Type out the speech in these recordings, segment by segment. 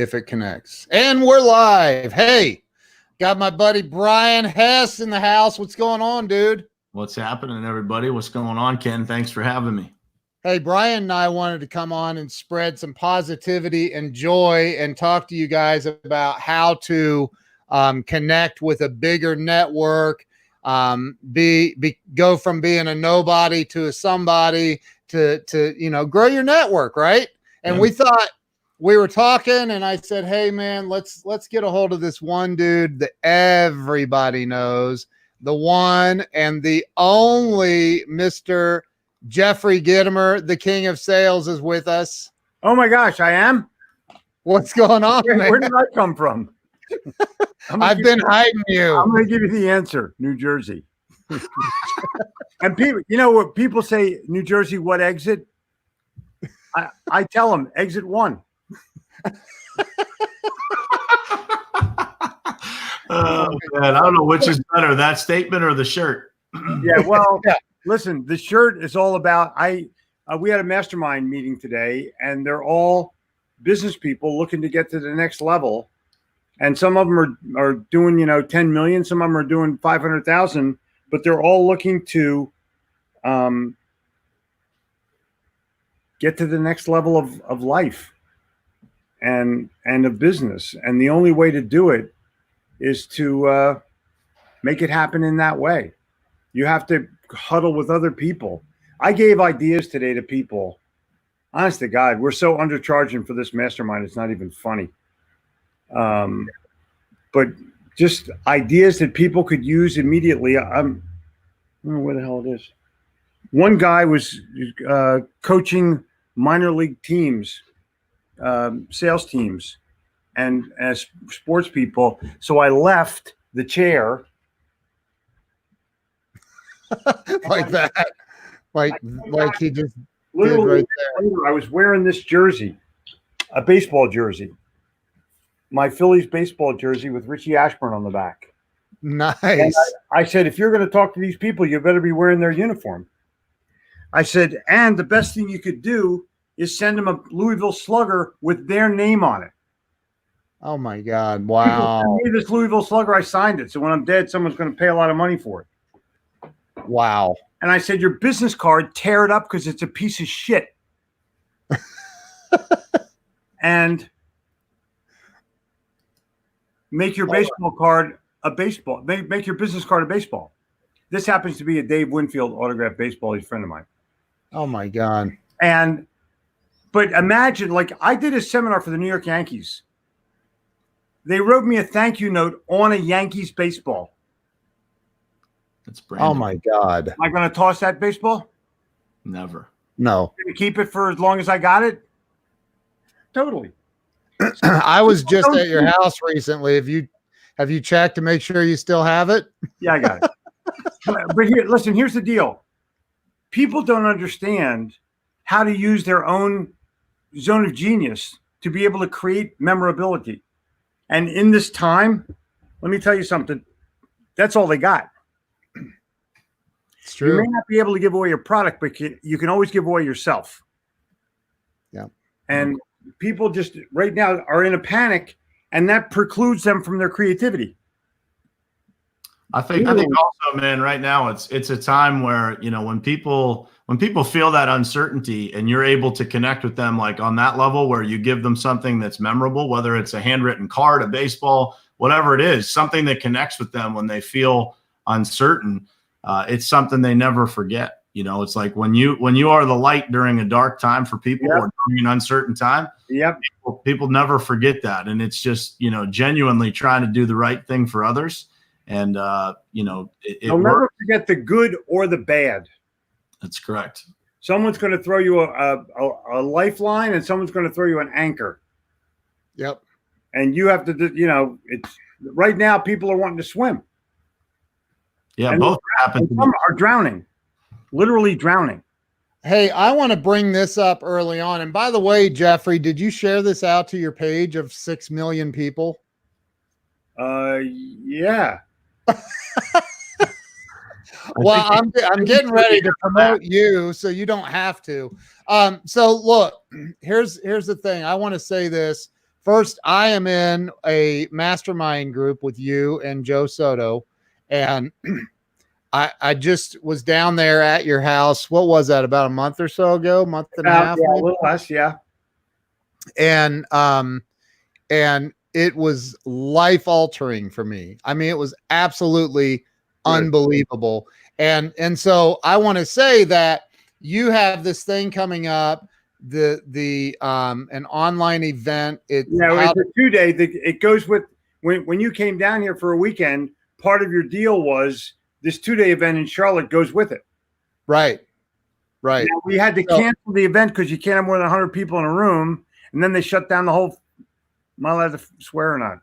if it connects. And we're live. Hey, got my buddy Brian Hess in the house. What's going on, dude? What's happening, everybody? What's going on, Ken? Thanks for having me. Hey, Brian and I wanted to come on and spread some positivity and joy and talk to you guys about how to connect with a bigger network, go from being a nobody to a somebody to grow your network, right? And we thought, we were talking and I said, hey man, let's get a hold of this one dude that everybody knows, the one and the only Mr. Jeffrey Gitomer, the king of sales, is with us. Oh my gosh, I am? What's going on, man? Where did I come from? I've been hiding you. I'm going to give you the answer, New Jersey. And people, you know what people say, New Jersey, what exit? I tell them, exit 1. Oh man, I don't know which is better, that statement or the shirt. Yeah, well, listen, the shirt is all about, we had a mastermind meeting today and they're all business people looking to get to the next level. And some of them are doing, 10 million, some of them are doing 500,000, but they're all looking to get to the next level of life and of business. And the only way to do it is to make it happen in that way. You have to huddle with other people. I gave ideas today to people. Honest to God, we're so undercharging for this mastermind. It's not even funny. But just ideas that people could use immediately. I don't know where the hell it is. One guy was coaching minor league teams, sales teams, and as sports people. So I left the chair like that, like he just literally did right there. I was wearing this jersey, a baseball jersey, my Phillies baseball jersey with Richie Ashburn on the back. Nice. And I said, if you're going to talk to these people, you better be wearing their uniform. I said, and the best thing you could do is send them a Louisville Slugger with their name on it. Oh my God! Wow. This Louisville Slugger, I signed it. So when I'm dead, someone's going to pay a lot of money for it. Wow. And I said, your business card, tear it up because it's a piece of shit. And make your baseball card a baseball. Make your business card a baseball. This happens to be a Dave Winfield autographed baseball. He's a friend of mine. Oh my God. But imagine, like I did a seminar for the New York Yankees. They wrote me a thank you note on a Yankees baseball. That's branded. Oh my God. Am I going to toss that baseball? Never. No. Going to keep it for as long as I got it? Totally. I was just at your house recently. Have you checked to make sure you still have it? Yeah, I got it. But here, listen, here's the deal. People don't understand how to use their own zone of genius to be able to create memorability. And in this time, let me tell you something. That's all they got. It's true. You may not be able to give away your product, but you can always give away yourself. Yeah. And people just right now are in a panic, and that precludes them from their creativity. I think also, man, right now it's a time where, when people feel that uncertainty and you're able to connect with them like on that level where you give them something that's memorable, whether it's a handwritten card, a baseball, whatever it is, something that connects with them when they feel uncertain, it's something they never forget. It's like when you are the light during a dark time for people or during an uncertain time, people never forget that. And it's just, genuinely trying to do the right thing for others. And, they'll never forget the good or the bad. That's correct. Someone's going to throw you a lifeline and someone's going to throw you an anchor. Yep. And you have to, it's right now people are wanting to swim. Yeah. And both happen. Some are drowning, literally drowning. Hey, I want to bring this up early on. And by the way, Jeffrey, did you share this out to your page of 6 million people? Yeah. Well, I'm getting ready to promote you, so you don't have to. So look, here's the thing. I want to say this first, I am in a mastermind group with you and Joe Soto, and I just was down there at your house. What was that? About a month or so ago, month and a half, Yeah, maybe? a little less, yeah. And it was life altering for me. I mean, it was absolutely unbelievable. And so I want to say that you have this thing coming up, an online event. It's a 2-day. It goes with when you came down here for a weekend. Part of your deal was this 2-day event in Charlotte goes with it. Right. Now, we had to cancel the event because you can't have more than 100 people in a room, and then they shut down the whole. Am I allowed to swear or not?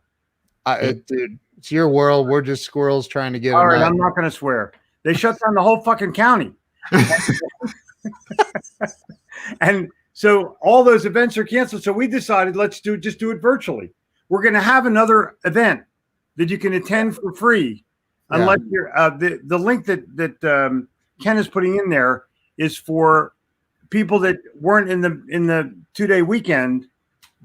Dude, it's your world. We're just squirrels trying to get. All right, I'm not going to swear. They shut down the whole fucking county. And so all those events are canceled. So we decided let's just do it virtually. We're going to have another event that you can attend for free, unless you're the link that Ken is putting in there is for people that weren't in the 2-day weekend.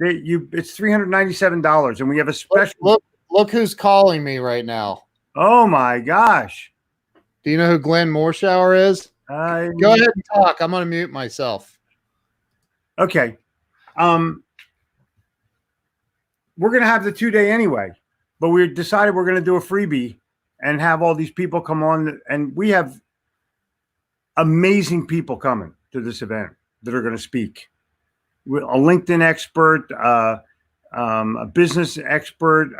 It's $397, and we have a special. Look who's calling me right now. Oh my gosh! Do you know who Glenn Morshower is? Go ahead and talk. I'm going to mute myself. Okay. We're going to have the 2-day anyway, but we decided we're going to do a freebie and have all these people come on, and we have amazing people coming to this event that are going to speak. A LinkedIn expert, a business expert,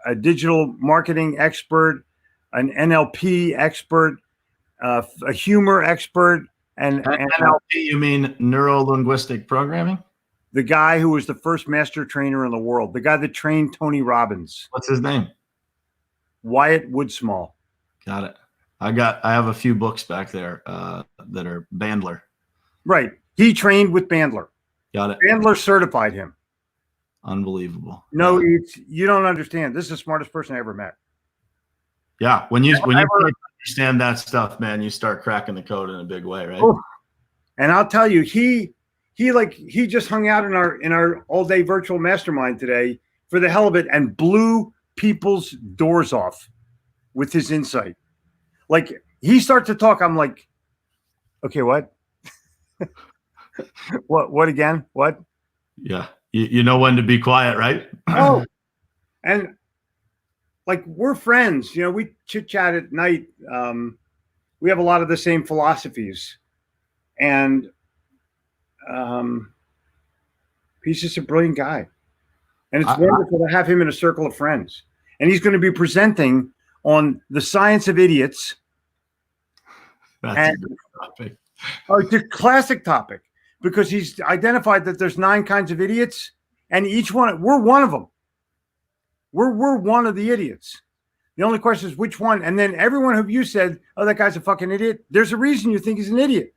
a digital marketing expert, an NLP expert, a humor expert, and NLP, you mean neuro-linguistic programming? The guy who was the first master trainer in the world, the guy that trained Tony Robbins. What's his name? Wyatt Woodsmall. Got it. I have a few books back there that are Bandler. Right. He trained with Bandler. Got it. Bandler certified him. Unbelievable. No, you don't understand. This is the smartest person I ever met. Yeah. When you understand that stuff, man, you start cracking the code in a big way, right? Oh. And I'll tell you, he just hung out in our all-day virtual mastermind today for the hell of it and blew people's doors off with his insight. Like, he starts to talk, I'm like, okay, what? What again? What? Yeah. You know when to be quiet, right? Oh, and like, we're friends, we chit chat at night. We have a lot of the same philosophies, and he's just a brilliant guy, and it's wonderful to have him in a circle of friends. And he's going to be presenting on the science of idiots. That's a good topic. Oh, it's a classic topic because he's identified that there's 9 kinds of idiots, and we're one of them. We're one of the idiots. The only question is which one. And then everyone who you said, oh, that guy's a fucking idiot. There's a reason you think he's an idiot.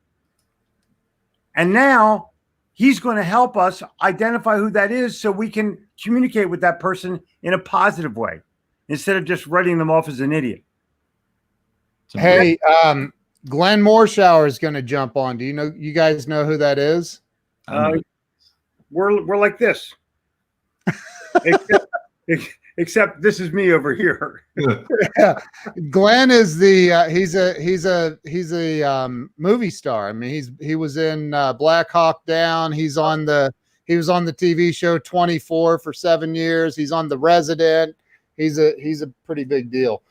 And now he's going to help us identify who that is so we can communicate with that person in a positive way instead of just writing them off as an idiot. Hey, Glenn Morshower is going to jump on. Do you guys know who that is? We're like this. Except this is me over here. Yeah. Glenn is he's a movie star. I mean, he was in Black Hawk Down. He was on the TV show 24 for 7 years. He's on The Resident. He's a pretty big deal.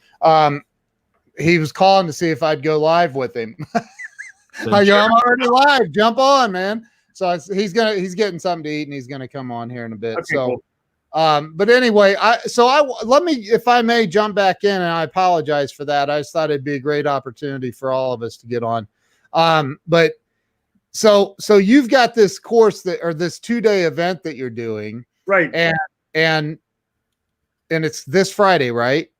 He was calling to see if I'd go live with him. I'm already live. Jump on, man. So he's getting something to eat, and he's gonna come on here in a bit. Okay, so. Cool. But anyway, let me, if I may, jump back in, and I apologize for that. I just thought it'd be a great opportunity for all of us to get on. But so you've got this course or this 2-day event that you're doing, right? And it's this Friday, right?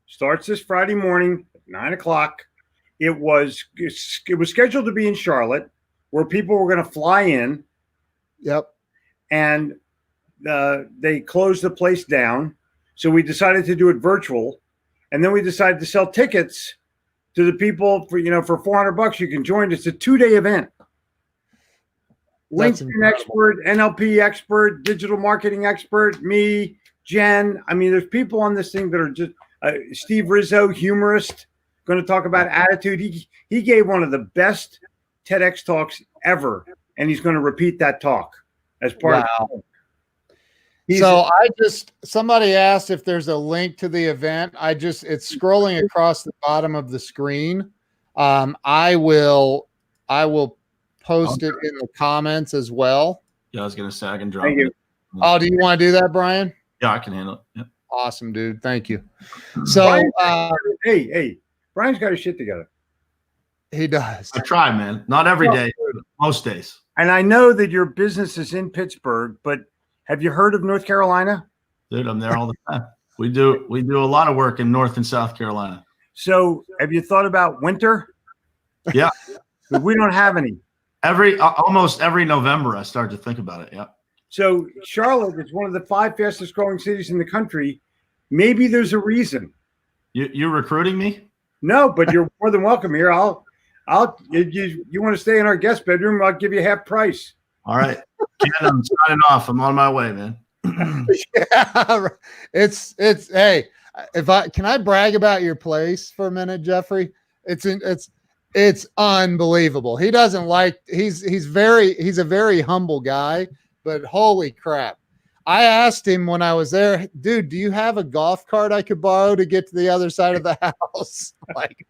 Starts this Friday morning at 9:00. It was scheduled to be in Charlotte, where people were going to fly in. Yep. And they closed the place down, so we decided to do it virtual, and then we decided to sell tickets to the people for $400 you can join. It's a 2-day event. LinkedIn expert, NLP expert, digital marketing expert, me, Jen. I mean, there's people on this thing that are just Steve Rizzo, humorist, going to talk about attitude. He gave one of the best TEDx talks ever, and he's going to repeat that talk as part of it. So somebody asked if there's a link to the event. It's scrolling across the bottom of the screen. I will post it in the comments as well. Yeah, I was going to say I can drop it. Oh, do you want to do that, Brian? Yeah, I can handle it. Yep. Awesome, dude. Thank you. So, hey, Brian's got his shit together. He does. I try, man. Not every day, most days. And I know that your business is in Pittsburgh, but have you heard of North Carolina? Dude, I'm there all the time. We do a lot of work in North and South Carolina. So have you thought about winter? Yeah. We don't have any. Almost every November, I start to think about it. Yeah. So Charlotte is one of the 5 fastest growing cities in the country. Maybe there's a reason. You recruiting me? No, but you're more than welcome here. You want to stay in our guest bedroom? I'll give you half price. All right. Ken, I'm signing off. I'm on my way, man. Yeah, hey, can I brag about your place for a minute, Jeffrey? It's unbelievable. He doesn't like, he's a very humble guy, but holy crap. I asked him when I was there, dude, do you have a golf cart I could borrow to get to the other side of the house? Like,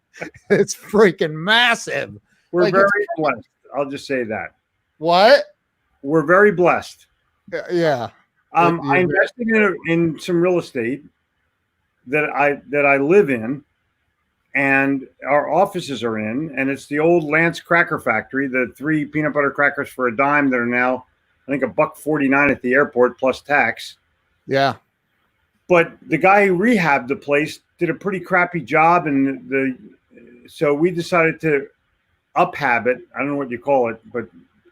it's freaking massive. We're very blessed. I'll just say that. What? We're very blessed. Yeah. I invested in some real estate that I live in, and our offices are in, and it's the old Lance Cracker Factory, the 3 peanut butter crackers for a dime that are now, I think, $1.49 at the airport plus tax. Yeah. But the guy who rehabbed the place did a pretty crappy job, and so we decided to uphab it. I don't know what you call it, but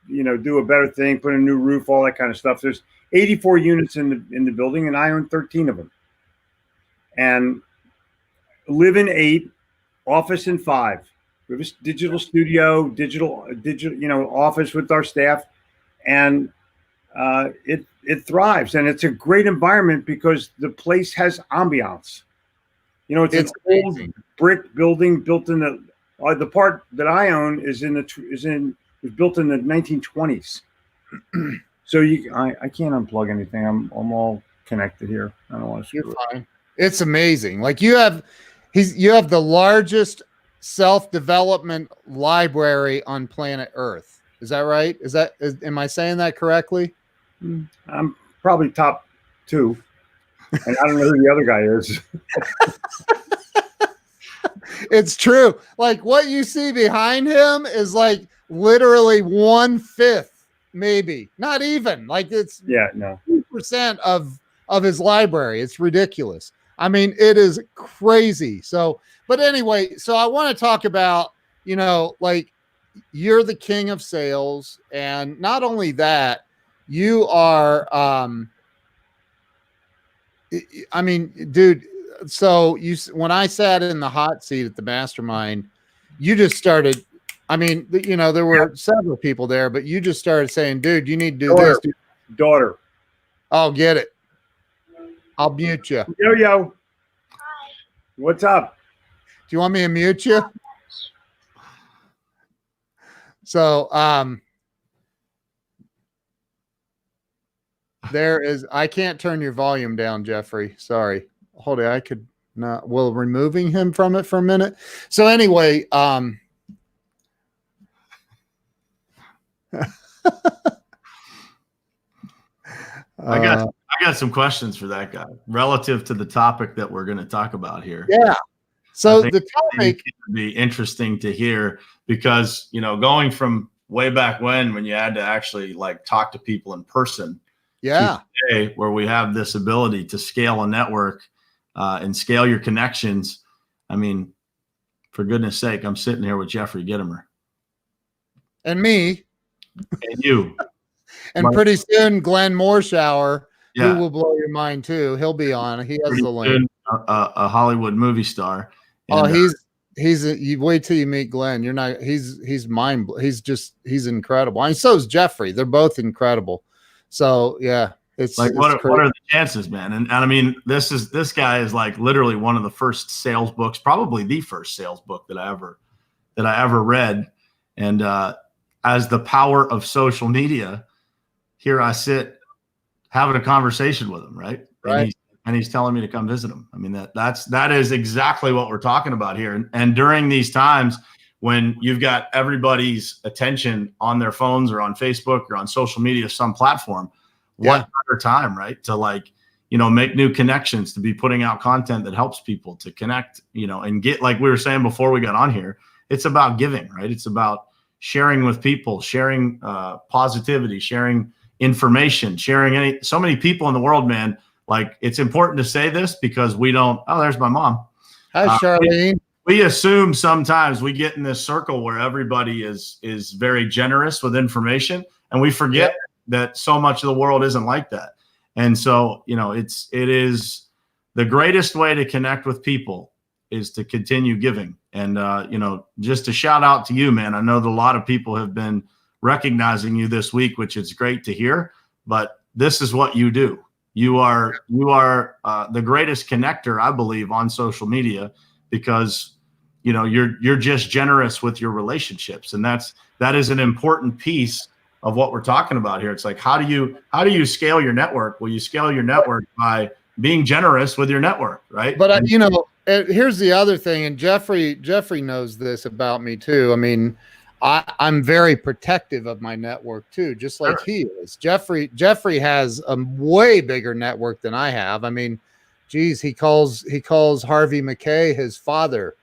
do a better thing, put a new roof, all that kind of stuff. There's 84 units in the building, and I own 13 of them. And live in 8, office in 5. We have a digital studio, digital, office with our staff, and it thrives, and it's a great environment because the place has ambiance. It's an old brick building built in the part that I own was built in the 1920s. So I can't unplug anything. I'm all connected here. I don't want to screw it. Fine. It's amazing. Like you have the largest self-development library on planet Earth. Is that right? Am I saying that correctly? I'm probably top 2. And I don't know who the other guy is. It's true. Like what you see behind him is like literally 1/5, maybe not even. Like it's 2% of his library. It's ridiculous. I mean, it is crazy. So, but anyway, so I want to talk about, like you're the king of sales, and not only that, you are. I mean, dude. So when I sat in the hot seat at the mastermind, you just started. I mean, there were several people there, but you just started saying, dude, you need to do this. Daughter. I'll get it. I'll mute you. Yo. What's up? Do you want me to mute you? So, I can't turn your volume down, Jeffrey. Sorry. Hold it. I could not. Well, removing him from it for a minute. So anyway, I got some questions for that guy relative to the topic that we're going to talk about here. Yeah. So the topic would be interesting to hear because, going from way back when you had to actually like talk to people in person. Yeah. Today, where we have this ability to scale a network and scale your connections. I mean, for goodness sake, I'm sitting here with Jeffrey Gitomer. And me. And you. And pretty soon, Glenn Morshower, who will blow your mind too. He'll be on. He has the link. A Hollywood movie star. And, you wait till you meet Glenn. You're not, he's he's incredible. And so is Jeffrey. They're both incredible. So yeah, it's like, it's what crazy. are the chances, man? And I mean, this guy is like literally one of the first sales books, probably the first sales book that I ever read. And as the power of social media, here I sit having a conversation with him, right? Right. And he's telling me to come visit him. I mean, that is exactly what we're talking about here. And during these times when you've got everybody's attention on their phones or on Facebook or on social media, some platform, what better time, right? To like, make new connections, to be putting out content that helps people to connect, and get, like we were saying before we got on here, it's about giving, right? It's about sharing with people, sharing positivity, sharing information, sharing so many people in the world, man. Like, it's important to say this because we don't, oh, there's my mom. Hi, Charlene. We assume sometimes we get in this circle where everybody is very generous with information, and we forget that so much of the world isn't like that. And so, it is the greatest way to connect with people is to continue giving. And, just a shout out to you, man. I know that a lot of people have been recognizing you this week, which is great to hear, but this is what you do. You are the greatest connector, I believe, on social media, because you're just generous with your relationships, and that is an important piece of what we're talking about here. It's like, how do you scale your network? Well, you scale your network by being generous with your network, right? But here's the other thing, and Jeffrey knows this about me too. I mean, I'm very protective of my network too, just like he is. Jeffrey has a way bigger network than I have. I mean, geez, he calls Harvey McKay his father.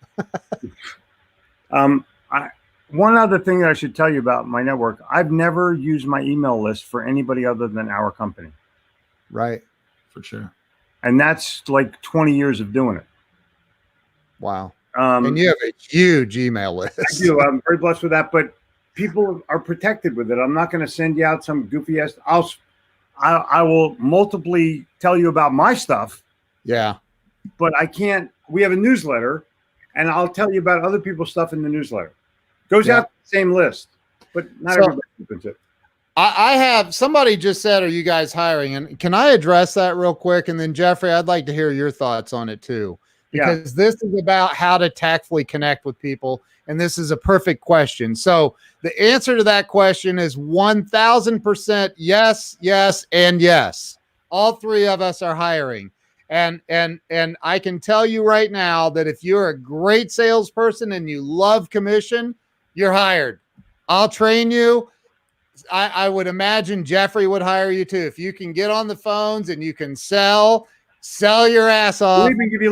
One other thing that I should tell you about my network: I've never used my email list for anybody other than our company. Right. For sure. And that's like 20 years of doing it. Wow. And you have a huge email list. I do. I'm very blessed with that, but people are protected with it. I'm not going to send you out some goofy ass. I will multiply tell you about my stuff. Yeah. But I can't. We have a newsletter, and I'll tell you about other people's stuff in the newsletter. Goes out the same list, but not everybody opens it. I have, somebody just said, are you guys hiring? And can I address that real quick? And then Jeffrey, I'd like to hear your thoughts on it too, because this is about how to tactfully connect with people. And this is a perfect question. So the answer to that question is 1000% yes, yes, and yes. All three of us are hiring. And I can tell you right now that if you're a great salesperson and you love commission, you're hired. I'll train you. I would imagine Jeffrey would hire you too. If you can get on the phones and you can sell your ass off. We'll even give you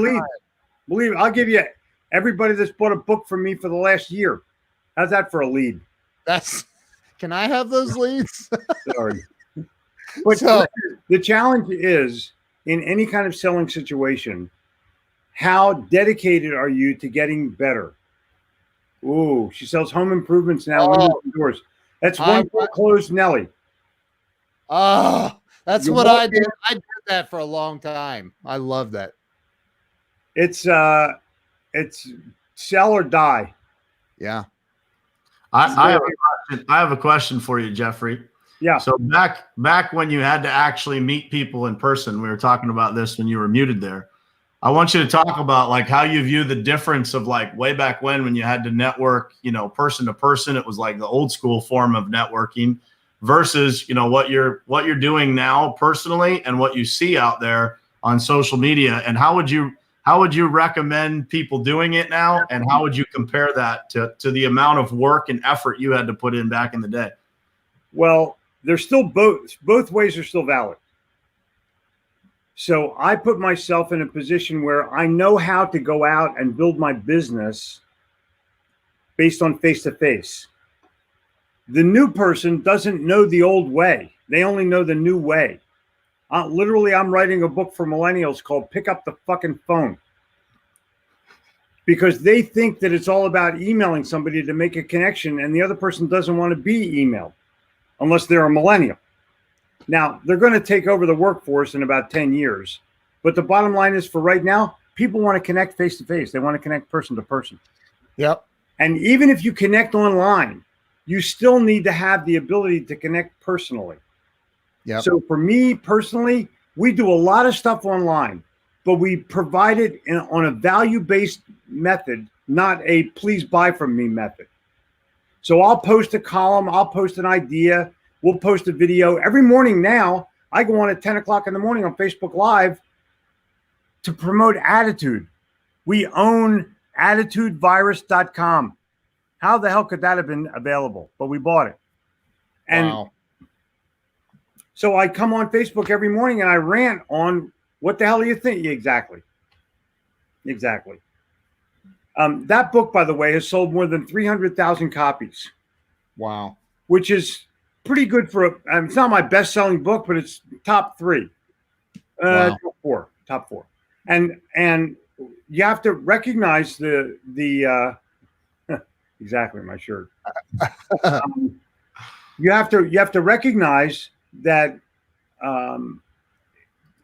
leads. I'll give you everybody that's bought a book from me for the last year. How's that for a lead? Can I have those leads? Sorry. But the challenge is, in any kind of selling situation, how dedicated are you to getting better? Ooh, she sells home improvements now. Windows and doors. That's one closed Nelly. Oh, that's what I did. I did that for a long time. I love that. It's sell or die. Yeah. I have a question for you, Jeffrey. Yeah. So back when you had to actually meet people in person, we were talking about this when you were muted there. I want you to talk about like how you view the difference of like way back when you had to network, person to person. It was like the old school form of networking versus, what you're doing now personally and what you see out there on social media. And how would you recommend people doing it now? And how would you compare that to the amount of work and effort you had to put in back in the day? Well, they're still both ways are still valid. So I put myself in a position where I know how to go out and build my business based on face-to-face. The new person doesn't know the old way. They only know the new way. Literally, I'm writing a book for millennials called Pick Up the Fucking Phone. Because they think that it's all about emailing somebody to make a connection, and the other person doesn't want to be emailed unless they're a millennial. Now, they're going to take over the workforce in about 10 years. But the bottom line is, for right now, people want to connect face-to-face. They want to connect person to person. Yep. And even if you connect online, you still need to have the ability to connect personally. Yep. So for me personally, we do a lot of stuff online, but we provide it on a value-based method, not a please buy from me method. So I'll post a column, I'll post an idea, we'll post a video. Every morning now, I go on at 10 o'clock in the morning on Facebook Live to promote Attitude. We own attitudevirus.com. How the hell could that have been available? But we bought it. And wow. So I come on Facebook every morning and I rant on what the hell do you think? Yeah, exactly. That book, by the way, has sold more than 300,000 copies. Wow. Which is pretty good for it's not my best-selling book, but it's top 3. Wow. Top four. And you have to recognize the exactly my shirt. You have to recognize that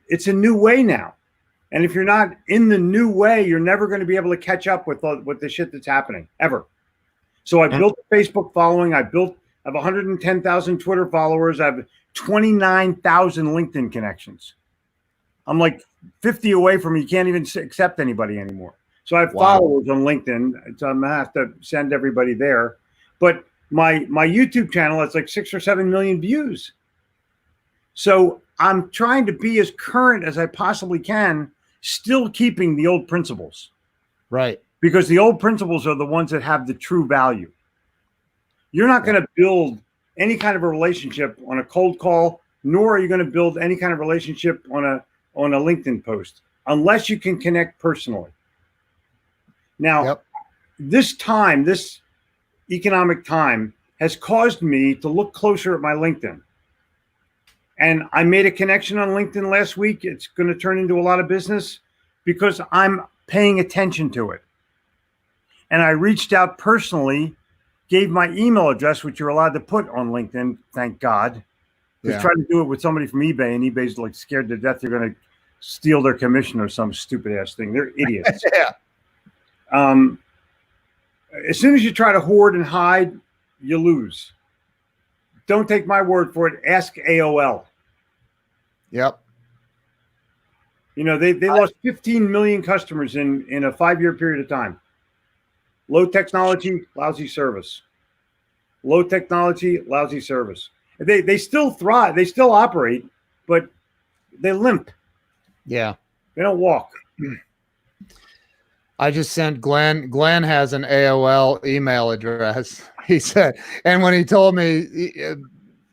it's a new way now, and if you're not in the new way, you're never going to be able to catch up with the shit that's happening ever. So I built a Facebook following. I have 110,000 Twitter followers. I have 29,000 LinkedIn connections. I'm like 50 away from you can't even accept anybody anymore. So I have followers on LinkedIn. So I'm gonna have to send everybody there. But my YouTube channel has like 6 or 7 million views. So I'm trying to be as current as I possibly can, still keeping the old principles. Right. Because the old principles are the ones that have the true value. You're not going to build any kind of a relationship on a cold call, nor are you going to build any kind of relationship on a LinkedIn post unless you can connect personally. Now, this economic time has caused me to look closer at my LinkedIn. And I made a connection on LinkedIn last week. It's going to turn into a lot of business because I'm paying attention to it. And I reached out personally, gave my email address, which you're allowed to put on LinkedIn, thank God. Because trying to do it with somebody from eBay, and eBay's like scared to death you're going to steal their commission or some stupid ass thing. They're idiots. As soon as you try to hoard and hide, you lose. Don't take my word for it. Ask AOL. Yep. You know, they lost 15 million customers in a 5-year period of time. Low technology, lousy service. Low technology, lousy service. They still thrive. They still operate, but they limp. Yeah. They don't walk. I just sent Glenn. Glenn has an AOL email address. He said, and when he told me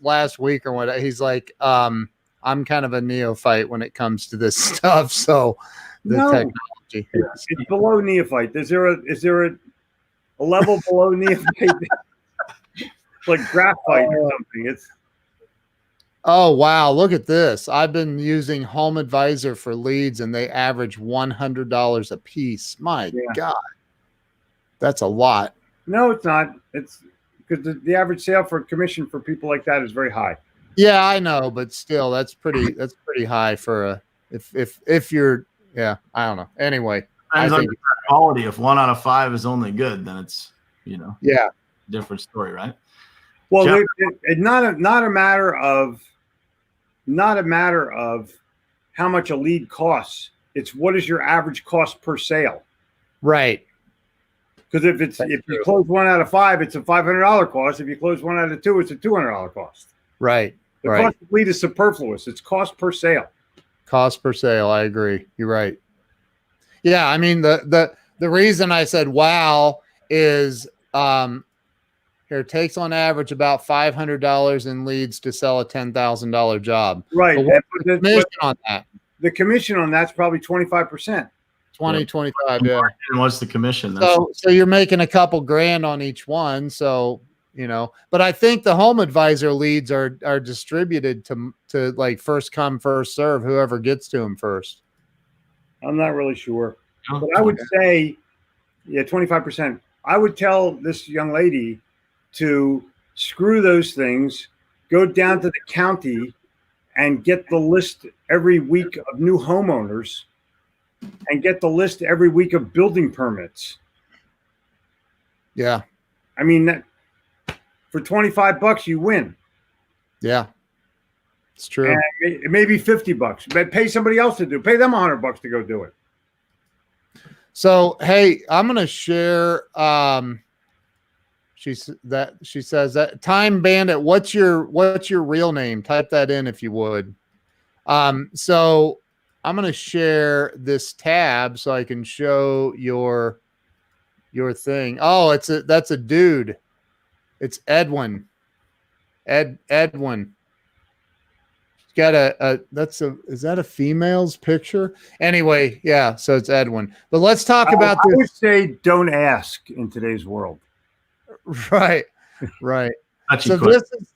last week or what, he's like, I'm kind of a neophyte when it comes to this stuff. So the technology. It's below neophyte. Is there a level below neophyte? Like graphite or something. Oh, wow. Look at this. I've been using Home Advisor for leads and they average $100 a piece. My God. That's a lot. No, it's not. It's because the average sale for commission for people like that is very high. Yeah, I know, but still that's pretty high for a, if you're, I don't know. Anyway, depends on the quality. If 1 out of 5 is only good, then it's, different story, right? Well, it's not a matter of how much a lead costs. It's what is your average cost per sale. Right. Because if you close 1 out of 5, it's a $500 cost. If you close 1 out of 2, it's a $200 cost. Right. The cost of lead is superfluous. It's cost per sale. Cost per sale. I agree. You're right. Yeah. I mean, the reason I said, wow, is, here, it takes on average about $500 in leads to sell a $10,000 job. Right. But what's the commission on that? The commission on that's probably 25%. 25, yeah. And what's the commission? So you're making a couple grand on each one. So, but I think the Home Advisor leads are distributed to like first come, first serve, whoever gets to them first. I'm not really sure. But I would say, 25%. I would tell this young lady to screw those things, go down to the county and get the list every week of new homeowners and get the list every week of building permits Yeah. I mean, for $25, you win. Yeah. It's true. And it may be $50, but pay somebody else to do. Pay them $100 to go do it. So, hey, I'm going to share. She says that Time Bandit. What's your real name? Type that in if you would. So I'm going to share this tab so I can show your thing. Oh, that's a dude. It's Edwin. Edwin. Got is that a female's picture? Anyway, yeah, so it's Edwin. But let's talk about this. I would say don't ask in today's world. Right. So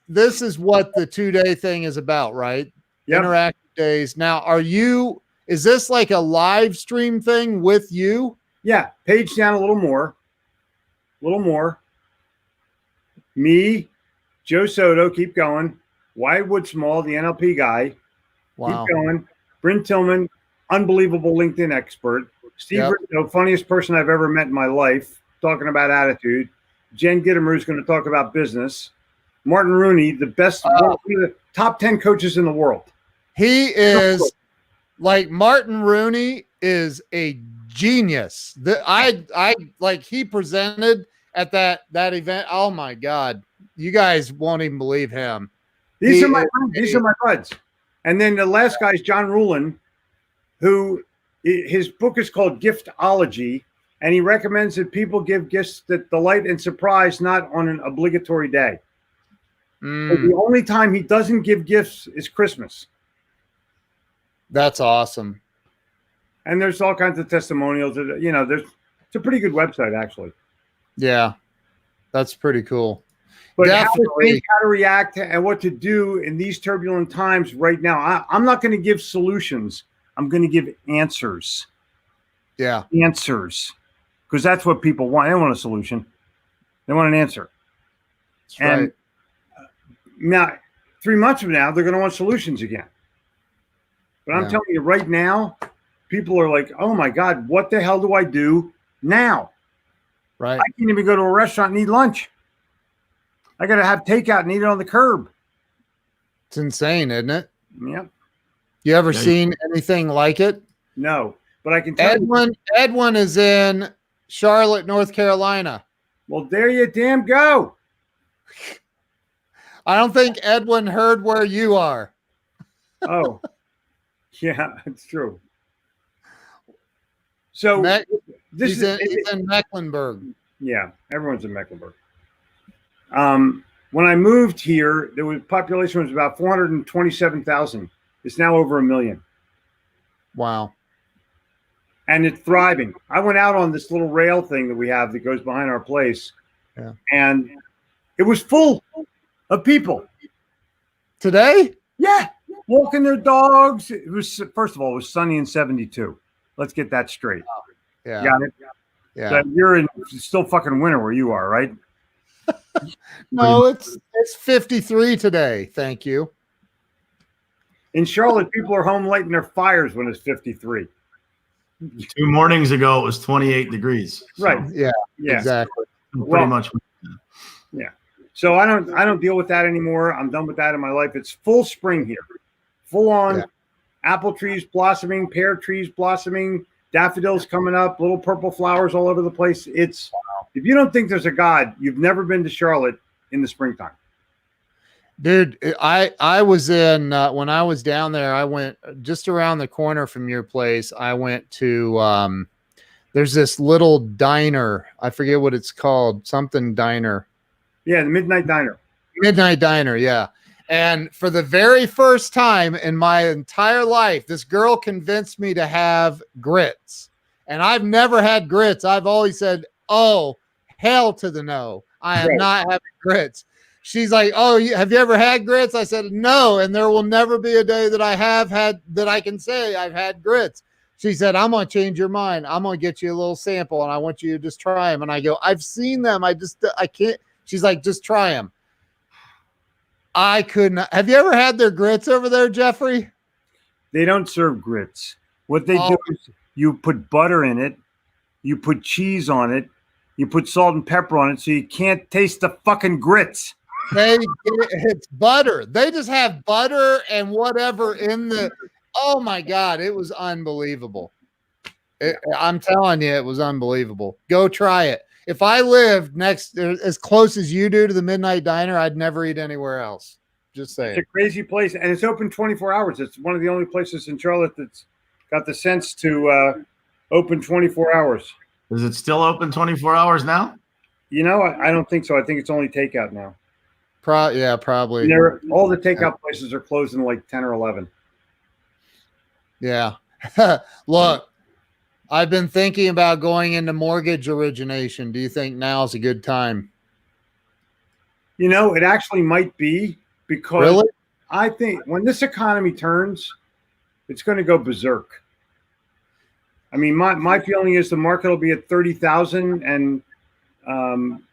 this is what the 2-day thing is about, right? Yep. Interactive days. Now, is this like a live stream thing with you? Yeah, page down a little more. Me, Joe Soto, keep going. Wyatt Woodsmall, the NLP guy. Wow. Keep going. Bryn Tillman, unbelievable LinkedIn expert. Steve Rizzo, funniest person I've ever met in my life, talking about attitude. Jen Gitomer is going to talk about business. Martin Rooney, the best, one of the top 10 coaches in the world. He is like Martin Rooney is a genius. He presented at that event. Oh my God. You guys won't even believe him. These are my buds. And then the last guy is John Rulin, who his book is called Giftology, and he recommends that people give gifts that delight and surprise, not on an obligatory day. The only time he doesn't give gifts is Christmas. That's awesome. And there's all kinds of testimonials. It's a pretty good website, actually. Yeah, that's pretty cool. But how to react and what to do in these turbulent times right now. I'm not going to give solutions. I'm going to give answers. Yeah. Answers. Because that's what people want. They don't want a solution. They want an answer. That's right. Now, 3 months from now, they're going to want solutions again. But I'm telling you right now, people are like, oh my God, what the hell do I do now? Right. I can't even go to a restaurant and eat lunch. I got to have takeout and eat it on the curb. It's insane, isn't it? Yep. You ever seen anything like it? No, but I can tell Edwin is in Charlotte, North Carolina. Well, there you damn go. I don't think Edwin heard where you are. Oh, yeah, it's true. So he's in Mecklenburg. Yeah, everyone's in Mecklenburg. When I moved here, population was about 427,000. It's now over 1 million. Wow. And it's thriving. I went out on this little rail thing that we have that goes behind our place. Yeah. And it was full of people. Today? Yeah. Walking their dogs. First of all, it was sunny and 72. Let's get that straight. Yeah. Got it? Yeah. So you're in still fucking winter where you are, right? No, it's 53 today. Thank you. In Charlotte, people are home lighting their fires when it's 53. 2 mornings ago, it was 28 degrees. So. Right. Yeah. Exactly. Pretty much. Yeah. So I don't deal with that anymore. I'm done with that in my life. It's full spring here. Full on apple trees blossoming, pear trees blossoming, daffodils coming up, little purple flowers all over the place. If you don't think there's a God, you've never been to Charlotte in the springtime. Dude, I was in when I was down there, I went just around the corner from your place. I went to there's this little diner. I forget what it's called, something diner. Yeah, the Midnight Diner. Midnight Diner, yeah. And for the very first time in my entire life, this girl convinced me to have grits. And I've never had grits. I've always said, oh, hell to the no. I am not having grits. She's like, oh, have you ever had grits? I said, no. And there will never be a day that I have had that I can say I've had grits. She said, I'm going to change your mind. I'm going to get you a little sample and I want you to just try them. And I go, I've seen them. I can't. She's like, just try them. I could not. Have you ever had their grits over there, Jeffrey? They don't serve grits. What they do is you put butter in it, you put cheese on it, You put salt and pepper on it so you can't taste the fucking grits. It's butter. They just have butter and whatever in the. Oh my God, it was unbelievable. I'm telling you, it was unbelievable. Go try it. If I lived next as close as you do to the Midnight Diner, I'd never eat anywhere else. Just saying. It's a crazy place, and it's open 24 hours. It's one of the only places in Charlotte that's got the sense to open 24 hours. Is it still open 24 hours now? You know, I don't think so. I think it's only takeout now. Yeah, probably. All the takeout places are closing like 10 or 11. Yeah. Look, I've been thinking about going into mortgage origination. Do you think now's a good time? You know, it actually might be, because Really? I think when this economy turns, it's going to go berserk. I mean, my feeling is the market will be at 30,000, and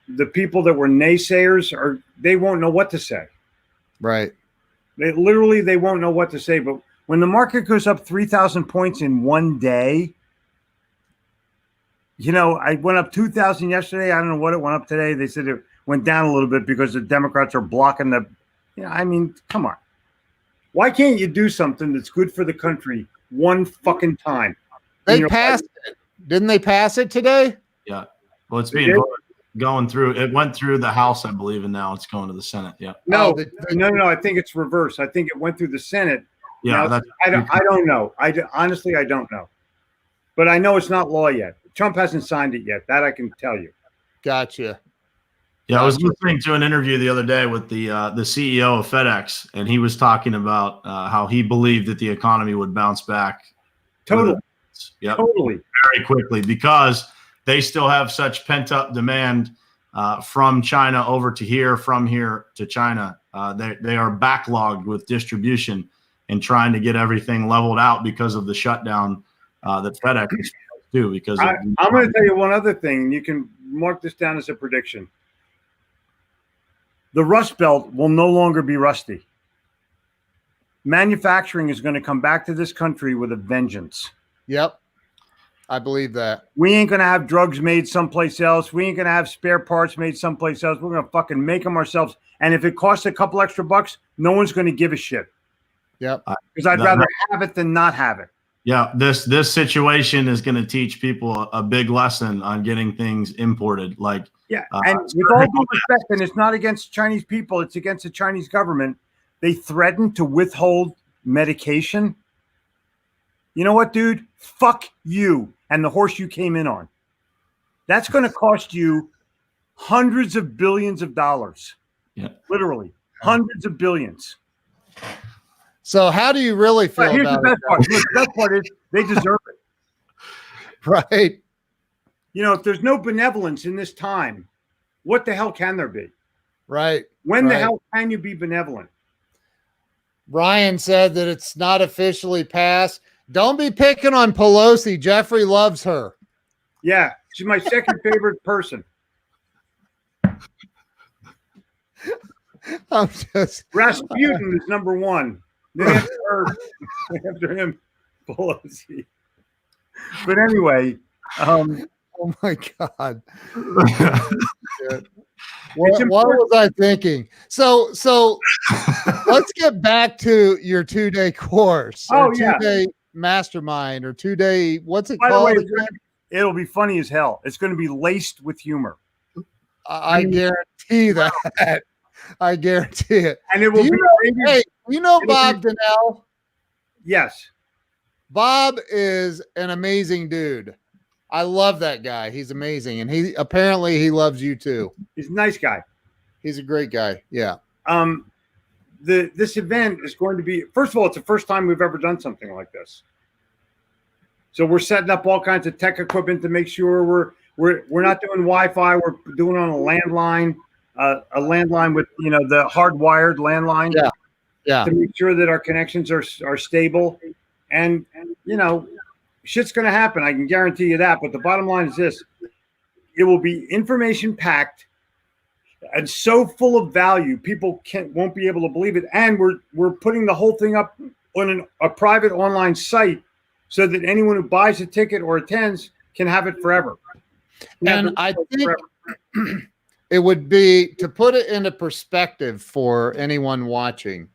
the people that were naysayers they won't know what to say. Right. They won't know what to say. But when the market goes up 3,000 points in one day, you know, I went up 2,000 yesterday. I don't know what it went up today. They said it went down a little bit because the Democrats are blocking the. You know, I mean, come on. Why can't you do something that's good for the country one fucking time? They passed it. Didn't they pass it today? Yeah. Well, it's being going through. It went through the House, I believe, and now it's going to the Senate. Yeah. No. I think it's reverse. I think it went through the Senate. Yeah. Now, I don't know. Honestly, I don't know. But I know it's not law yet. Trump hasn't signed it yet. That I can tell you. Gotcha. Yeah, I was listening to an interview the other day with the CEO of FedEx, and he was talking about how he believed that the economy would bounce back. Totally. Yep. Totally. Very quickly, because they still have such pent-up demand from China over to here, from here to China. They are backlogged with distribution and trying to get everything leveled out because of the shutdown that FedEx is do. Because I'm going to tell you one other thing. You can mark this down as a prediction. The Rust Belt will no longer be rusty. Manufacturing is going to come back to this country with a vengeance. Yep. I believe that. We ain't going to have drugs made someplace else. We ain't going to have spare parts made someplace else. We're going to fucking make them ourselves. And if it costs a couple extra bucks, no one's going to give a shit. Yep. Because I'd rather have it than not have it. Yeah, this situation is going to teach people a big lesson on getting things imported. Like, yeah, and with all due respect, and it's not against Chinese people, it's against the Chinese government. They threatened to withhold medication. You know what, dude? Fuck you and the horse you came in on. That's going to cost you hundreds of billions of dollars. Yeah, literally hundreds of billions. So how do you really feel here's about the best part. Look, the best part is they deserve it. Right. You know, if there's no benevolence in this time, what the hell can there be? Right. When the hell can you be benevolent? Ryan said that it's not officially passed. Don't be picking on Pelosi. Jeffrey loves her. Yeah, she's my second favorite person. I'm just Rasputin is number one. Then after him, Pelosi. But anyway, oh my God. What was I thinking? So let's get back to your 2-day course. Oh, yeah. 2-day mastermind or 2-day, what's it By called? The way, it'll be funny as hell. It's going to be laced with humor. I guarantee that. I guarantee it. And it will hey, Bob Donnell? Yes. Bob is an amazing dude. I love that guy. He's amazing. And he loves you too. He's a nice guy. He's a great guy. Yeah. This event is going to be, first of all, it's the first time we've ever done something like this. So we're setting up all kinds of tech equipment to make sure we're not doing Wi-Fi. We're doing on a landline with, the hardwired landline. Yeah. Yeah. To make sure that our connections are stable. And shit's going to happen. I can guarantee you that. But the bottom line is this. It will be information packed and so full of value, people won't be able to believe it. And we're putting the whole thing up on a private online site so that anyone who buys a ticket or attends can have it forever. And I think it would be, to put it into perspective for anyone watching.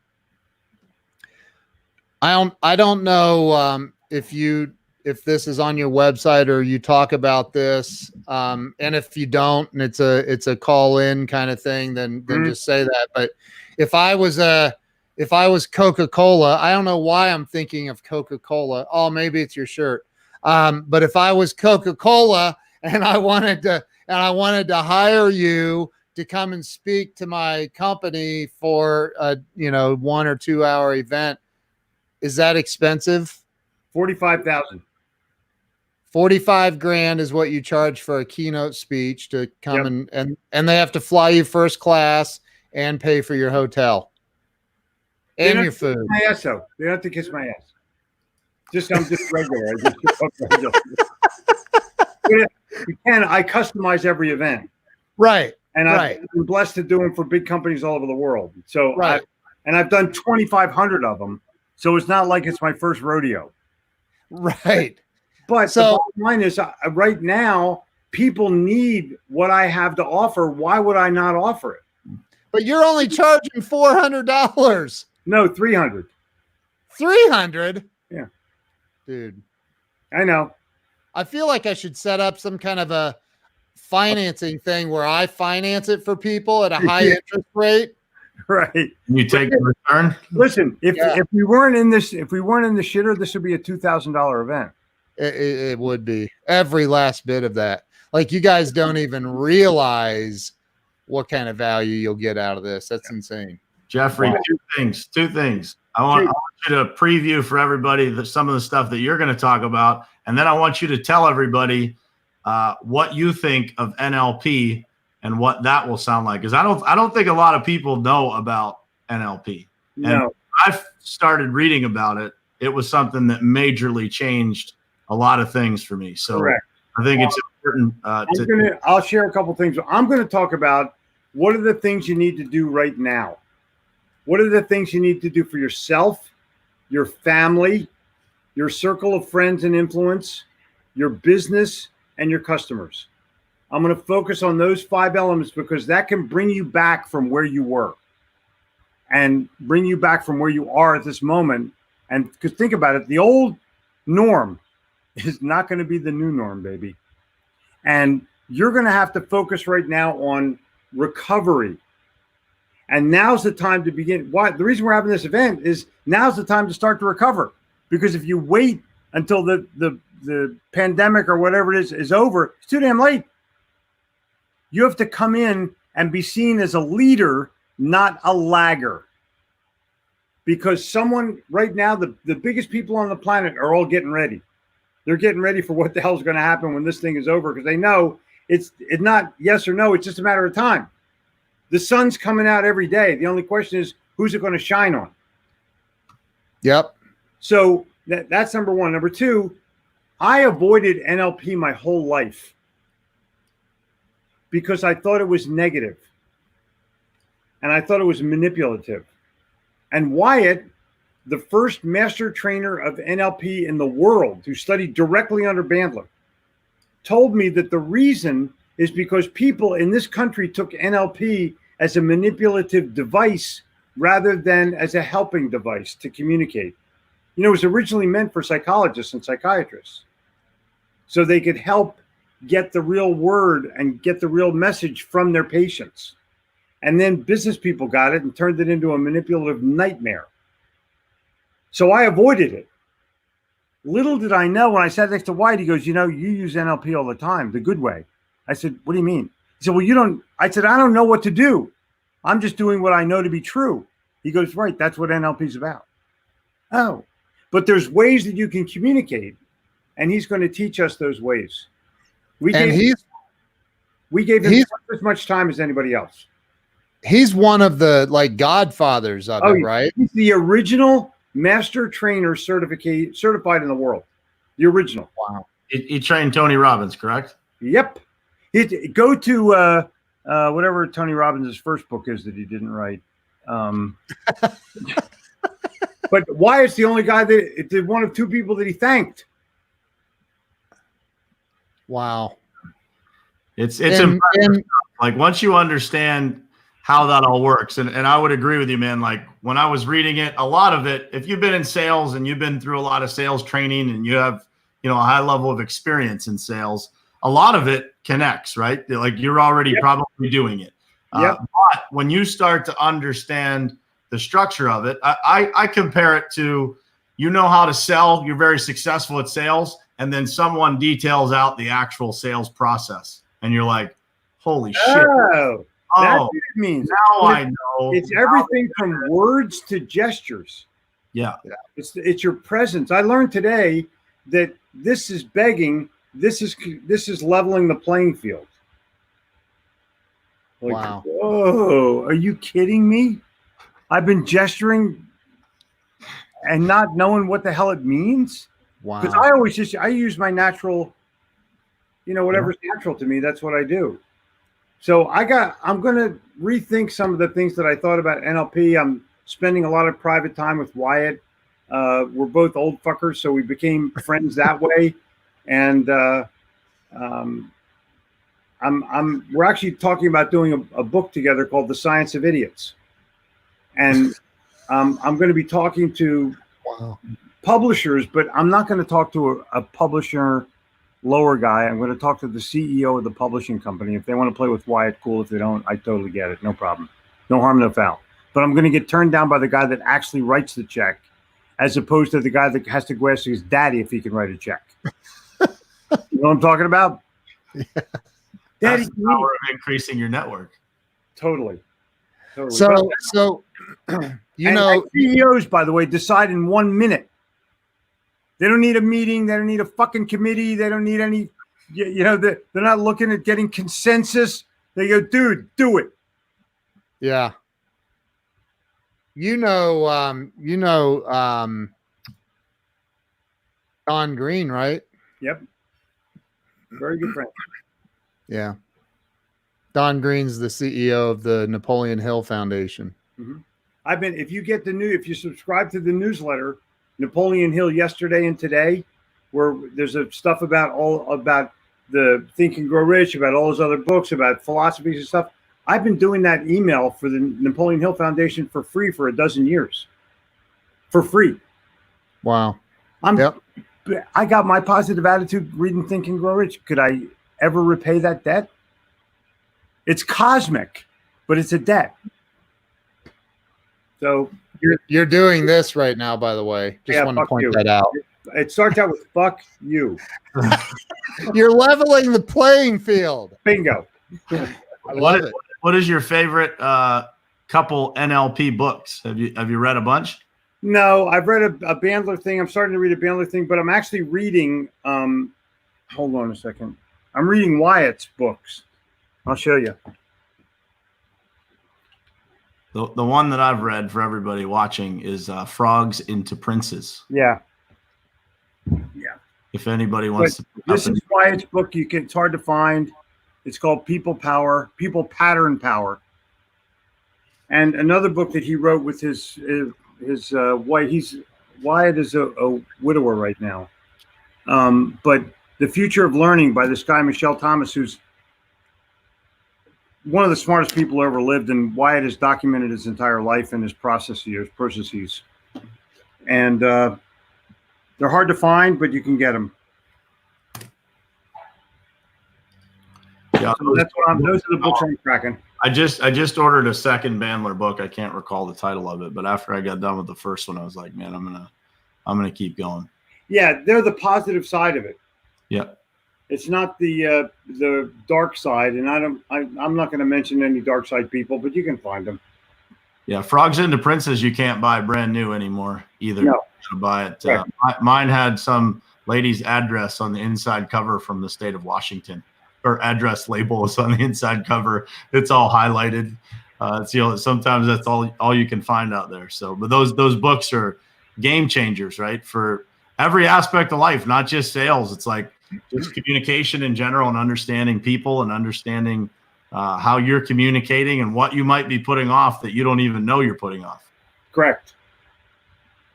I don't know if this is on your website or you talk about this. And if you don't, and it's a call in kind of thing, then just say that. But if I was Coca-Cola, I don't know why I'm thinking of Coca-Cola. Oh, maybe it's your shirt. But if I was Coca-Cola and I wanted to hire you to come and speak to my company for a 1 or 2 hour event, is that expensive? 45,000. 45 grand is what you charge for a keynote speech to come and they have to fly you first class and pay for your hotel and your food. My ass, though. They don't have to kiss my ass. I'm just regular. I customize every event. Right. And I'm blessed to do them for big companies all over the world. So I've done 2,500 of them. So it's not like it's my first rodeo. Right. But the bottom line is, right now, people need what I have to offer. Why would I not offer it? But you're only charging $400. No, 300. 300? Yeah. Dude. I know. I feel like I should set up some kind of a financing thing where I finance it for people at a high interest rate. Right. You take the return. Listen, if we weren't in the shitter, this would be a $2,000 event. It would be every last bit of that. Like, you guys don't even realize what kind of value you'll get out of this. That's insane. Jeffrey, two things. I want you to preview for everybody some of the stuff that you're going to talk about, and then I want you to tell everybody what you think of NLP and what that will sound like. Because I don't think a lot of people know about NLP. No. And I've started reading about it. It was something that majorly changed a lot of things for me. So correct. I think it's important. I'll share a couple things. I'm going to talk about what are the things you need to do right now. What are the things you need to do for yourself, your family, your circle of friends and influence, your business, and your customers. I'm going to focus on those 5 elements because that can bring you back from where you were and bring you back from where you are at this moment. And because think about it, the old norm is not going to be the new norm, baby. And you're going to have to focus right now on recovery. And now's the time to begin. The reason we're having this event is now's the time to start to recover. Because if you wait until the pandemic or whatever it is over, it's too damn late. You have to come in and be seen as a leader, not a lagger. Because someone right now, the biggest people on the planet are all getting ready. They're getting ready for what the hell's going to happen when this thing is over, because they know it's not yes or no. It's just a matter of time. The sun's coming out every day. The only question is, who's it going to shine on? Yep. So that's number one. Number two, I avoided NLP my whole life because I thought it was negative and I thought it was manipulative. And Wyatt, the first master trainer of NLP in the world who studied directly under Bandler, told me that the reason is because people in this country took NLP as a manipulative device rather than as a helping device to communicate. You know, it was originally meant for psychologists and psychiatrists, so they could help get the real word and get the real message from their patients. And then business people got it and turned it into a manipulative nightmare. So I avoided it. Little did I know when I sat next to White, he goes, you know, you use NLP all the time, the good way. I said, what do you mean? He said, well, you don't. I said, I don't know what to do. I'm just doing what I know to be true. He goes, right, that's what NLP is about. Oh, but there's ways that you can communicate, and he's going to teach us those ways. We gave him as much time as anybody else. He's one of the godfathers of it, right? He's the original master trainer certified in the world. The original. Wow. He trained Tony Robbins, correct? Yep. Go to whatever Tony Robbins' first book is that he didn't write. But Wyatt's the only guy that did one of two people that he thanked. Wow. It's impressive. Like once you understand how that all works, and I would agree with you, man. Like when I was reading it, a lot of it, if you've been in sales and you've been through a lot of sales training and you have, a high level of experience in sales, a lot of it connects, right? Like you're already probably doing it. But when you start to understand the structure of it, I compare it to, how to sell, you're very successful at sales, and then someone details out the actual sales process. And you're like, holy shit. That's what it means. Now I know. It's everything from words to gestures. Yeah. It's your presence. I learned today that this is begging. This is leveling the playing field. Like, wow. Whoa, are you kidding me? I've been gesturing and not knowing what the hell it means. Wow. Because I use my natural, whatever's natural to me, that's what I do. So I'm going to rethink some of the things that I thought about NLP. I'm spending a lot of private time with Wyatt. We're both old fuckers, so we became friends that way. And we're actually talking about doing a book together called The Science of Idiots. And I'm going to be talking to publishers, but I'm not going to talk to a publisher lower guy. I'm going to talk to the CEO of the publishing company. If they want to play with Wyatt, cool. If they don't, I totally get it. No problem. No harm, no foul. But I'm going to get turned down by the guy that actually writes the check, as opposed to the guy that has to go ask his daddy if he can write a check. You know what I'm talking about? Yeah. Daddy, that's the power of increasing your network. Totally. So CEOs, by the way, decide in 1 minute. They don't need a meeting. They don't need a fucking committee. They don't need any, they're not looking at getting consensus. They go, dude, do it. Yeah. Don Green, right? Yep. Very good friend. Yeah. Don Green's the CEO of the Napoleon Hill Foundation. Mm-hmm. If you subscribe to the newsletter, Napoleon Hill yesterday and today, where there's stuff about the Think and Grow Rich, about all his other books, about philosophies and stuff. I've been doing that email for the Napoleon Hill Foundation for free for 12 years. For free. Wow. I got my positive attitude reading Think and Grow Rich. Could I ever repay that debt? It's cosmic, but it's a debt. So you're doing this right now, by the way. Just want to point that out. It starts out with fuck you. You're leveling the playing field. Bingo. I love it. What is your favorite couple NLP books? Have you read a bunch? No, I've read a Bandler thing. I'm starting to read a Bandler thing, but I'm actually reading. Hold on a second. I'm reading Wyatt's books. I'll show you. The one that I've read for everybody watching is Frogs into Princes. Yeah. If anybody wants to. This is Wyatt's book. It's hard to find. It's called People Pattern Power. And another book that he wrote with his wife. Wyatt is a widower right now. But The Future of Learning by this guy, Michelle Thomas, who's one of the smartest people who ever lived, and Wyatt has documented his entire life and his processes. And they're hard to find, but you can get them. Yeah, so those are the books I'm cracking. I just ordered a second Bandler book. I can't recall the title of it, but after I got done with the first one, I was like, man, I'm gonna keep going. Yeah, they're the positive side of it. Yeah. It's not the dark side, and I'm not going to mention any dark side people, but you can find them. Yeah, Frogs into Princes you can't buy brand new anymore either. No. You gotta buy it. Right. Mine had some lady's address on the inside cover from the state of Washington. Her address label is on the inside cover. It's all highlighted. Sometimes that's all you can find out there. So, but those books are game changers, right? For every aspect of life, not just sales. It's like just communication in general and understanding people and understanding how you're communicating and what you might be putting off that you don't even know you're putting off. Correct.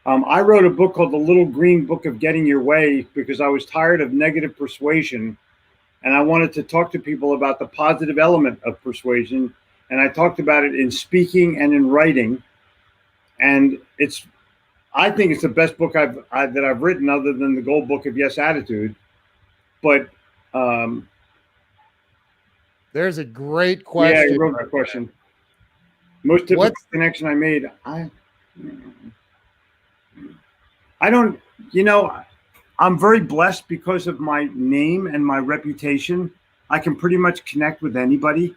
I wrote a book called The Little Green Book of Getting Your Way because I was tired of negative persuasion and I wanted to talk to people about the positive element of persuasion. And I talked about it in speaking and in writing. And I think it's the best book that I've written, other than the Gold Book of Yes Attitude. But there's a great question. Yeah, you wrote that question. Most difficult connection I made. I don't. I'm very blessed because of my name and my reputation. I can pretty much connect with anybody.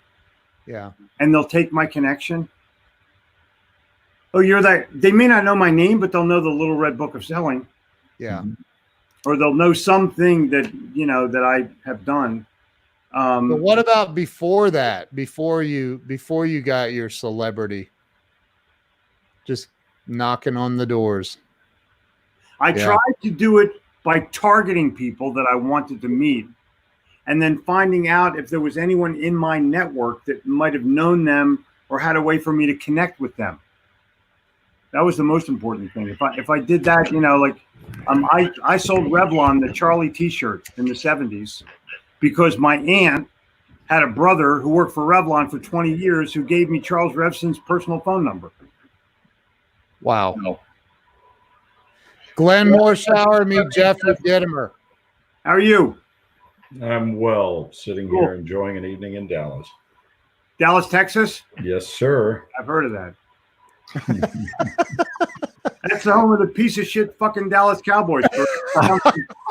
Yeah. And they'll take my connection. Oh, you're that. They may not know my name, but they'll know the Little Red Book of Selling. Yeah. Or they'll know something that I have done. But what about before that? Before you got your celebrity, just knocking on the doors. I tried to do it by targeting people that I wanted to meet, and then finding out if there was anyone in my network that might have known them or had a way for me to connect with them. That was the most important thing. If I did that, I sold Revlon, the Charlie T-shirt in the 70s, because my aunt had a brother who worked for Revlon for 20 years who gave me Charles Revson's personal phone number. Wow. No. Glenn Morshower, meet Jeffrey Gitomer. How are you? I'm well, sitting here enjoying an evening in Dallas. Dallas, Texas? Yes, sir. I've heard of that. That's the home of the piece of shit fucking Dallas Cowboys.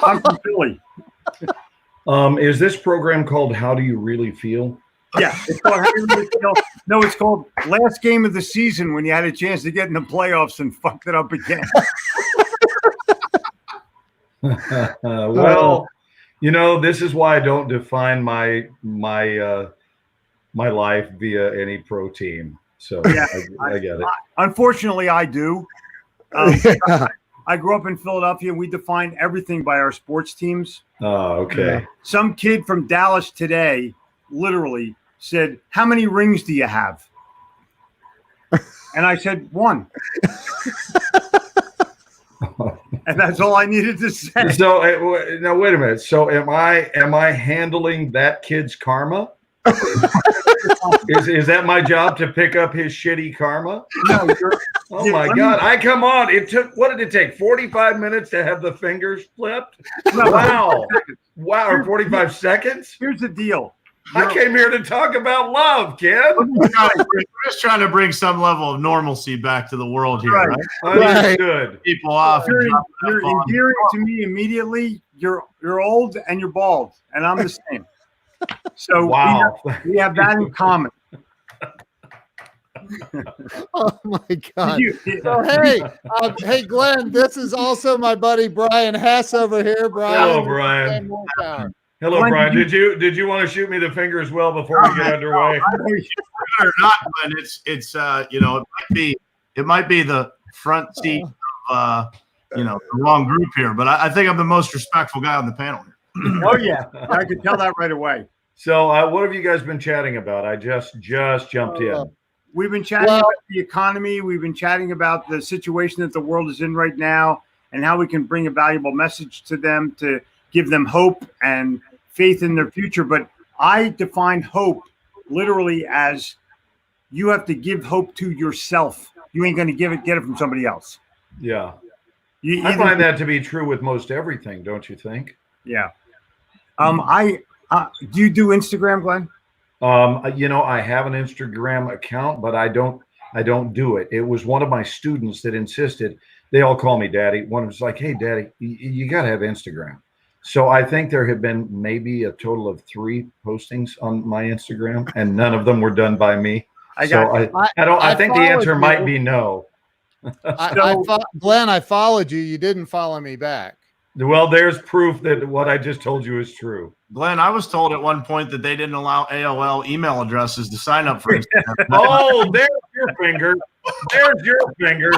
I'm from Philly. Is this program called How Do You Really Feel? Yeah, it's called How Do You Really Feel. No, it's called Last Game of the Season, when you had a chance to get in the playoffs and fucked it up again. Well, this is why I don't define my life via any pro team. So yeah, I get it. Unfortunately, I do. I grew up in Philadelphia. We define everything by our sports teams. Oh, okay. Some kid from Dallas today literally said, "How many rings do you have?" And I said, "1." And that's all I needed to say. So now, wait a minute. So am I handling that kid's karma? Is that my job to pick up his shitty karma? No, oh my God. What did it take? 45 minutes to have the fingers flipped? No, wow. Wow. Or 45 seconds? Here's the deal. I came here to talk about love, kid. We're just trying to bring some level of normalcy back to the world here, right? Understood. People off. You're endearing to me immediately. You're old and you're bald, and I'm the same. So wow. we have that in common. Oh my God! Hey, Glenn, this is also my buddy Brian Hess over here. Brian. Hello, Brian. Hello, Glenn, Brian. Did you want to shoot me the finger as well before we get underway? Or not, Glenn. It's it might be the front seat of the wrong group here, but I think I'm the most respectful guy on the panel here. Oh yeah, I could tell that right away. So, what have you guys been chatting about? I just jumped in. We've been chatting about the economy. We've been chatting about the situation that the world is in right now, and how we can bring a valuable message to them to give them hope and faith in their future. But I define hope literally as you have to give hope to yourself. You ain't going to get it from somebody else. Yeah. I find that to be true with most everything, don't you think? Yeah. Do you do Instagram, Glenn? I have an Instagram account, but I don't do it. It was one of my students that insisted. They all call me Daddy. One was like, "Hey, Daddy, you got to have Instagram." So I think there have been maybe a total of 3 postings on my Instagram, and none of them were done by me. I think the answer might be no. Glenn, I followed you. You didn't follow me back. Well, there's proof that what I just told you is true. Glenn, I was told at one point that they didn't allow AOL email addresses to sign up for Instagram. Oh, there's your finger. There's your finger.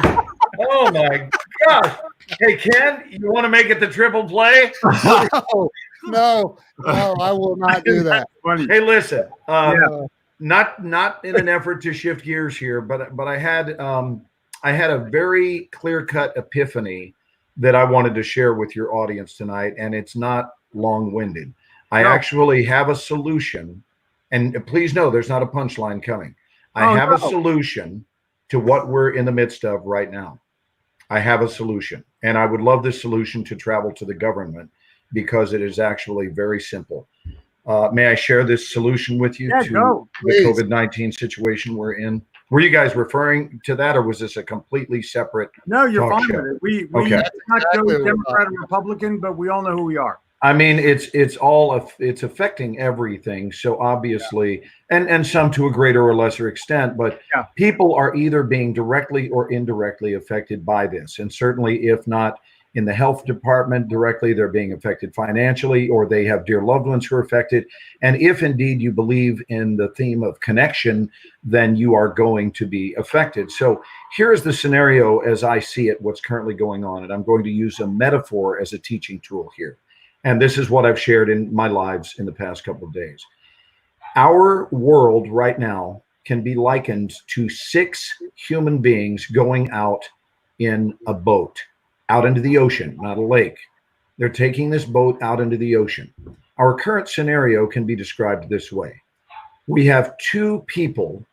Oh, my gosh. Hey, Ken, you want to make it the triple play? No, I will not do that. Hey, listen, not in an effort to shift gears here, but I had a very clear-cut epiphany that I wanted to share with your audience tonight, and it's not long-winded. I actually have a solution. And please know there's not a punchline coming. I have a solution to what we're in the midst of right now. I have a solution. And I would love this solution to travel to the government because it is actually very simple. May I share this solution with you to the COVID-19 situation we're in? Were you guys referring to that, or was this a completely separate? No, you're fine show? with it. We Okay. not go Democrat or Republican, but we all know who we are. I mean, it's affecting everything. So obviously, and some to a greater or lesser extent, but people are either being directly or indirectly affected by this. And certainly, if not in the health department directly, they're being affected financially, or they have dear loved ones who are affected. And if indeed you believe in the theme of connection, then you are going to be affected. So here's the scenario as I see it, what's currently going on. And I'm going to use a metaphor as a teaching tool here. And this is what I've shared in my lives in the past couple of days. Our world right now can be likened to 6 human beings going out in a boat, out into the ocean, not a lake. They're taking this boat out into the ocean. Our current scenario can be described this way. We have 2 people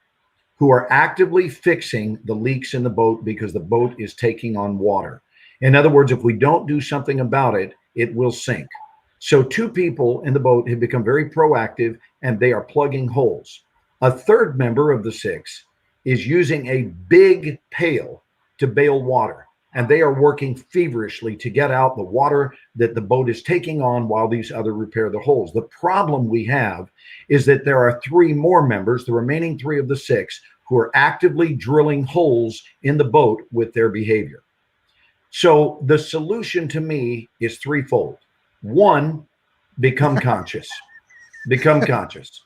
who are actively fixing the leaks in the boat because the boat is taking on water. In other words, if we don't do something about it, it will sink. So 2 people in the boat have become very proactive and they are plugging holes. A third member of the 6 is using a big pail to bail water. And they are working feverishly to get out the water that the boat is taking on while these other repair the holes. The problem we have is that there are 3 more members, the remaining 3 of the 6, who are actively drilling holes in the boat with their behavior. So the solution to me is threefold. 1, become conscious. Become conscious.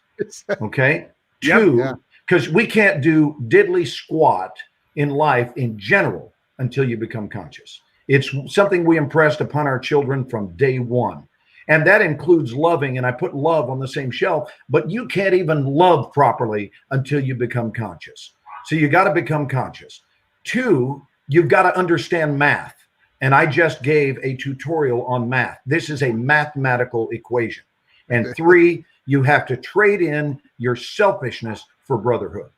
Okay? 2, because we can't do diddly squat in life in general until you become conscious. It's something we impressed upon our children from day one. And that includes loving, and I put love on the same shelf, but you can't even love properly until you become conscious. So you got to become conscious. 2, you've got to understand math. And I just gave a tutorial on math. This is a mathematical equation. And 3, you have to trade in your selfishness for brotherhood.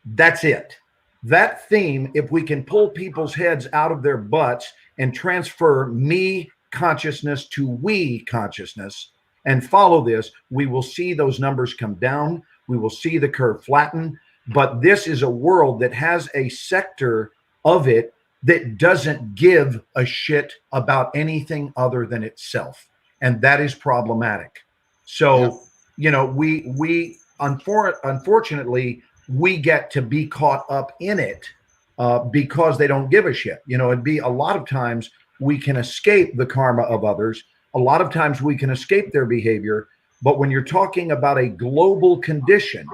That's it. That theme, if we can pull people's heads out of their butts and transfer me consciousness to we consciousness and follow this, we will see those numbers come down. We will see the curve flatten. But this is a world that has a sector of it that doesn't give a shit about anything other than itself. And that is problematic. So, you know, we unfortunately, we get to be caught up in it because they don't give a shit. You know, it'd be a lot of times we can escape the karma of others. A lot of times we can escape their behavior. But when you're talking about a global condition,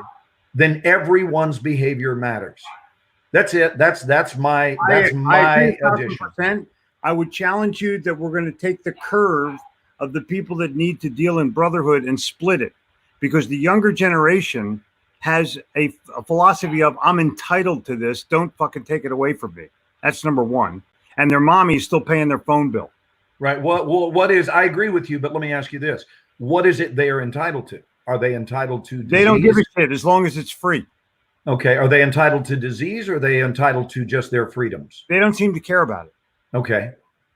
then everyone's behavior matters. That's it. That's my addition. I would challenge you that we're going to take the curve of the people that need to deal in brotherhood and split it, because the younger generation has a philosophy of I'm entitled to this. Don't fucking take it away from me. That's number one. And their mommy is still paying their phone bill. Right. What is, I agree with you, but let me ask you this. What is it they are entitled to? Are they entitled to disease? They don't give a shit as long as it's free. Okay. Are they entitled to disease, or are they entitled to just their freedoms? They don't seem to care about it. Okay.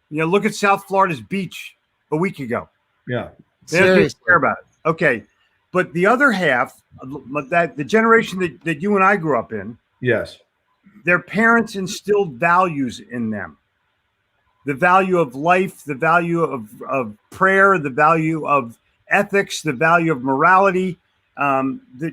You know, look at South Florida's beach a week ago. Yeah. They don't seem to care about it. Okay. But the other half, that the generation that you and I grew up in, yes, their parents instilled values in them. The value of life, the value of prayer, the value of ethics, the value of morality,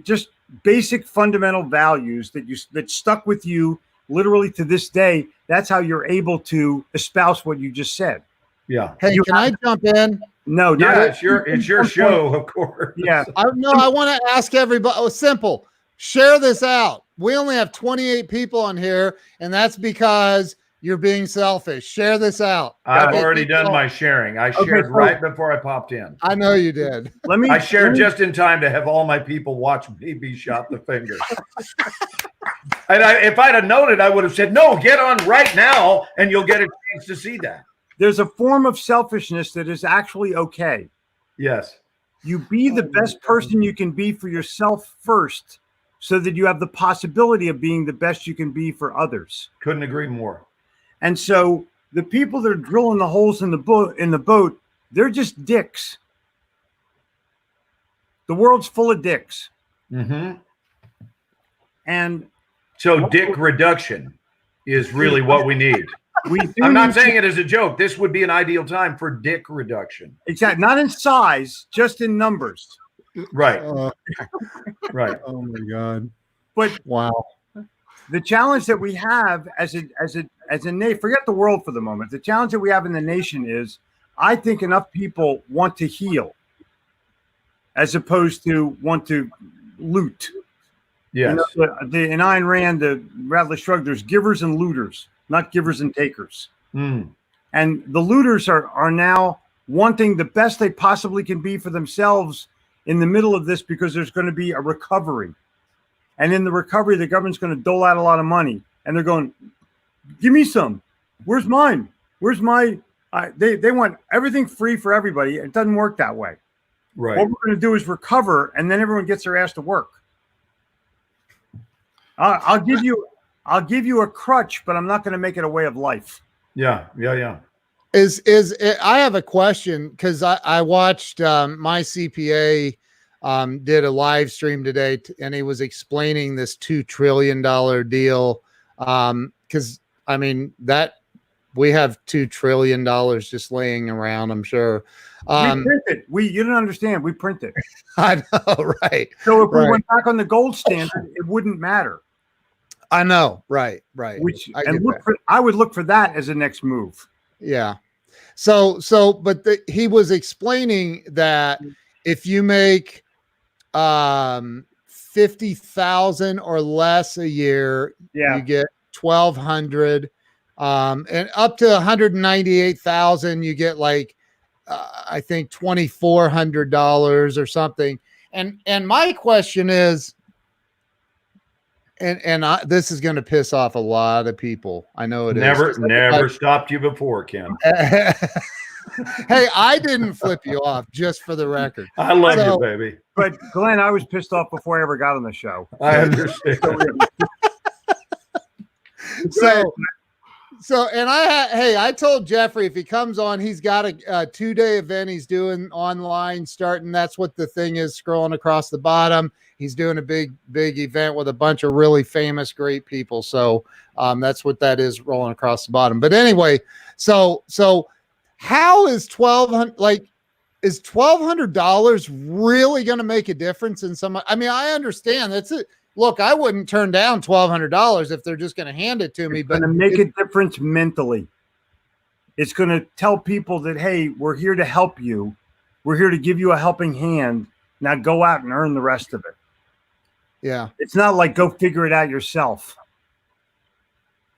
just basic fundamental values that stuck with you literally to this day. That's how you're able to espouse what you just said. Yeah. Hey, can I jump in? No, yeah, it's your show, of course. Yeah. I want to ask everybody. Oh, simple. Share this out. We only have 28 people on here, and that's because you're being selfish. Share this out. I've already done my sharing. I shared right before I popped in. I know you did. I shared just in time to have all my people watch me be shot in the finger. And if I'd have known it, I would have said, no, get on right now, and you'll get a chance to see that. There's a form of selfishness that is actually okay. Yes. You be the best person you can be for yourself first, so that you have the possibility of being the best you can be for others. Couldn't agree more. And so the people that are drilling the holes in the boat, they're just dicks. The world's full of dicks. Mm-hmm. And so dick reduction is really what we need. I'm not saying it as a joke. This would be an ideal time for dick reduction. Exactly. Not in size, just in numbers. Right. Right. Oh my God. But wow. The challenge that we have as a nation, forget the world for the moment. The challenge that we have in the nation is, I think enough people want to heal as opposed to want to loot. Yes. You know, in Ayn Rand, the Rattle Shrug, there's givers and looters, not givers and takers. Mm. And the looters are now wanting the best they possibly can be for themselves in the middle of this, because there's going to be a recovery. And in the recovery, the government's going to dole out a lot of money. And they're going, give me some. Where's mine? Where's my... They want everything free for everybody. It doesn't work that way. Right. What we're going to do is recover, and then everyone gets their ass to work. I'll give you a crutch, but I'm not going to make it a way of life. Yeah. I have a question, because I watched my CPA did a live stream today, and he was explaining this $2 trillion deal. Because I mean, that we have $2 trillion just laying around, I'm sure. We print it. You don't understand. We print it. I know, right? So if we went back on the gold standard, it wouldn't matter. I know, right. I would look for that as a next move. Yeah. But he was explaining that if you make 50,000 or less a year, you get 1,200, and up to 198,000, you get like I think $2,400 or something. And my question is, and this is going to piss off a lot of people. I know it never stopped you before, Ken. Hey, I didn't flip you off, just for the record. I love you, baby. But Glenn, I was pissed off before I ever got on the show. I understand. And I told Jeffrey, if he comes on, he's got a 2-day event he's doing online starting. That's what the thing is scrolling across the bottom. He's doing a big event with a bunch of really famous, great people. So that's what that is rolling across the bottom. But anyway, so how is $1,200 really going to make a difference in some? I mean, I understand that's it. Look, I wouldn't turn down $1,200 if they're just going to hand it to me. But it's going to make a difference mentally. It's going to tell people that, hey, we're here to help you. We're here to give you a helping hand. Now go out and earn the rest of it. Yeah. It's not like go figure it out yourself.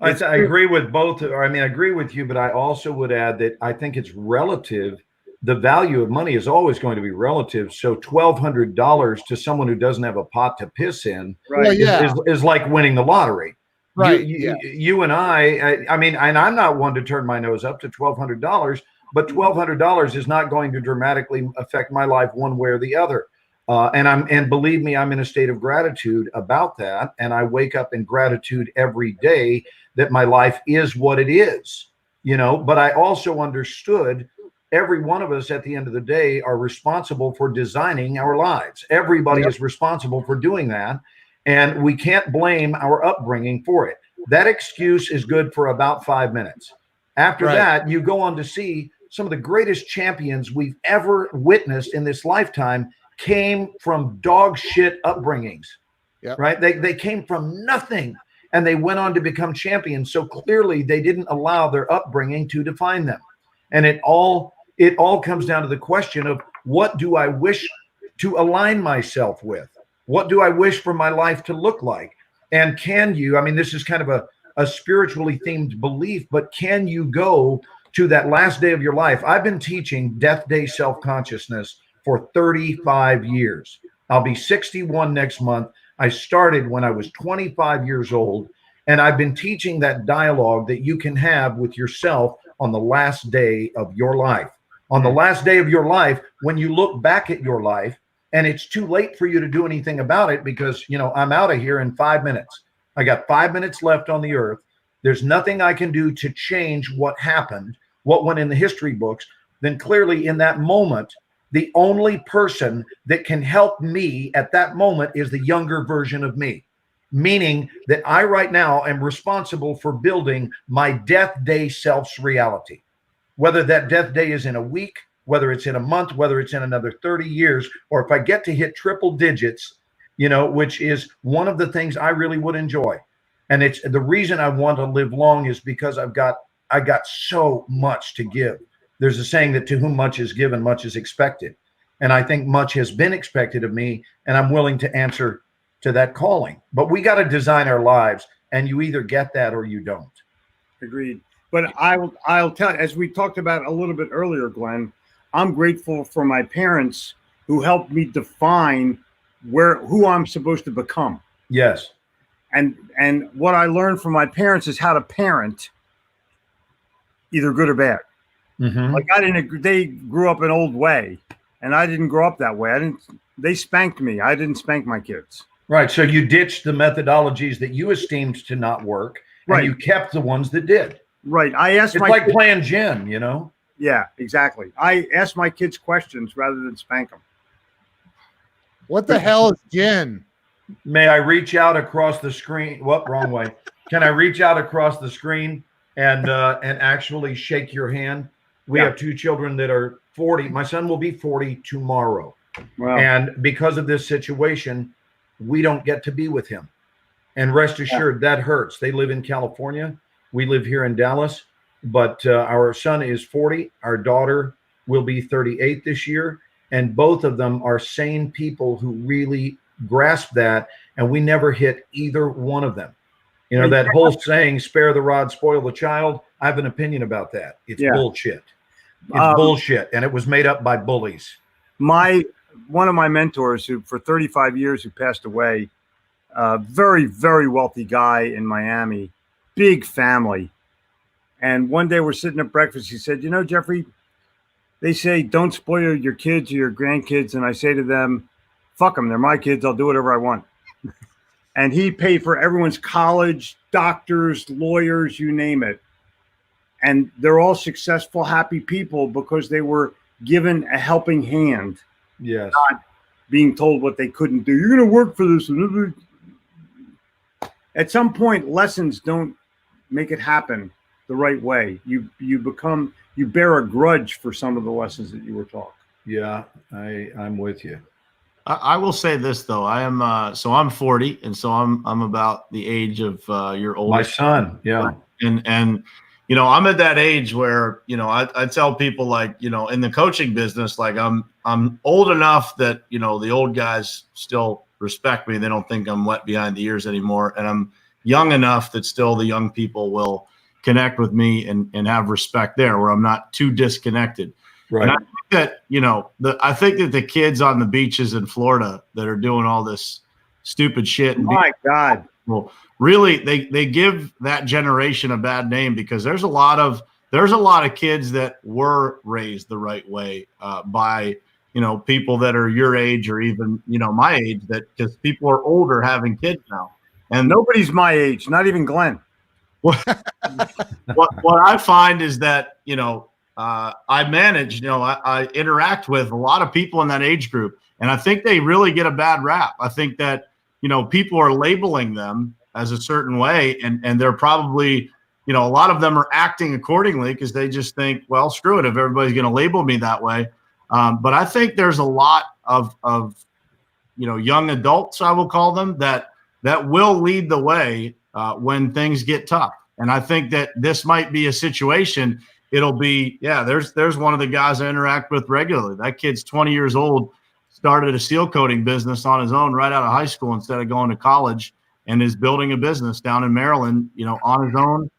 I agree with both. I mean, I agree with you, but I also would add that I think it's relative. The value of money is always going to be relative. So $1,200 to someone who doesn't have a pot to piss in is like winning the lottery. Right. You and I mean, and I'm not one to turn my nose up to $1,200, but $1,200 is not going to dramatically affect my life one way or the other. And believe me, I'm in a state of gratitude about that. And I wake up in gratitude every day that my life is what it is, but I also understood every one of us at the end of the day are responsible for designing our lives. Everybody is responsible for doing that. And we can't blame our upbringing for it. That excuse is good for about 5 minutes. After that, you go on to see some of the greatest champions we've ever witnessed in this lifetime came from dog shit upbringings, right? They came from nothing and they went on to become champions. So clearly they didn't allow their upbringing to define them. And it all comes down to the question of, what do I wish to align myself with? What do I wish for my life to look like? And can you, I mean, this is kind of a spiritually themed belief, but can you go to that last day of your life? I've been teaching Death Day Self-Consciousness for 35 years. I'll be 61 next month. I started when I was 25 years old, and I've been teaching that dialogue that you can have with yourself on the last day of your life. On the last day of your life, when you look back at your life and it's too late for you to do anything about it because, I'm out of here in 5 minutes. I got 5 minutes left on the earth. There's nothing I can do to change what happened, what went in the history books. Then clearly in that moment, the only person that can help me at that moment is the younger version of me. Meaning that I right now am responsible for building my death day self's reality. Whether that death day is in a week, whether it's in a month, whether it's in another 30 years, or if I get to hit triple digits, which is one of the things I really would enjoy. And it's the reason I want to live long is because I got so much to give. There's a saying that to whom much is given, much is expected. And I think much has been expected of me, and I'm willing to answer to that calling. But we got to design our lives, and you either get that or you don't. Agreed. But I'll tell you, as we talked about a little bit earlier, Glenn, I'm grateful for my parents who helped me define who I'm supposed to become. Yes. And what I learned from my parents is how to parent, either good or bad. Mm-hmm. Like they grew up an old way, and I didn't grow up that way. They spanked me. I didn't spank my kids. Right. So you ditched the methodologies that you esteemed to not work, and right. You kept the ones that did. Right. I asked it's like playing gin, Yeah, exactly. I asked my kids questions rather than spank them. What the hell is gin? May I reach out across the screen? What? Wrong way. Can I reach out across the screen and actually shake your hand? We have two children that are 40. My son will be 40 tomorrow. Wow. And because of this situation, we don't get to be with him. And rest assured, that hurts. They live in California. We live here in Dallas. But our son is 40. Our daughter will be 38 this year. And both of them are sane people who really grasp that. And we never hit either one of them. That whole saying, spare the rod, spoil the child. I have an opinion about that. It's bullshit. It's bullshit. And it was made up by bullies. One of my mentors who for 35 years who passed away, very, very wealthy guy in Miami, big family. And one day we're sitting at breakfast. He said, Jeffrey, they say don't spoil your kids or your grandkids. And I say to them, fuck them. They're my kids. I'll do whatever I want. And he paid for everyone's college, doctors, lawyers, you name it. And they're all successful, happy people because they were given a helping hand. Yes. Not being told what they couldn't do. You're going to work for this. At some point, lessons don't make it happen the right way. You bear a grudge for some of the lessons that you were taught. Yeah, I'm with you. I will say this though. I am so I'm 40, and so I'm about the age of your oldest. My son, yeah. And I'm at that age where I tell people like in the coaching business, like I'm old enough that the old guys still respect me. They don't think I'm wet behind the ears anymore, and I'm young enough that still the young people will connect with me and have respect there, where I'm not too disconnected. Right. And I think that I think that the kids on the beaches in Florida that are doing all this stupid shit. My God. Well, really, they give that generation a bad name because there's a lot of kids that were raised the right way by people that are your age or even my age, that because people are older having kids now, and nobody's my age, not even Glenn. what I find is that I manage, I interact with a lot of people in that age group, and I think they really get a bad rap. I think that people are labeling them as a certain way, and they're probably, a lot of them are acting accordingly because they just think, well, screw it, if everybody's going to label me that way. But I think there's a lot of young adults, I will call them, that will lead the way when things get tough. And I think that this might be a situation. It'll be, there's one of the guys I interact with regularly. That kid's 20 years old, started a seal coating business on his own right out of high school instead of going to college, and is building a business down in Maryland, on his own,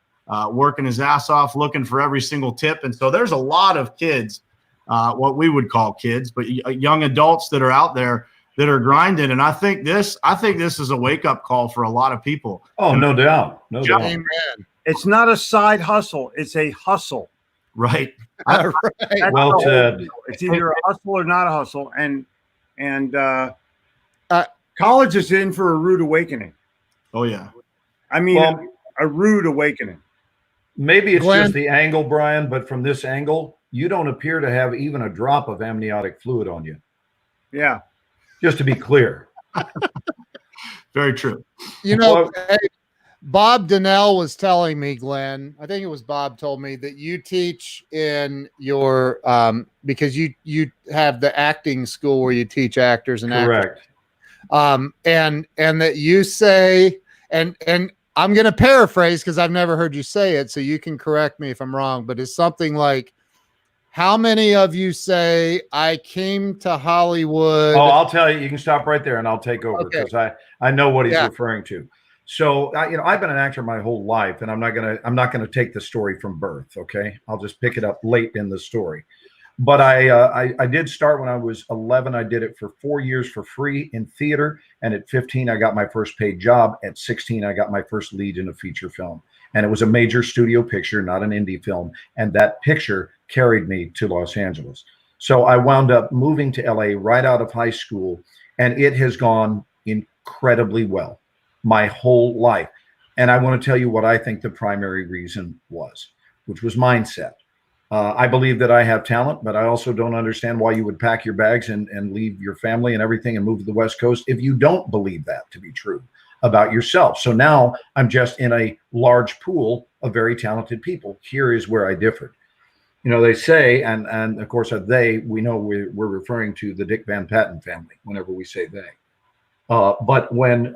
working his ass off, looking for every single tip. And so there's a lot of kids, what we would call kids, but young adults that are out there that are grinding. And I think this is a wake-up call for a lot of people. Oh, no doubt. No doubt. Amen. It's not a side hustle. It's a hustle. right? Right. That's Well the whole said. deal. It's either a hustle or not a hustle, and Uh, college is in for a rude awakening. Oh yeah. I mean, Well, a rude awakening. maybe it's Glenn? just the angle, Brian, but from this angle, you don't appear to have even a drop of amniotic fluid on you. Yeah. Just to be clear. Very true. You know, Well- hey, Bob Donnell was telling me, Glenn, I think it was Bob told me that you teach in your because you have the acting school where you teach actors and actors. Correct. And that you say, and I'm going to paraphrase because I've never heard you say it, so you can correct me if I'm wrong, but it's something like, how many of you say, I came to Hollywood? Oh, I'll tell you, you can stop right there and I'll take over because I know what he's referring to. So, I've been an actor my whole life, and I'm not gonna take the story from birth. Okay, I'll just pick it up late in the story. But I did start when I was 11. I did it for 4 years for free in theater, and at 15 I got my first paid job. At 16 I got my first lead in a feature film, and it was a major studio picture, not an indie film. And that picture carried me to Los Angeles. So I wound up moving to LA right out of high school, and it has gone incredibly well my whole life. And I want to tell you what I think the primary reason was, which was mindset. I believe that I have talent, but I also don't understand why you would pack your bags and leave your family and everything and move to the West Coast if you don't believe that to be true about yourself. So now I'm just in a large pool of very talented people. Here is where I differed. You know, they say, and of course we know we're referring to the Dick Van Patten family whenever we say they. But when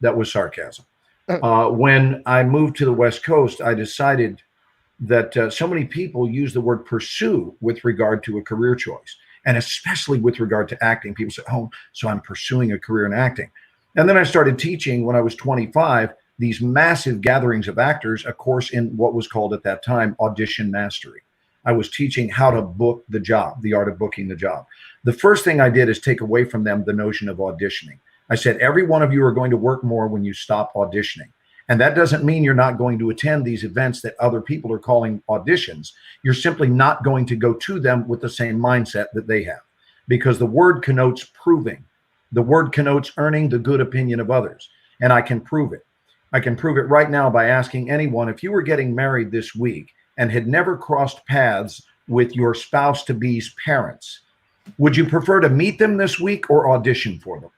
that was sarcasm. When I moved to the West Coast, I decided that so many people use the word pursue with regard to a career choice, and especially with regard to acting. People say, oh, so I'm pursuing a career in acting. And then I started teaching when I was 25, these massive gatherings of actors, a course in what was called at that time audition mastery. I was teaching how to book the job, the art of booking the job. The first thing I did is take away from them the notion of auditioning. I said, every one of you are going to work more when you stop auditioning. And that doesn't mean you're not going to attend these events that other people are calling auditions. You're simply not going to go to them with the same mindset that they have, because the word connotes proving. The word connotes earning the good opinion of others. And I can prove it. I can prove it right now by asking anyone, if you were getting married this week and had never crossed paths with your spouse-to-be's parents, would you prefer to meet them this week or audition for them?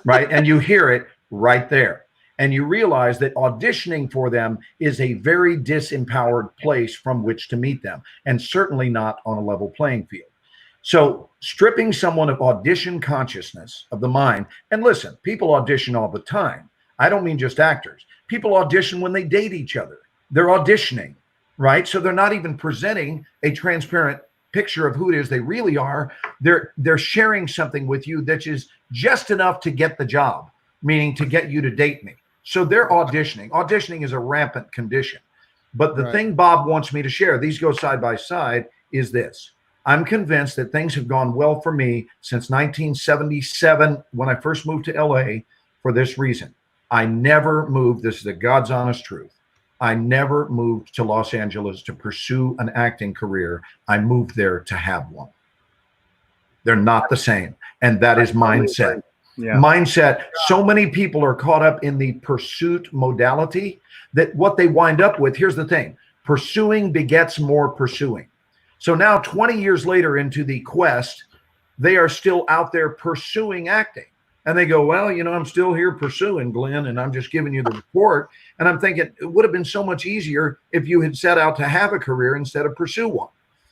Right? And you hear it right there. And you realize that auditioning for them is a very disempowered place from which to meet them, and certainly not on a level playing field. So stripping someone of audition consciousness of the mind, and listen, people audition all the time. I don't mean just actors. People audition when they date each other. They're auditioning, right? So they're not even presenting a transparent picture of who it is they really are. They're sharing something with you that is just enough to get the job, meaning to get you to date me. So they're auditioning. Auditioning is a rampant condition. But the thing Bob wants me to share, these go side by side, is this. I'm convinced that things have gone well for me since 1977 when I first moved to LA for this reason. I never moved, this is the God's honest truth, I never moved to Los Angeles to pursue an acting career. I moved there to have one. They're not the same. And that is mindset. Yeah. Mindset. So many people are caught up in the pursuit modality that what they wind up with, here's the thing, pursuing begets more pursuing. So now 20 years later into the quest, they are still out there pursuing acting. And they go, well, you know, I'm still here pursuing, Glenn, and I'm just giving you the report. And I'm thinking it would have been so much easier if you had set out to have a career instead of pursue one.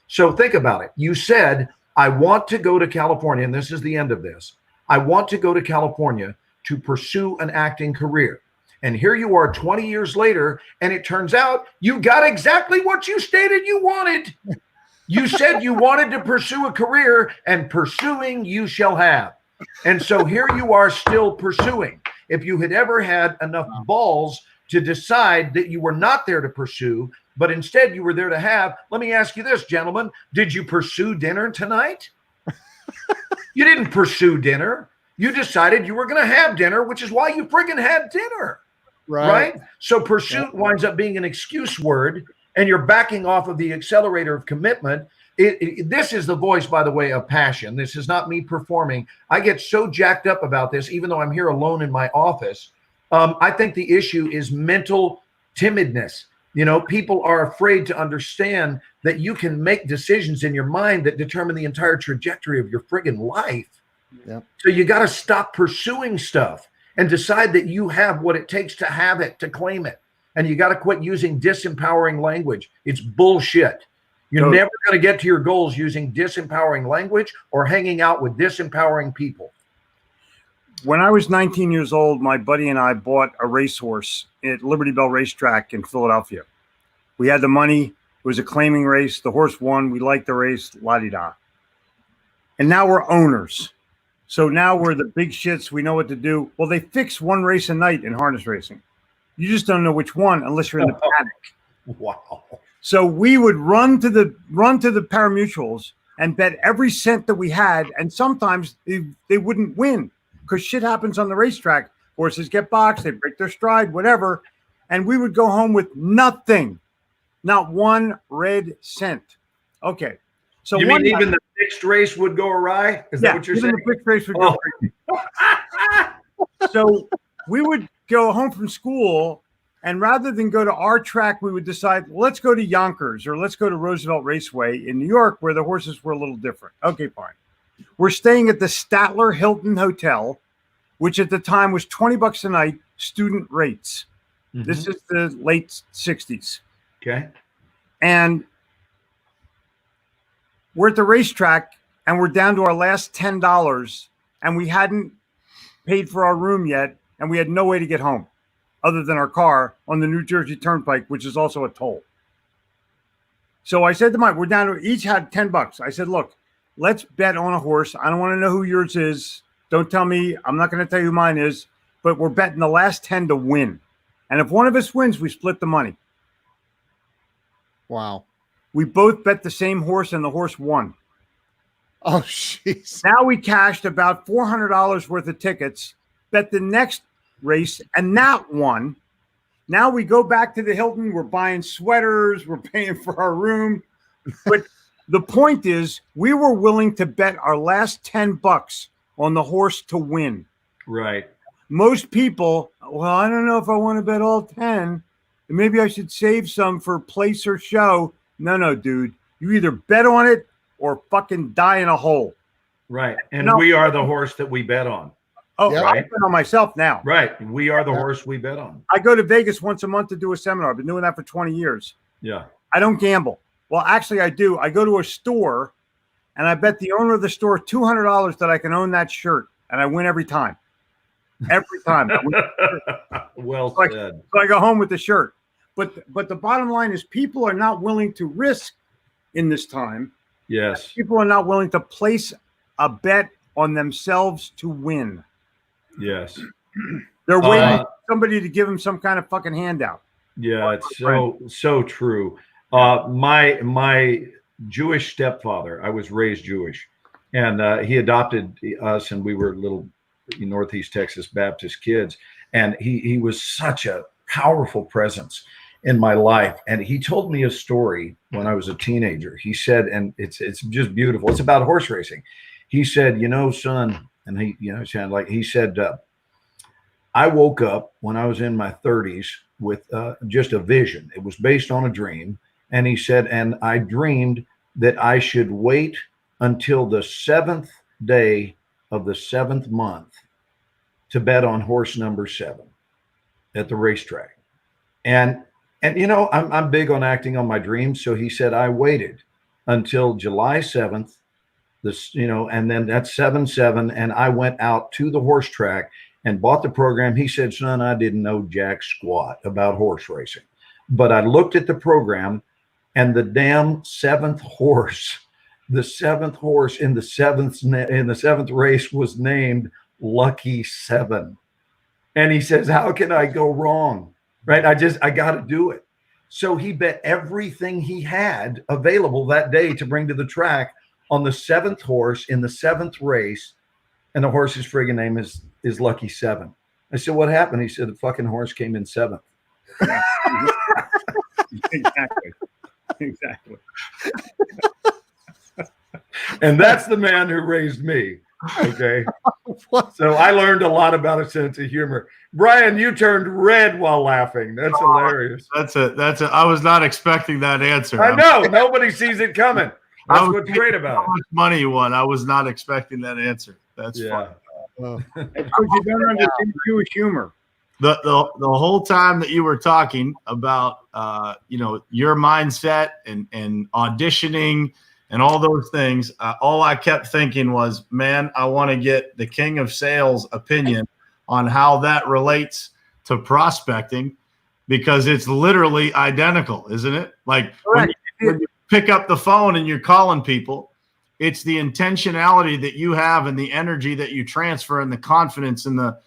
So think about it. You said, I want to go to California, and this is the end of this. I want to go to California to pursue an acting career. And here you are 20 years later, and it turns out you got exactly what you stated you wanted. You said you wanted to pursue a career, and pursuing you shall have. And so here you are still pursuing. If you had ever had enough balls to decide that you were not there to pursue, but instead you were there to have, let me ask you this, gentlemen, did you pursue dinner tonight? You didn't pursue dinner. You decided you were going to have dinner, which is why you friggin' had dinner. Right? So pursuit winds up being an excuse word. and you're backing off of the accelerator of commitment. This is the voice, by the way, of passion. This is not me performing. I get so jacked up about this, even though I'm here alone in my office. I think the issue is mental timidness. You know, people are afraid to understand that you can make decisions in your mind that determine the entire trajectory of your friggin' life. Yep. So you got to stop pursuing stuff and decide that you have what it takes to have it, to claim it. And you got to quit using disempowering language. It's bullshit. You're never going to get to your goals using disempowering language or hanging out with disempowering people. When I was 19 years old, my buddy and I bought a racehorse at Liberty Bell Racetrack in Philadelphia. We had the money. It was a claiming race. The horse won. We liked the race, la-di-da. And now we're owners. So now we're the big shits. We know what to do. Well, they fix one race a night in harness racing. You just don't know which one unless you're in the paddock. Wow. So we would run to the pari-mutuels and bet every cent that we had. And sometimes they wouldn't win because shit happens on the racetrack. Horses get boxed, they break their stride, whatever. And we would go home with nothing, not one red cent. Okay. So you mean even the fixed race would go awry? Is that what you're saying? The fixed race would go awry. So we would go home from school, and rather than go to our track, we would decide, well, let's go to Yonkers or let's go to Roosevelt Raceway in New York, where the horses were a little different. Okay, fine. We're staying at the Statler Hilton Hotel, which at the time was $20 a night, student rates. Mm-hmm. This is the late 60s. Okay. And we're at the racetrack, and we're down to our last $10, and we hadn't paid for our room yet, and we had no way to get home other than our car on the New Jersey Turnpike, which is also a toll. So I said to Mike, we're down to, each had $10. I said, look, let's bet on a horse. I don't want to know who yours is. Don't tell me. I'm not going to tell you who mine is, but we're betting the last 10 to win. And if one of us wins, we split the money. Wow. We both bet the same horse, and the horse won. Oh, jeez. Now we cashed about $400 worth of tickets, bet the next race, and that won. Now we go back to the Hilton. We're buying sweaters. We're paying for our room. But the point is, we were willing to bet our last $10 on the horse to win. Right. Most people, well, I don't know if I want to bet all 10. Maybe I should save some for place or show. No, dude. You either bet on it or fucking die in a hole. Right. And we are the horse that we bet on. Oh, yeah. I bet on myself now. Right. We are the horse we bet on. I go to Vegas once a month to do a seminar. I've been doing that for 20 years. Yeah. I don't gamble. Well, actually, I do. I go to a store, and I bet the owner of the store $200 that I can own that shirt, and I win every time. Every time. Well said. So I go home with the shirt. But the bottom line is people are not willing to risk in this time. Yes. People are not willing to place a bet on themselves to win. Yes. They're waiting for somebody to give them some kind of fucking handout. Yeah, it's so true. My Jewish stepfather, I was raised Jewish, and he adopted us, and we were little Northeast Texas Baptist kids. And he was such a powerful presence in my life. And he told me a story when I was a teenager. He said, and it's just beautiful. It's about horse racing. He said, son, and he said, I woke up when I was in my 30s with just a vision. It was based on a dream. And he said, and I dreamed that I should wait until the 7th day of the 7th month to bet on horse number 7 at the racetrack. And I'm big on acting on my dreams. So he said, I waited until July 7th, and then that's 7/7. And I went out to the horse track and bought the program. He said, son, I didn't know jack squat about horse racing, but I looked at the program, and the damn 7th horse, in the 7th race was named Lucky 7. And he says, how can I go wrong? Right. I got to do it. So he bet everything he had available that day to bring to the track on the 7th horse in the 7th race. And the horse's friggin' name is Lucky 7. I said, what happened? He said, the fucking horse came in 7th. Exactly. Exactly. And that's the man who raised me. Okay. So I learned a lot about a sense of humor. Brian, you turned red while laughing. That's hilarious. I was not expecting that answer. I know. Nobody sees it coming. That's what's great about it. Money one. I was not expecting that answer. That's fun. Because you don't understand Jewish humor. The whole time that you were talking about your mindset and auditioning and all those things, all I kept thinking was, man, I want to get the king of sales opinion on how that relates to prospecting, because it's literally identical, isn't it? Like when you pick up the phone and you're calling people, it's the intentionality that you have and the energy that you transfer and the confidence and the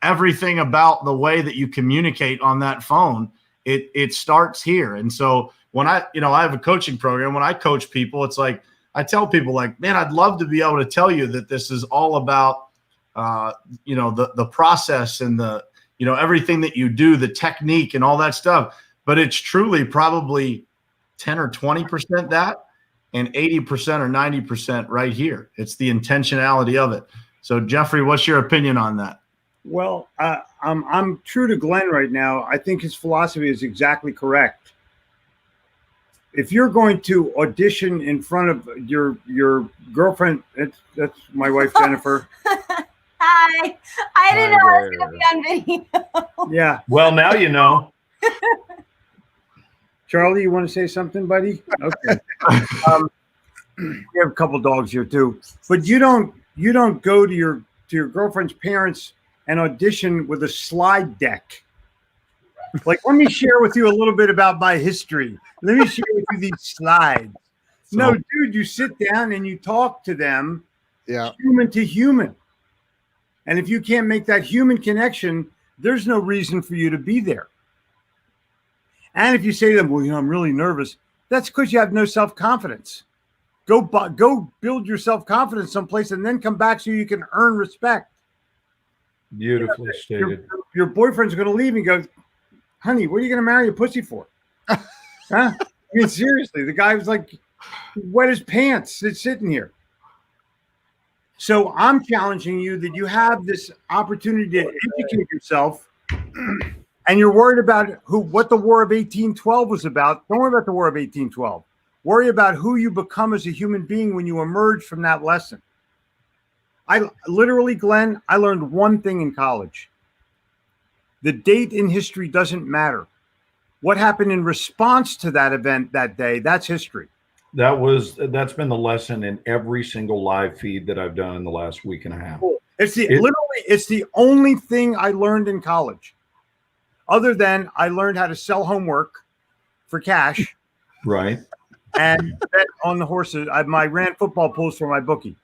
everything about the way that you communicate on that phone. It starts here. And so when I have a coaching program, when I coach people, it's like, I tell people like, man, I'd love to be able to tell you that this is all about, the process and the, everything that you do, the technique and all that stuff. But it's truly probably 10 or 20% that, and 80% or 90% right here. It's the intentionality of it. So Jeffrey, what's your opinion on that? Well, I'm true to Glenn right now. I think his philosophy is exactly correct. If you're going to audition in front of your girlfriend, that's my wife, Jennifer. Hi. I didn't know I was going to be on video. Yeah. Well, now you know. Charlie, you want to say something, buddy? Okay. We have a couple dogs here too, but you don't go to your girlfriend's parents and audition with a slide deck. Like, let me share with you a little bit about my history. Let me share with you these slides. No, dude, you sit down and you talk to them, human to human. And if you can't make that human connection, there's no reason for you to be there. And if you say to them, well, I'm really nervous, that's because you have no self-confidence. Go build your self-confidence someplace and then come back so you can earn respect. Beautifully stated. Your boyfriend's going to leave and go, honey, what are you going to marry a pussy for? Huh? I mean, seriously, the guy was like, wet his pants. It's sitting here. So I'm challenging you that you have this opportunity to educate yourself, and you're worried about what the War of 1812 was about. Don't worry about the War of 1812. Worry about who you become as a human being when you emerge from that lesson. I literally, Glenn, I learned one thing in college. The date in history doesn't matter. What happened in response to that event that day, that's history. That's been the lesson in every single live feed that I've done in the last week and a half. It's the only thing I learned in college. Other than I learned how to sell homework for cash. Right. And bet on the horses. I ran football pools for my bookie.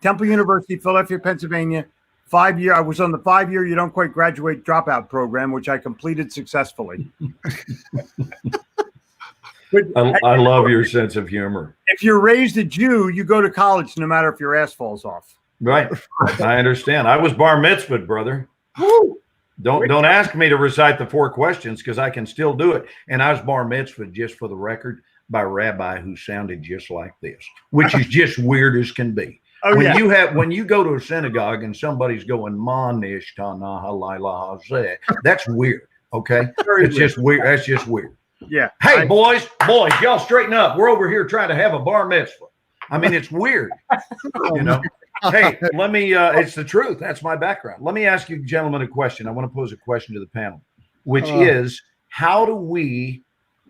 Temple University, Philadelphia, Pennsylvania. 5 year. I was on the 5 year you don't quite graduate dropout program, which I completed successfully. But I love your sense of humor. If you're raised a Jew, you go to college no matter if your ass falls off. Right. I understand. I was bar mitzvahed, brother. Woo! Don't ask me to recite the 4 questions because I can still do it. And I was bar mitzvahed, just for the record, by a rabbi who sounded just like this, which is just weird as can be. Oh, When you go to a synagogue and somebody's going manish tana halayla hazeh, that's weird. Okay, it's just weird. That's just weird. Yeah. Hey, boys, y'all straighten up. We're over here trying to have a bar mitzvah. I mean, it's weird. Hey, let me. It's the truth. That's my background. Let me ask you, gentlemen, a question. I want to pose a question to the panel, which is, how do we,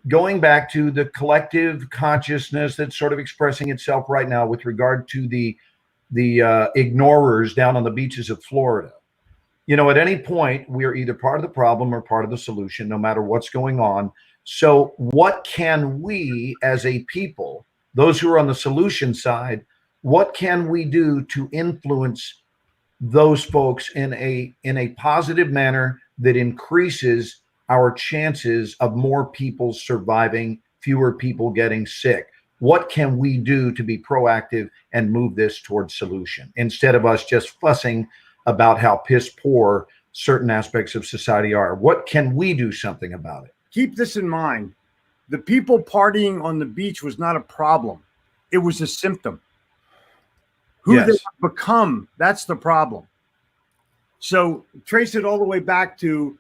going back to the collective consciousness that's sort of expressing itself right now with regard to the ignorers down on the beaches of Florida. At any point, we are either part of the problem or part of the solution, no matter what's going on. So what can we as a people, those who are on the solution side, what can we do to influence those folks in a positive manner that increases our chances of more people surviving, fewer people getting sick? What can we do to be proactive and move this towards solution instead of us just fussing about how piss poor certain aspects of society are? What can we do something about it? Keep this in mind. the people partying on the beach was not a problem. It was a symptom. Who they become, that's the problem. So trace it all the way back to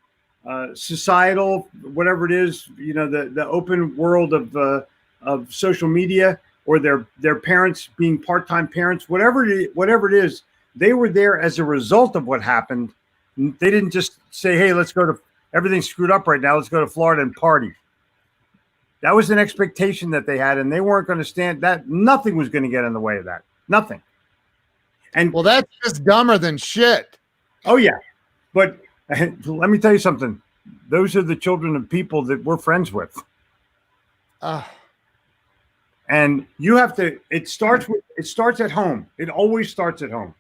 societal, whatever it is, the open world of social media, or their parents being part-time parents, whatever it is, they were there as a result of what happened. They didn't just say, hey, everything's screwed up right now, let's go to Florida and party. That was an expectation that they had, and they weren't going to stand that. Nothing was going to get in the way of that. Nothing. And well, that's just dumber than shit. Oh yeah. But let me tell you something. Those are the children of people that we're friends with. And you have to, it starts at home. It always starts at home.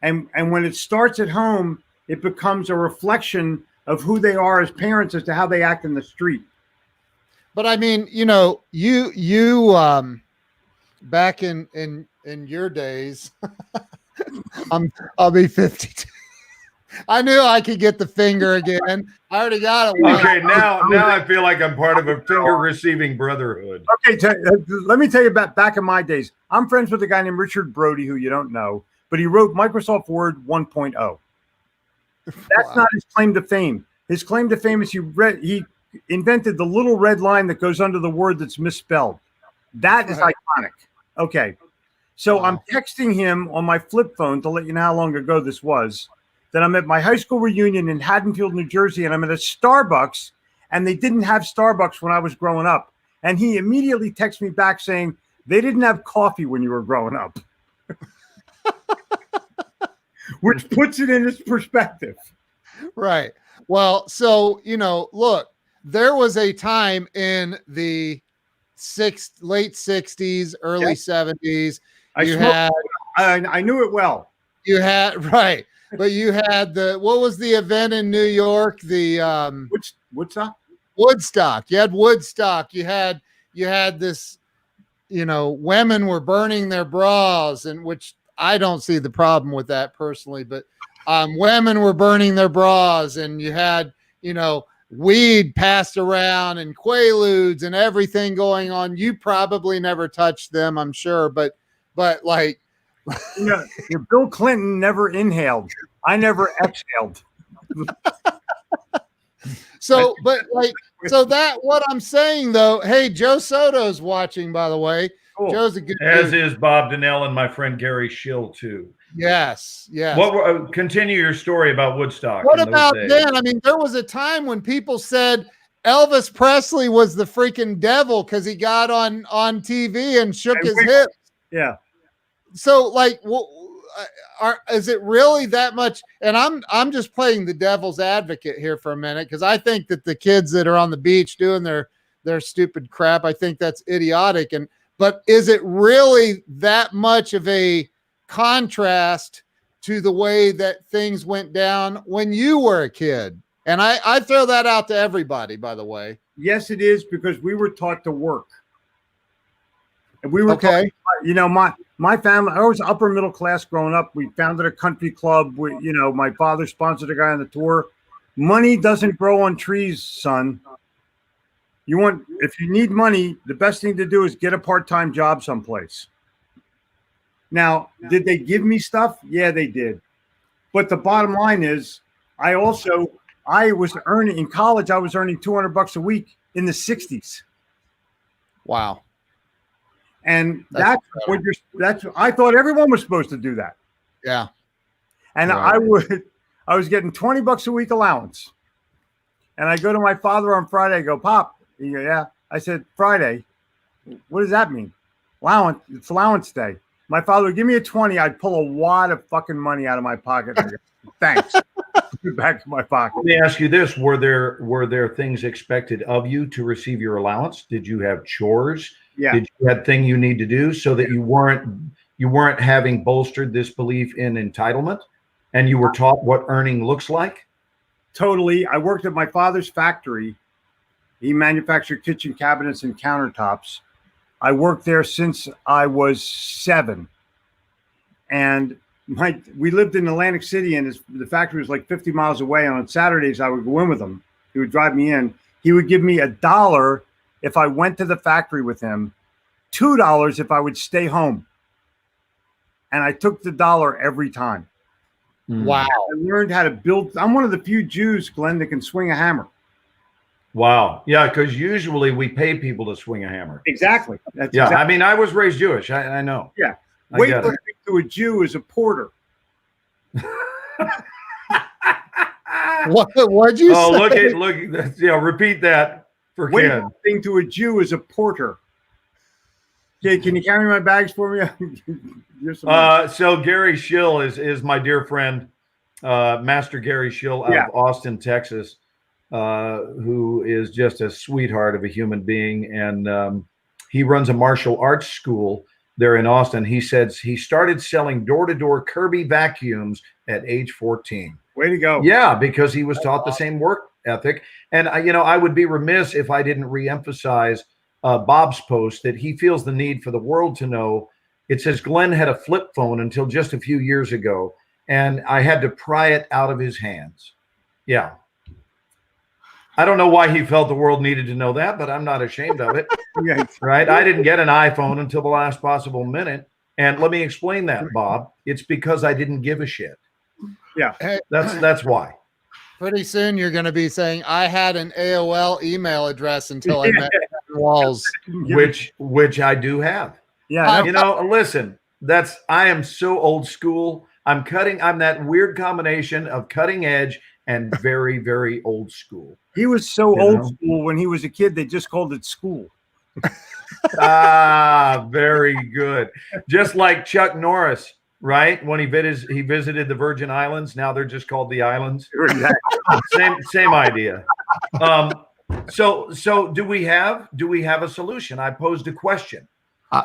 And when it starts at home, it becomes a reflection of who they are as parents as to how they act in the street. But I mean, you back in your days, I'll be 52. I knew I could get the finger again. I already got it. Okay, now I feel like I'm part of a finger receiving brotherhood. Okay, let me tell you about back in my days. I'm friends with a guy named Richard Brody, who you don't know, but he wrote Microsoft Word 1.0. That's not his claim to fame. His claim to fame is he invented the little red line that goes under the word that's misspelled. That is iconic. Okay. So I'm texting him on my flip phone to let you know how long ago this was, that I'm at my high school reunion in Haddonfield, New Jersey, and I'm at a Starbucks, and they didn't have Starbucks when I was growing up. And he immediately texts me back saying, they didn't have coffee when you were growing up. Which puts it in its perspective. Right. Well, so, look, there was a time in the late 60s, early 70s. I knew it well. You had, right. But you had what was the event in New York? The Woodstock? Woodstock. You had Woodstock. You had this, women were burning their bras, and which I don't see the problem with that personally, but women were burning their bras, and you had, weed passed around and Quaaludes and everything going on. You probably never touched them, I'm sure, but like, Bill Clinton never inhaled. I never exhaled. So that what I'm saying though, hey, Joe Soto's watching, by the way. Cool. Joe's a good as dude. Is Bob Donnell and my friend Gary Schill too. Yes. Continue your story about Woodstock. What about then? I mean, there was a time when people said Elvis Presley was the freaking devil because he got on TV and shook his hips. Yeah. So, like, is it really that much? And I'm just playing the devil's advocate here for a minute, because I think that the kids that are on the beach doing their stupid crap, I think that's idiotic. But is it really that much of a contrast to the way that things went down when you were a kid? And I throw that out to everybody, by the way. Yes, it is, because we were taught to work. And we were okay. My family, I was upper middle class growing up. We founded a country club. My father sponsored a guy on the tour. Money doesn't grow on trees, son. If you need money, the best thing to do is get a part-time job someplace. Now, did they give me stuff? Yeah, they did. But the bottom line is, I was earning in college. I was earning $200 a week in the 60s. Wow. And I thought everyone was supposed to do that. Yeah. And right. I was getting $20 a week allowance. And I go to my father on Friday. I go, Pop. He goes, yeah. I said, Friday. What does that mean? Allowance. It's allowance day. My father would give me a 20. I'd pull a wad of fucking money out of my pocket. And I go, thanks. Back to my pocket. Let me ask you this: Were there things expected of you to receive your allowance? Did you have chores? Yeah. Did you have thing you need to do so that you weren't having bolstered this belief in entitlement, and you were taught what earning looks like? Totally. I worked at my father's factory. He manufactured kitchen cabinets and countertops. I worked there since I was 7. And we lived in Atlantic City, and the factory was like 50 miles away. And on Saturdays, I would go in with him. He would drive me in. He would give me $1 if I went to the factory with him, $2 if I would stay home. And I took the dollar every time. Wow. I learned how to build. I'm one of the few Jews, Glenn, that can swing a hammer. Wow. Yeah, because usually we pay people to swing a hammer. Exactly. That's Yeah, exactly. I mean, I was raised Jewish. I know. Yeah. I get it. Weightlifting to a Jew is a porter. What'd you say? Look. Repeat that for Ken. Weightlifting to a Jew is a porter. Okay, can you carry my bags for me? So Gary Schill is my dear friend, Master Gary Schill out of Austin, Texas, who is just a sweetheart of a human being. And he runs a martial arts school there in Austin. He says he started selling door-to-door Kirby vacuums at age 14. Way to go. Yeah, because he was taught the same work ethic. And, I would be remiss if I didn't reemphasize Bob's post that he feels the need for the world to know. It says Glenn had a flip phone until just a few years ago, and I had to pry it out of his hands. Yeah. I don't know why he felt the world needed to know that, but I'm not ashamed of it. Right? I didn't get an iPhone until the last possible minute. And let me explain that, Bob. It's because I didn't give a shit. Yeah. That's why. Pretty soon you're going to be saying, I had an AOL email address until I met Walls. Which I do have. Yeah. Listen, I am so old school. I'm that weird combination of cutting edge and very, very old school. He was so old school when he was a kid, they just called it school. Very good. Just like Chuck Norris, right? When he visited the Virgin Islands, now they're just called the islands. Same idea. So do we have a solution? I posed a question.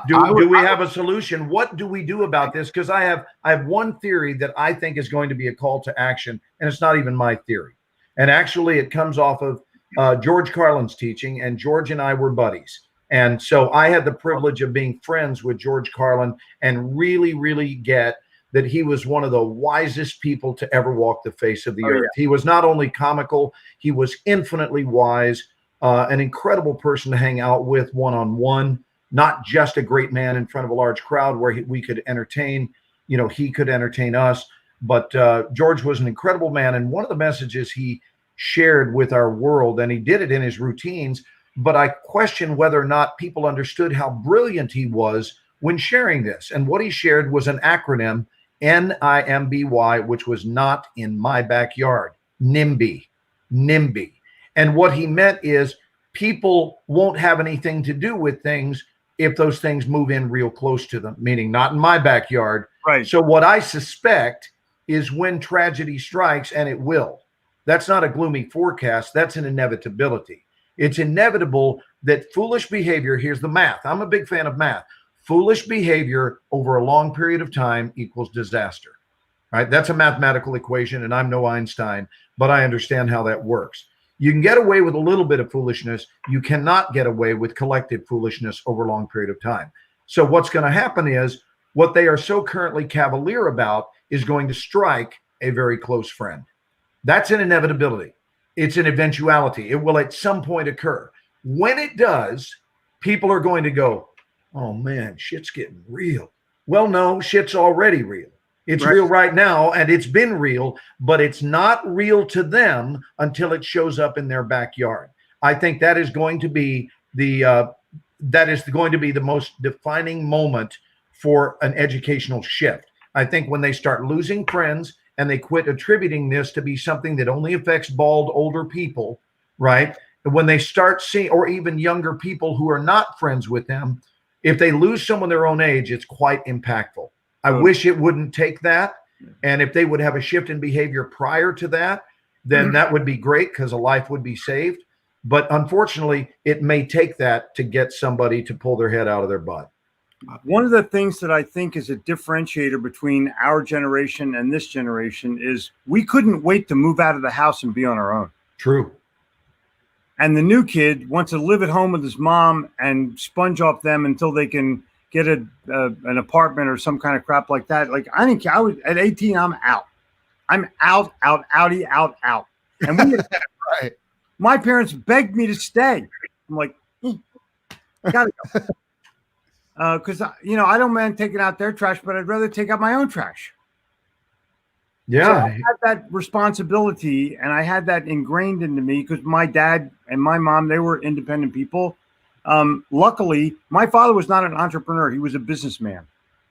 Do we have a solution? What do we do about this? Because I have one theory that I think is going to be a call to action, and it's not even my theory. And actually, it comes off of George Carlin's teaching, and George and I were buddies. And so I had the privilege of being friends with George Carlin and really, really get that he was one of the wisest people to ever walk the face of the earth. Yeah. He was not only comical, he was infinitely wise, an incredible person to hang out with one-on-one. Not just a great man in front of a large crowd where we could entertain, he could entertain us. But George was an incredible man. And one of the messages he shared with our world, and he did it in his routines, but I question whether or not people understood how brilliant he was when sharing this. And what he shared was an acronym, NIMBY, which was not in my backyard, NIMBY. And what he meant is people won't have anything to do with things if those things move in real close to them, meaning not in my backyard. Right. So what I suspect is when tragedy strikes, and it will, that's not a gloomy forecast, that's an inevitability. It's inevitable that foolish behavior, here's the math. I'm a big fan of math. Foolish behavior over a long period of time equals disaster, right? That's a mathematical equation, and I'm no Einstein, but I understand how that works. You can get away with a little bit of foolishness. You cannot get away with collective foolishness over a long period of time. So what's going to happen is what they are so currently cavalier about is going to strike a very close friend. That's an inevitability. It's an eventuality. It will at some point occur. When it does, people are going to go, oh man, shit's getting real. Well, no, shit's already real. It's real right now, and it's been real, but it's not real to them until it shows up in their backyard. I think that is going to be the most defining moment for an educational shift. I think when they start losing friends and they quit attributing this to be something that only affects bald older people, right? When they start seeing, or even younger people who are not friends with them, if they lose someone their own age, it's quite impactful. I wish it wouldn't take that. And if they would have a shift in behavior prior to that, then that would be great because a life would be saved. But unfortunately, it may take that to get somebody to pull their head out of their butt. One of the things that I think is a differentiator between our generation and this generation is we couldn't wait to move out of the house and be on our own. True. And the new kid wants to live at home with his mom and sponge off them until they can get an apartment or some kind of crap like that. Like I think at 18, I'm out. I'm out. And we right. My parents begged me to stay. I'm like, Gotta go. Because I don't mind taking out their trash, but I'd rather take out my own trash. Yeah. So I had that responsibility, and I had that ingrained into me because my dad and my mom, they were independent people. Luckily, my father was not an entrepreneur. He was a businessman.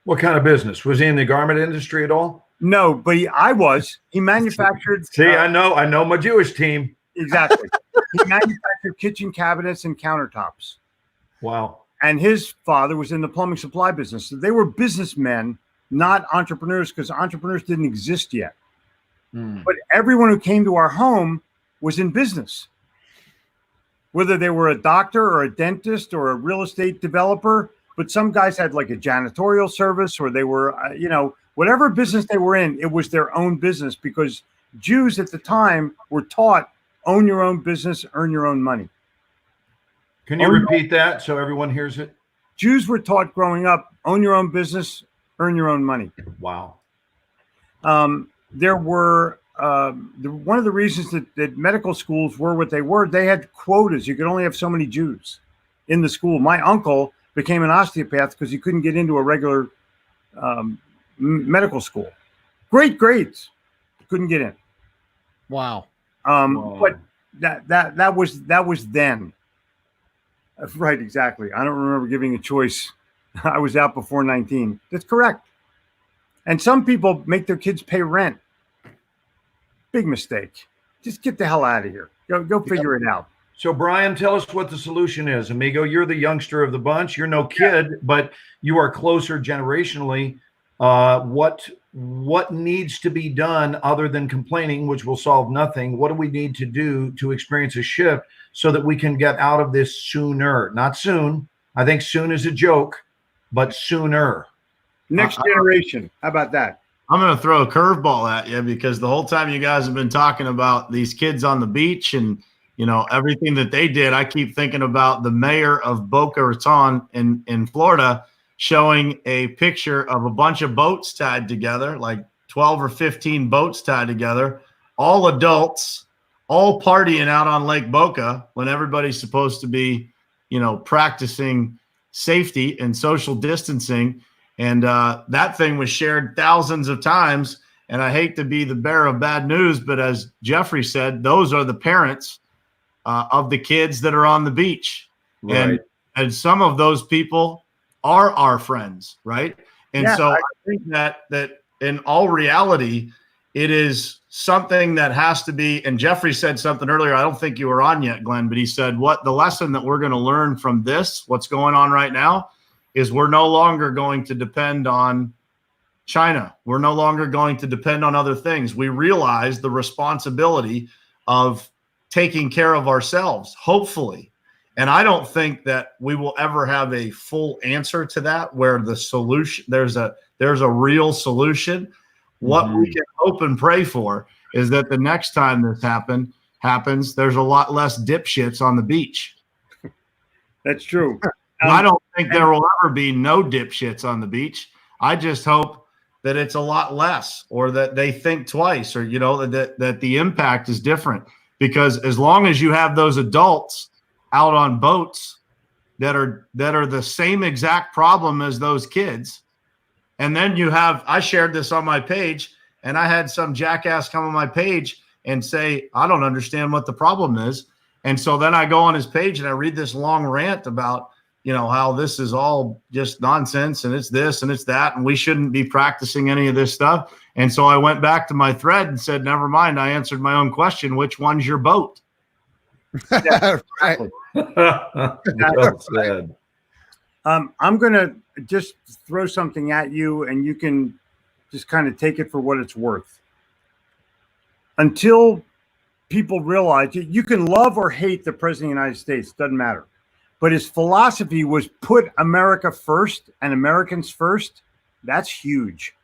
What kind of business? Was he in the garment industry at all? No, but I was. He manufactured. See, I know my Jewish team. Exactly. He manufactured kitchen cabinets and countertops. Wow. And his father was in the plumbing supply business. So they were businessmen, not entrepreneurs, because entrepreneurs didn't exist yet. But everyone who came to our home was in business. Whether they were a doctor or a dentist or a real estate developer, but some guys had like a janitorial service, or they were, whatever business they were in, it was their own business, because Jews at the time were taught, own your own business, earn your own money. Can you repeat that so everyone hears it? Jews were taught growing up, own your own business, earn your own money. Wow. There were one of the reasons that medical schools were what they were. They had quotas. You could only have so many Jews in the school. My uncle became an osteopath because he couldn't get into a regular medical school. Great grades, couldn't get in. Wow. But that was then. Right, exactly. I don't remember giving a choice. I was out before 19. That's correct. And some people make their kids pay rent. Big mistake. Just get the hell out of here. Go figure it out. So, Brian, tell us what the solution is. Amigo, you're the youngster of the bunch. You're no kid, but you are closer generationally. What needs to be done other than complaining, which will solve nothing? What do we need to do to experience a shift so that we can get out of this sooner? Not soon. I think soon is a joke, but sooner. Next generation. How about that? I'm going to throw a curveball at you, because the whole time you guys have been talking about these kids on the beach and, everything that they did, I keep thinking about the mayor of Boca Raton in Florida showing a picture of a bunch of boats tied together, like 12 or 15 boats tied together, all adults, all partying out on Lake Boca when everybody's supposed to be, practicing safety and social distancing. And that thing was shared thousands of times. And I hate to be the bearer of bad news, but as Jeffrey said, those are the parents of the kids that are on the beach. Right. And some of those people are our friends, right? And so I think that in all reality, it is something that has to be, and Jeffrey said something earlier, I don't think you were on yet, Glenn, but he said, what the lesson that we're going to learn from this, what's going on right now, is we're no longer going to depend on China. We're no longer going to depend on other things. We realize the responsibility of taking care of ourselves, hopefully. And I don't think that we will ever have a full answer to that, where the solution, there's a real solution. What we can hope and pray for is that the next time this happens, there's a lot less dipshits on the beach. That's true. I don't think there will ever be no dipshits on the beach. I just hope that it's a lot less, or that they think twice, or, that the impact is different. Because as long as you have those adults out on boats that are the same exact problem as those kids, and then I shared this on my page, and I had some jackass come on my page and say, I don't understand what the problem is. And so then I go on his page and I read this long rant about, how this is all just nonsense, and it's this and it's that, and we shouldn't be practicing any of this stuff. And so I went back to my thread and said, never mind, I answered my own question. Which one's your boat? Right. Well said. I'm going to just throw something at you, and you can just kind of take it for what it's worth. Until people realize you can love or hate the president of the United States, doesn't matter. But his philosophy was put America first and Americans first. That's huge.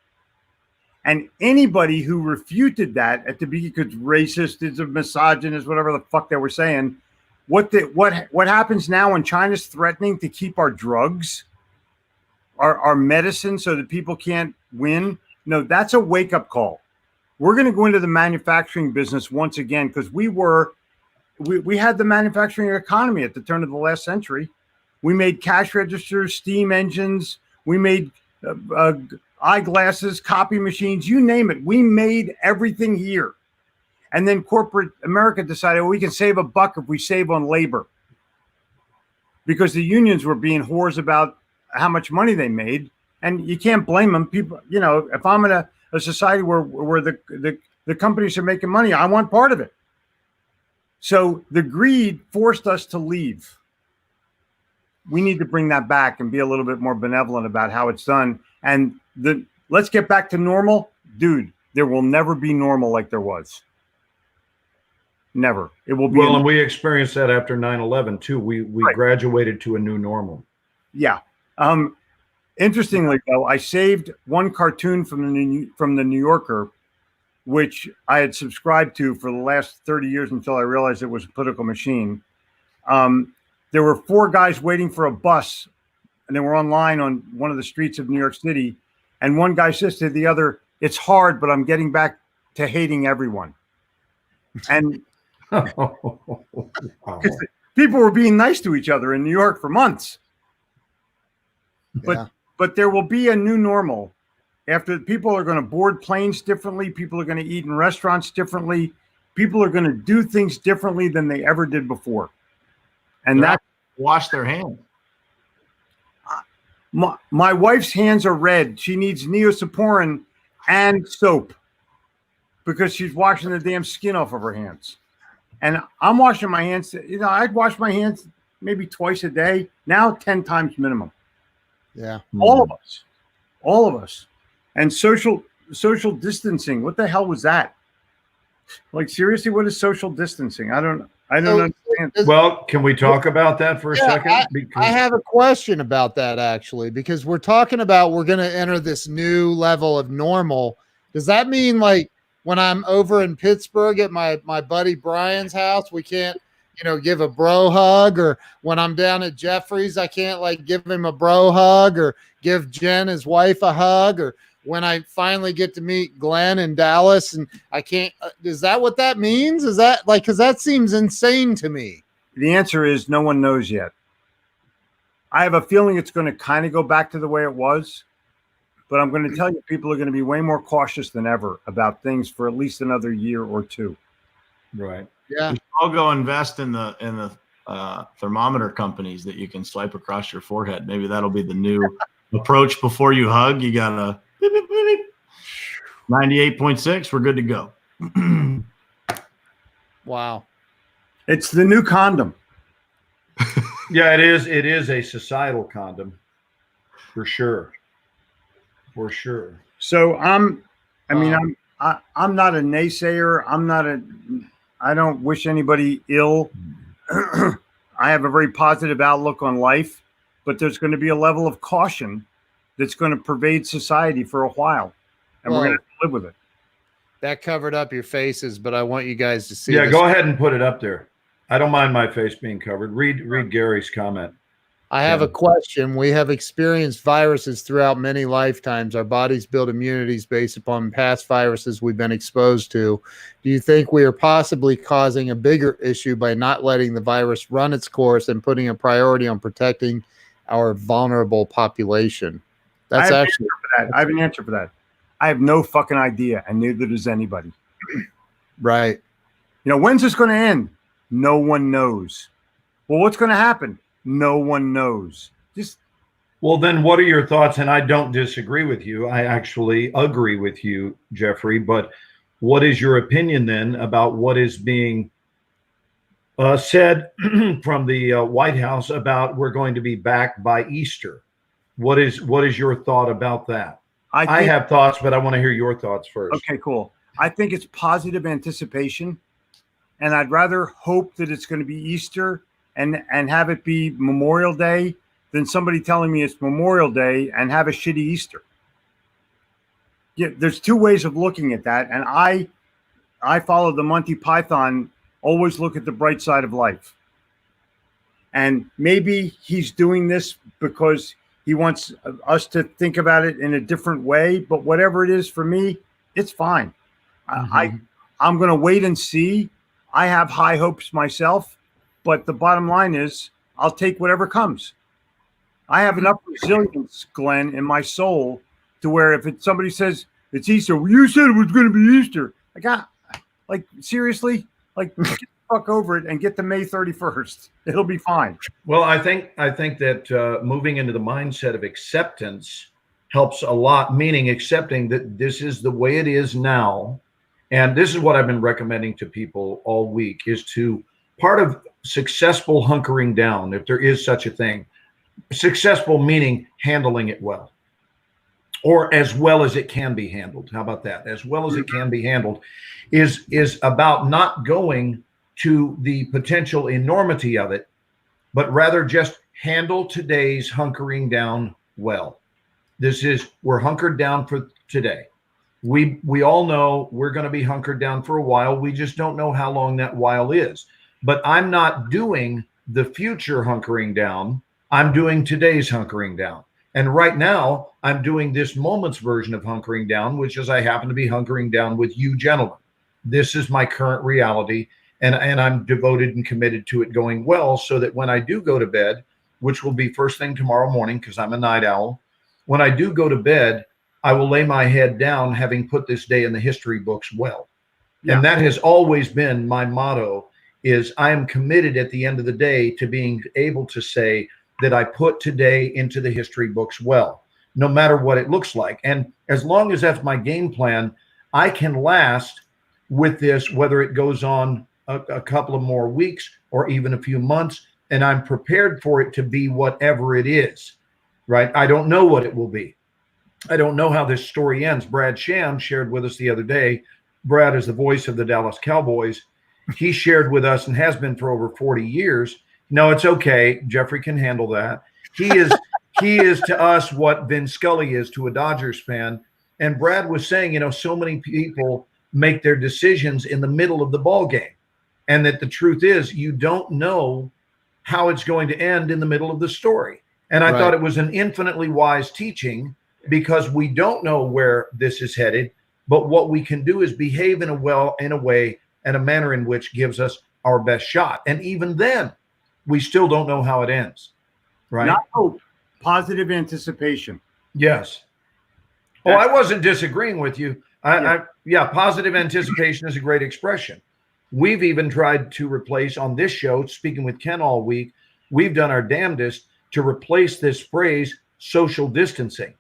And anybody who refuted that at the beginning, because racist, is a misogynist, whatever the fuck they were saying, what happens now when China's threatening to keep our drugs, our medicine, so that people can't win? No, that's a wake-up call. We're going to go into the manufacturing business once again, because we had the manufacturing economy at the turn of the last century. We made cash registers, steam engines. We made eyeglasses, copy machines, you name it. We made everything here. And then corporate America decided, well, we can save $1 if we save on labor. Because the unions were being whores about how much money they made. And you can't blame them. People, you know, if I'm in a society where the companies are making money, I want part of it. So the greed forced us to leave. We need to bring that back and be a little bit more benevolent about how it's done. And let's get back to normal. Dude, there will never be normal like there was. Never. It will be. Well, and we experienced that after 9/11 too. We Right. graduated to a new normal. Yeah. Interestingly, though, I saved one cartoon from the New Yorker, which I had subscribed to for the last 30 years until I realized it was a political machine. There were 4 guys waiting for a bus, and they were online on one of the streets of New York City. And one guy says to the other, "It's hard, but I'm getting back to hating everyone." And Wow. people were being nice to each other in New York for months. Yeah. But there will be a new normal. After people are going to board planes differently, people are going to eat in restaurants differently, people are going to do things differently than they ever did before. And They're that wash their hands. my wife's hands are red. She needs Neosporin and soap because she's washing the damn skin off of her hands. And I'm washing my hands. You know, I'd wash my hands maybe twice a day. Now 10 times minimum. Yeah. All of us. And social distancing. What the hell was that? Like, seriously, what is social distancing? I don't understand. Well, can we talk about that for a second? I have a question about that, actually, because we're talking about we're going to enter this new level of normal. Does that mean, like, when I'm over in Pittsburgh at my buddy Brian's house, we can't, give a bro hug? Or when I'm down at Jeffrey's, I can't, like, give him a bro hug or give Jen, his wife, a hug? Or when I finally get to meet Glenn in Dallas and I can't, is that what that means? Is that like, because that seems insane to me. The answer is no one knows yet. I have a feeling it's going to kind of go back to the way it was, but I'm going to tell you, people are going to be way more cautious than ever about things for at least another year or two. Right. Yeah. I'll go invest in the thermometer companies that you can swipe across your forehead. Maybe that'll be the new approach. Before you hug, you got to 98.6. We're good to go. Wow. It's the new condom. Yeah, it is. It is a societal condom, for sure. For sure. So I'm not a naysayer. I don't wish anybody ill. I have a very positive outlook on life, but there's going to be a level of caution that's going to pervade society for a while, and we're going to have to live with it. That covered up your faces, but I want you guys to see. Yeah, this. go ahead and put it up there. I don't mind my face being covered. Read Gary's comment. I have a question. We have experienced viruses throughout many lifetimes. Our bodies build immunities based upon past viruses we've been exposed to. Do you think we are possibly causing a bigger issue by not letting the virus run its course and putting a priority on protecting our vulnerable population? That's actually. I have an answer for that. I have no fucking idea, and neither does anybody. Right. When's this going to end? No one knows. Well, what's going to happen? No one knows. Well, then what are your thoughts? And I don't disagree with you. I actually agree with you, Jeffrey. But what is your opinion then about what is being said from the White House about we're going to be back by Easter? What is your thought about that? I have thoughts, but I want to hear your thoughts first. Okay, cool. I think it's positive anticipation, and I'd rather hope that it's going to be Easter and have it be Memorial Day than somebody telling me it's Memorial Day and have a shitty Easter. Yeah, there's two ways of looking at that, and I follow the Monty Python, always look at the bright side of life. And maybe he's doing this because he wants us to think about it in a different way, but whatever it is for me, it's fine. I'm going to wait and see. I have high hopes myself, but the bottom line is I'll take whatever comes. I have enough resilience, Glenn, in my soul to where if somebody says it's Easter, well, you said it was going to be Easter. Like seriously, like get the fuck over it and get to May 31st. It'll be fine. Well, I think that moving into the mindset of acceptance helps a lot, meaning accepting that this is the way it is now. And this is what I've been recommending to people all week, is to part of successful hunkering down, if there is such a thing, successful meaning handling it well, or as well as it can be handled. How about that? As well as it can be handled is about not going to the potential enormity of it, but rather just handle today's hunkering down well. We're hunkered down for today. We all know we're going to be hunkered down for a while. We just don't know how long that while is. But I'm not doing the future hunkering down. I'm doing today's hunkering down. And right now, I'm doing this moment's version of hunkering down, which is I happen to be hunkering down with you gentlemen. This is my current reality, and I'm devoted and committed to it going well, so that when I do go to bed, which will be first thing tomorrow morning because I'm a night owl, when I do go to bed, I will lay my head down having put this day in the history books well. Yeah. And that has always been my motto, is I am committed at the end of the day to being able to say that I put today into the history books well, no matter what it looks like. And as long as that's my game plan, I can last with this, whether it goes on a couple of more weeks or even a few months, and I'm prepared for it to be whatever it is, right? I don't know what it will be. I don't know how this story ends. Brad Sham shared with us the other day. Brad is the voice of the Dallas Cowboys. He shared with us, and has been for over 40 years. No, it's okay. Jeffrey can handle that. He is to us what Vin Scully is to a Dodgers fan. And Brad was saying, so many people make their decisions in the middle of the ball game, and that the truth is you don't know how it's going to end in the middle of the story. And I thought it was an infinitely wise teaching, because we don't know where this is headed, but what we can do is behave in a way and a manner in which gives us our best shot. And even then, we still don't know how it ends, right? Not hope, positive anticipation. Yes. Oh, I wasn't disagreeing with you. Yeah, positive anticipation is a great expression. We've even tried to replace on this show, speaking with Ken all week, we've done our damnedest to replace this phrase social distancing.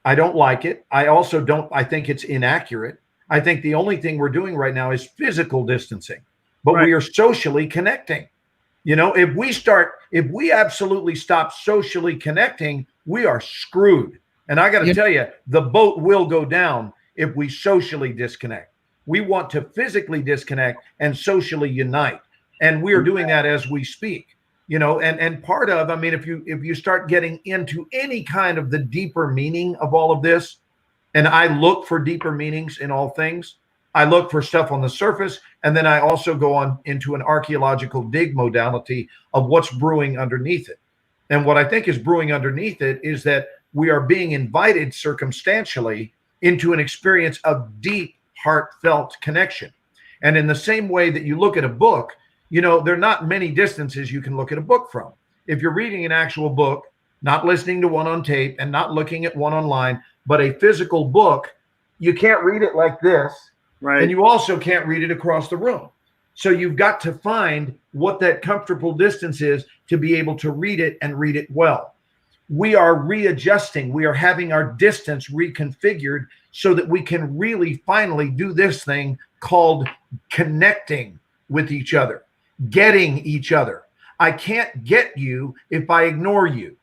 I don't like it. I think it's inaccurate. I think the only thing we're doing right now is physical distancing, but we are socially connecting. If we absolutely stop socially connecting, we are screwed. And I got to tell you, the boat will go down if we socially disconnect. We want to physically disconnect and socially unite. And we are doing that as we speak. And part of, if you start getting into any kind of the deeper meaning of all of this, and I look for deeper meanings in all things, I look for stuff on the surface, and then I also go on into an archaeological dig modality of what's brewing underneath it. And what I think is brewing underneath it is that we are being invited circumstantially into an experience of deep, heartfelt connection. And in the same way that you look at a book, there are not many distances you can look at a book from. If you're reading an actual book, not listening to one on tape and not looking at one online, but a physical book, you can't read it like this. Right. And you also can't read it across the room. So you've got to find what that comfortable distance is to be able to read it and read it well. We are readjusting. We are having our distance reconfigured so that we can really finally do this thing called connecting with each other. Getting each other. I can't get you if I ignore you.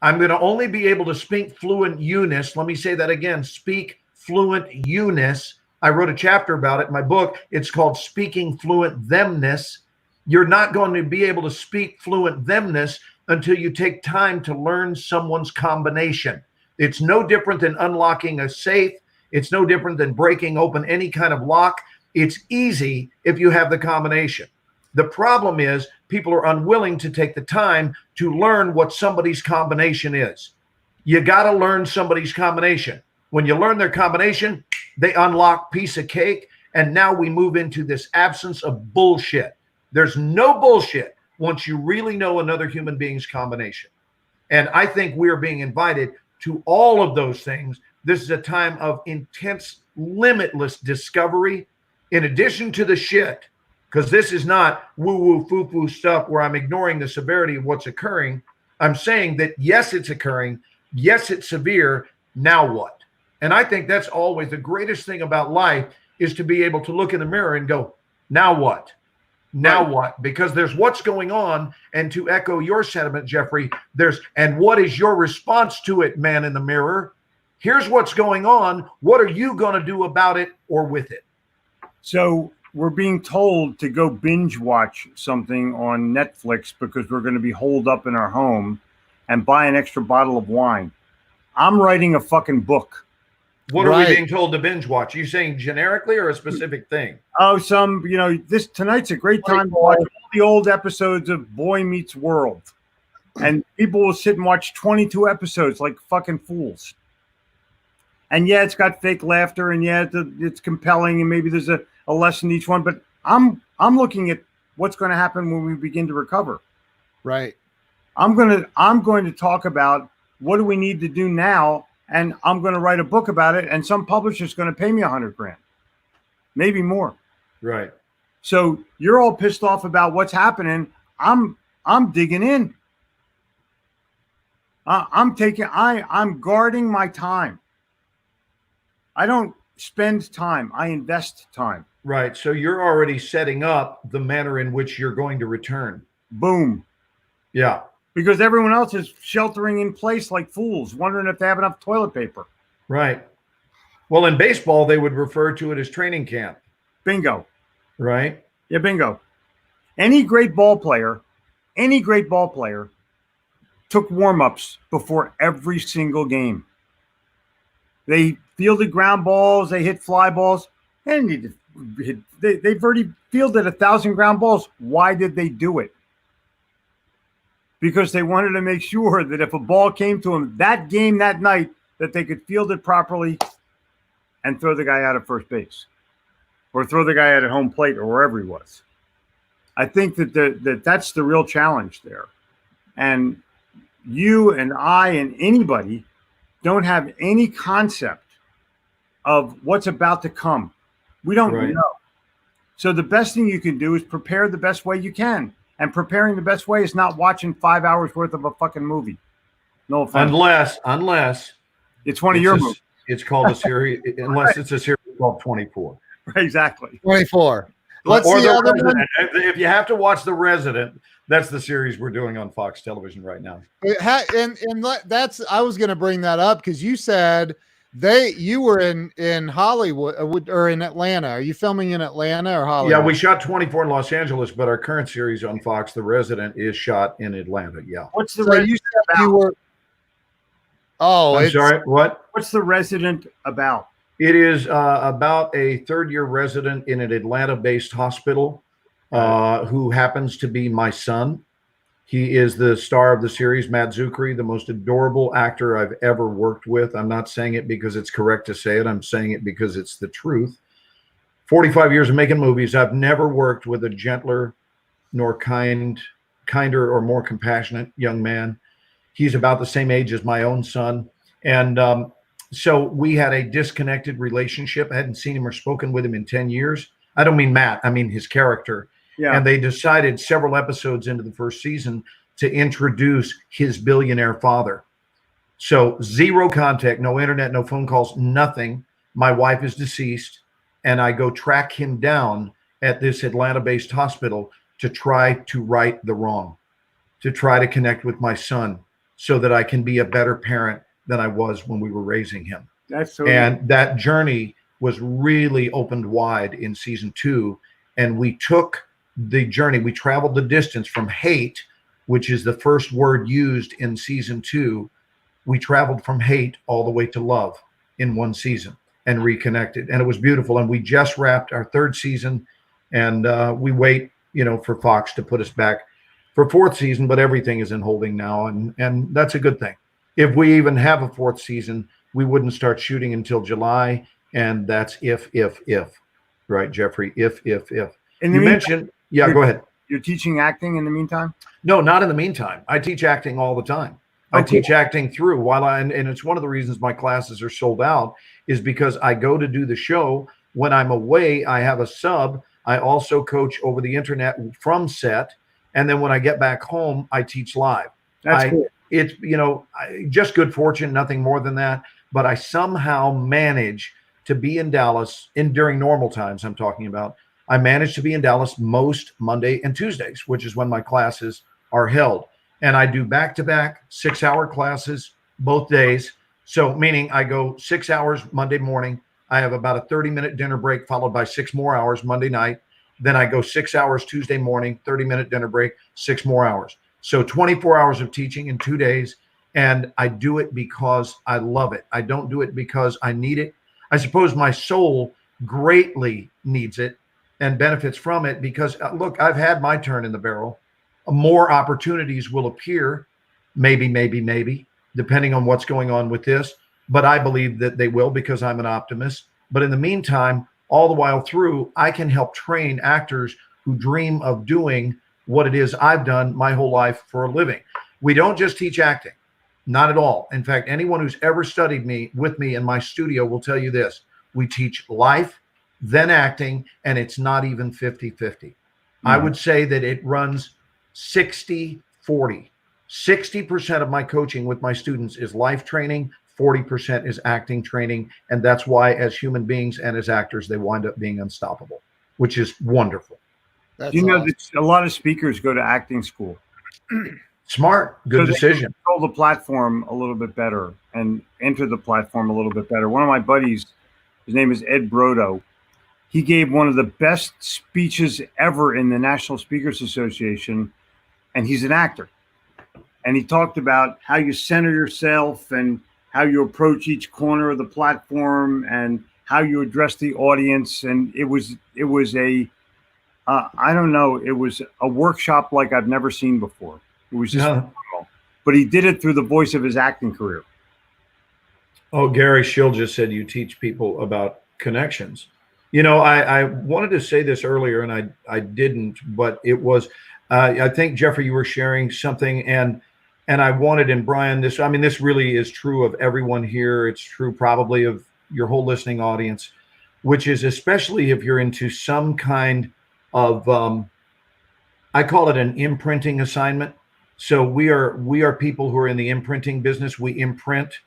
I'm going to only be able to speak fluent you-ness. Let me say that again. Speak fluent you-ness. I wrote a chapter about it in my book. It's called Speaking Fluent Themness. You're not going to be able to speak fluent themness until you take time to learn someone's combination. It's no different than unlocking a safe. It's no different than breaking open any kind of lock. It's easy if you have the combination. The problem is people are unwilling to take the time to learn what somebody's combination is. You got to learn somebody's combination. When you learn their combination, they unlock piece of cake. And now we move into this absence of bullshit. There's no bullshit once you really know another human being's combination. And I think we're being invited to all of those things. This is a time of intense, limitless discovery, in addition to the shit, because this is not woo-woo, foo-foo stuff where I'm ignoring the severity of what's occurring. I'm saying that, yes, it's occurring. Yes, it's severe. Now what? And I think that's always the greatest thing about life, is to be able to look in the mirror and go, now what? Now what? Because there's what's going on. And to echo your sentiment, Jeffrey, and what is your response to it, man in the mirror? Here's what's going on. What are you going to do about it or with it? So we're being told to go binge watch something on Netflix because we're going to be holed up in our home and buy an extra bottle of wine. I'm writing a fucking book. What are we being told to binge watch? Are you saying generically or a specific thing? Oh, tonight's a great time to watch all the old episodes of Boy Meets World. And people will sit and watch 22 episodes like fucking fools. And yeah, it's got fake laughter, and yeah, it's compelling, and maybe there's a lesson in each one. But I'm looking at what's going to happen when we begin to recover. Right. I'm going to talk about what do we need to do now. And I'm going to write a book about it, and some publisher's going to pay me $100,000, maybe more. Right. So you're all pissed off about what's happening. I'm digging in. I'm guarding my time. I don't spend time. I invest time. Right. So you're already setting up the manner in which you're going to return. Boom. Yeah. Because everyone else is sheltering in place like fools, wondering if they have enough toilet paper. Right. Well, in baseball, they would refer to it as training camp. Bingo. Right. Yeah, bingo. Any great ball player took warm-ups before every single game. They fielded ground balls, they hit fly balls, and they've already fielded 1,000 ground balls. Why did they do it? Because they wanted to make sure that if a ball came to them that game, that night, that they could field it properly and throw the guy out at first base or throw the guy out at home plate or wherever he was. I think that that's the real challenge there. And you and I and anybody don't have any concept of what's about to come. We don't know. So the best thing you can do is prepare the best way you can. And preparing the best way is not watching 5 hours worth of a fucking movie. No offense. Unless it's one of your movies. It's called a series, unless it's a series called 24. Exactly. 24. What's the other one? If you have to watch The Resident, that's the series we're doing on Fox Television right now. And that's, I was going to bring that up because you said you were in Hollywood or in Atlanta. Are you filming in Atlanta or Hollywood? Yeah, we shot 24 in Los Angeles, but our current series on Fox, The Resident, is shot in Atlanta. Yeah. What's the Resident about? You were, I'm sorry, what? What's The Resident about? It is about a third-year resident in an Atlanta-based hospital who happens to be my son. He is the star of the series, Matt Zuckery, the most adorable actor I've ever worked with. I'm not saying it because it's correct to say it. I'm saying it because it's the truth. 45 years of making movies. I've never worked with a gentler nor kinder or more compassionate young man. He's about the same age as my own son. And so we had a disconnected relationship. I hadn't seen him or spoken with him in 10 years. I don't mean Matt. I mean his character. Yeah. And they decided several episodes into the first season to introduce his billionaire father. So zero contact, no internet, no phone calls, nothing. My wife is deceased, and I go track him down at this Atlanta-based hospital to try to right the wrong, to try to connect with my son so that I can be a better parent than I was when we were raising him. And that journey was really opened wide in season 2, and we took the journey. We traveled the distance from hate, which is the first word used in season 2. We traveled from hate all the way to love in one season and reconnected. And it was beautiful. And we just wrapped our 3rd season, and we wait, for Fox to put us back for 4th season, but everything is in holding now. And that's a good thing. If we even have a 4th season, we wouldn't start shooting until July. And that's if, right, Jeffrey? If. And you mentioned, yeah, go ahead. You're teaching acting in the meantime? No, not in the meantime. I teach acting all the time. I teach acting through and it's one of the reasons my classes are sold out is because I go to do the show. When I'm away, I have a sub. I also coach over the internet from set. And then when I get back home, I teach live. That's cool. It's, just good fortune, nothing more than that. But I somehow manage to be in Dallas during normal times. I'm talking about. I manage to be in Dallas most Monday and Tuesdays, which is when my classes are held. And I do back-to-back 6-hour classes both days. So meaning I go 6 hours Monday morning. I have about a 30-minute dinner break followed by 6 more hours Monday night. Then I go 6 hours Tuesday morning, 30-minute dinner break, 6 more hours. So 24 hours of teaching in 2 days. And I do it because I love it. I don't do it because I need it. I suppose my soul greatly needs it and benefits from it because, look, I've had my turn in the barrel. More opportunities will appear, maybe, depending on what's going on with this. But I believe that they will because I'm an optimist. But in the meantime, all the while through, I can help train actors who dream of doing what it is I've done my whole life for a living. We don't just teach acting, not at all. In fact, anyone who's ever studied with me in my studio will tell you this. We teach life, then acting, and it's not even 50-50. I would say that it runs 60-40. 60% of my coaching with my students is life training, 40% is acting training. And that's why as human beings and as actors, they wind up being unstoppable, which is wonderful. That's You know, awesome. that a lot of speakers go to acting school. Smart, good So decision. they can control the platform a little bit better and enter the platform a little bit better. One of my buddies, his name is Ed Brodo. He gave one of the best speeches ever in the National Speakers Association, and he's an actor. And he talked about how you center yourself and how you approach each corner of the platform and how you address the audience. And it was I don't know, it was a workshop like I've never seen before. It was just phenomenal. But he did it through the voice of his acting career. Oh, Gary Schill just said you teach people about connections. You know, I wanted to say this earlier and I didn't, but it was, I think, Jeffrey, you were sharing something and I wanted, and Brian, this really is true of everyone here. It's true probably of your whole listening audience, which is especially if you're into some kind of, I call it an imprinting assignment. So we are people who are in the imprinting business. We imprint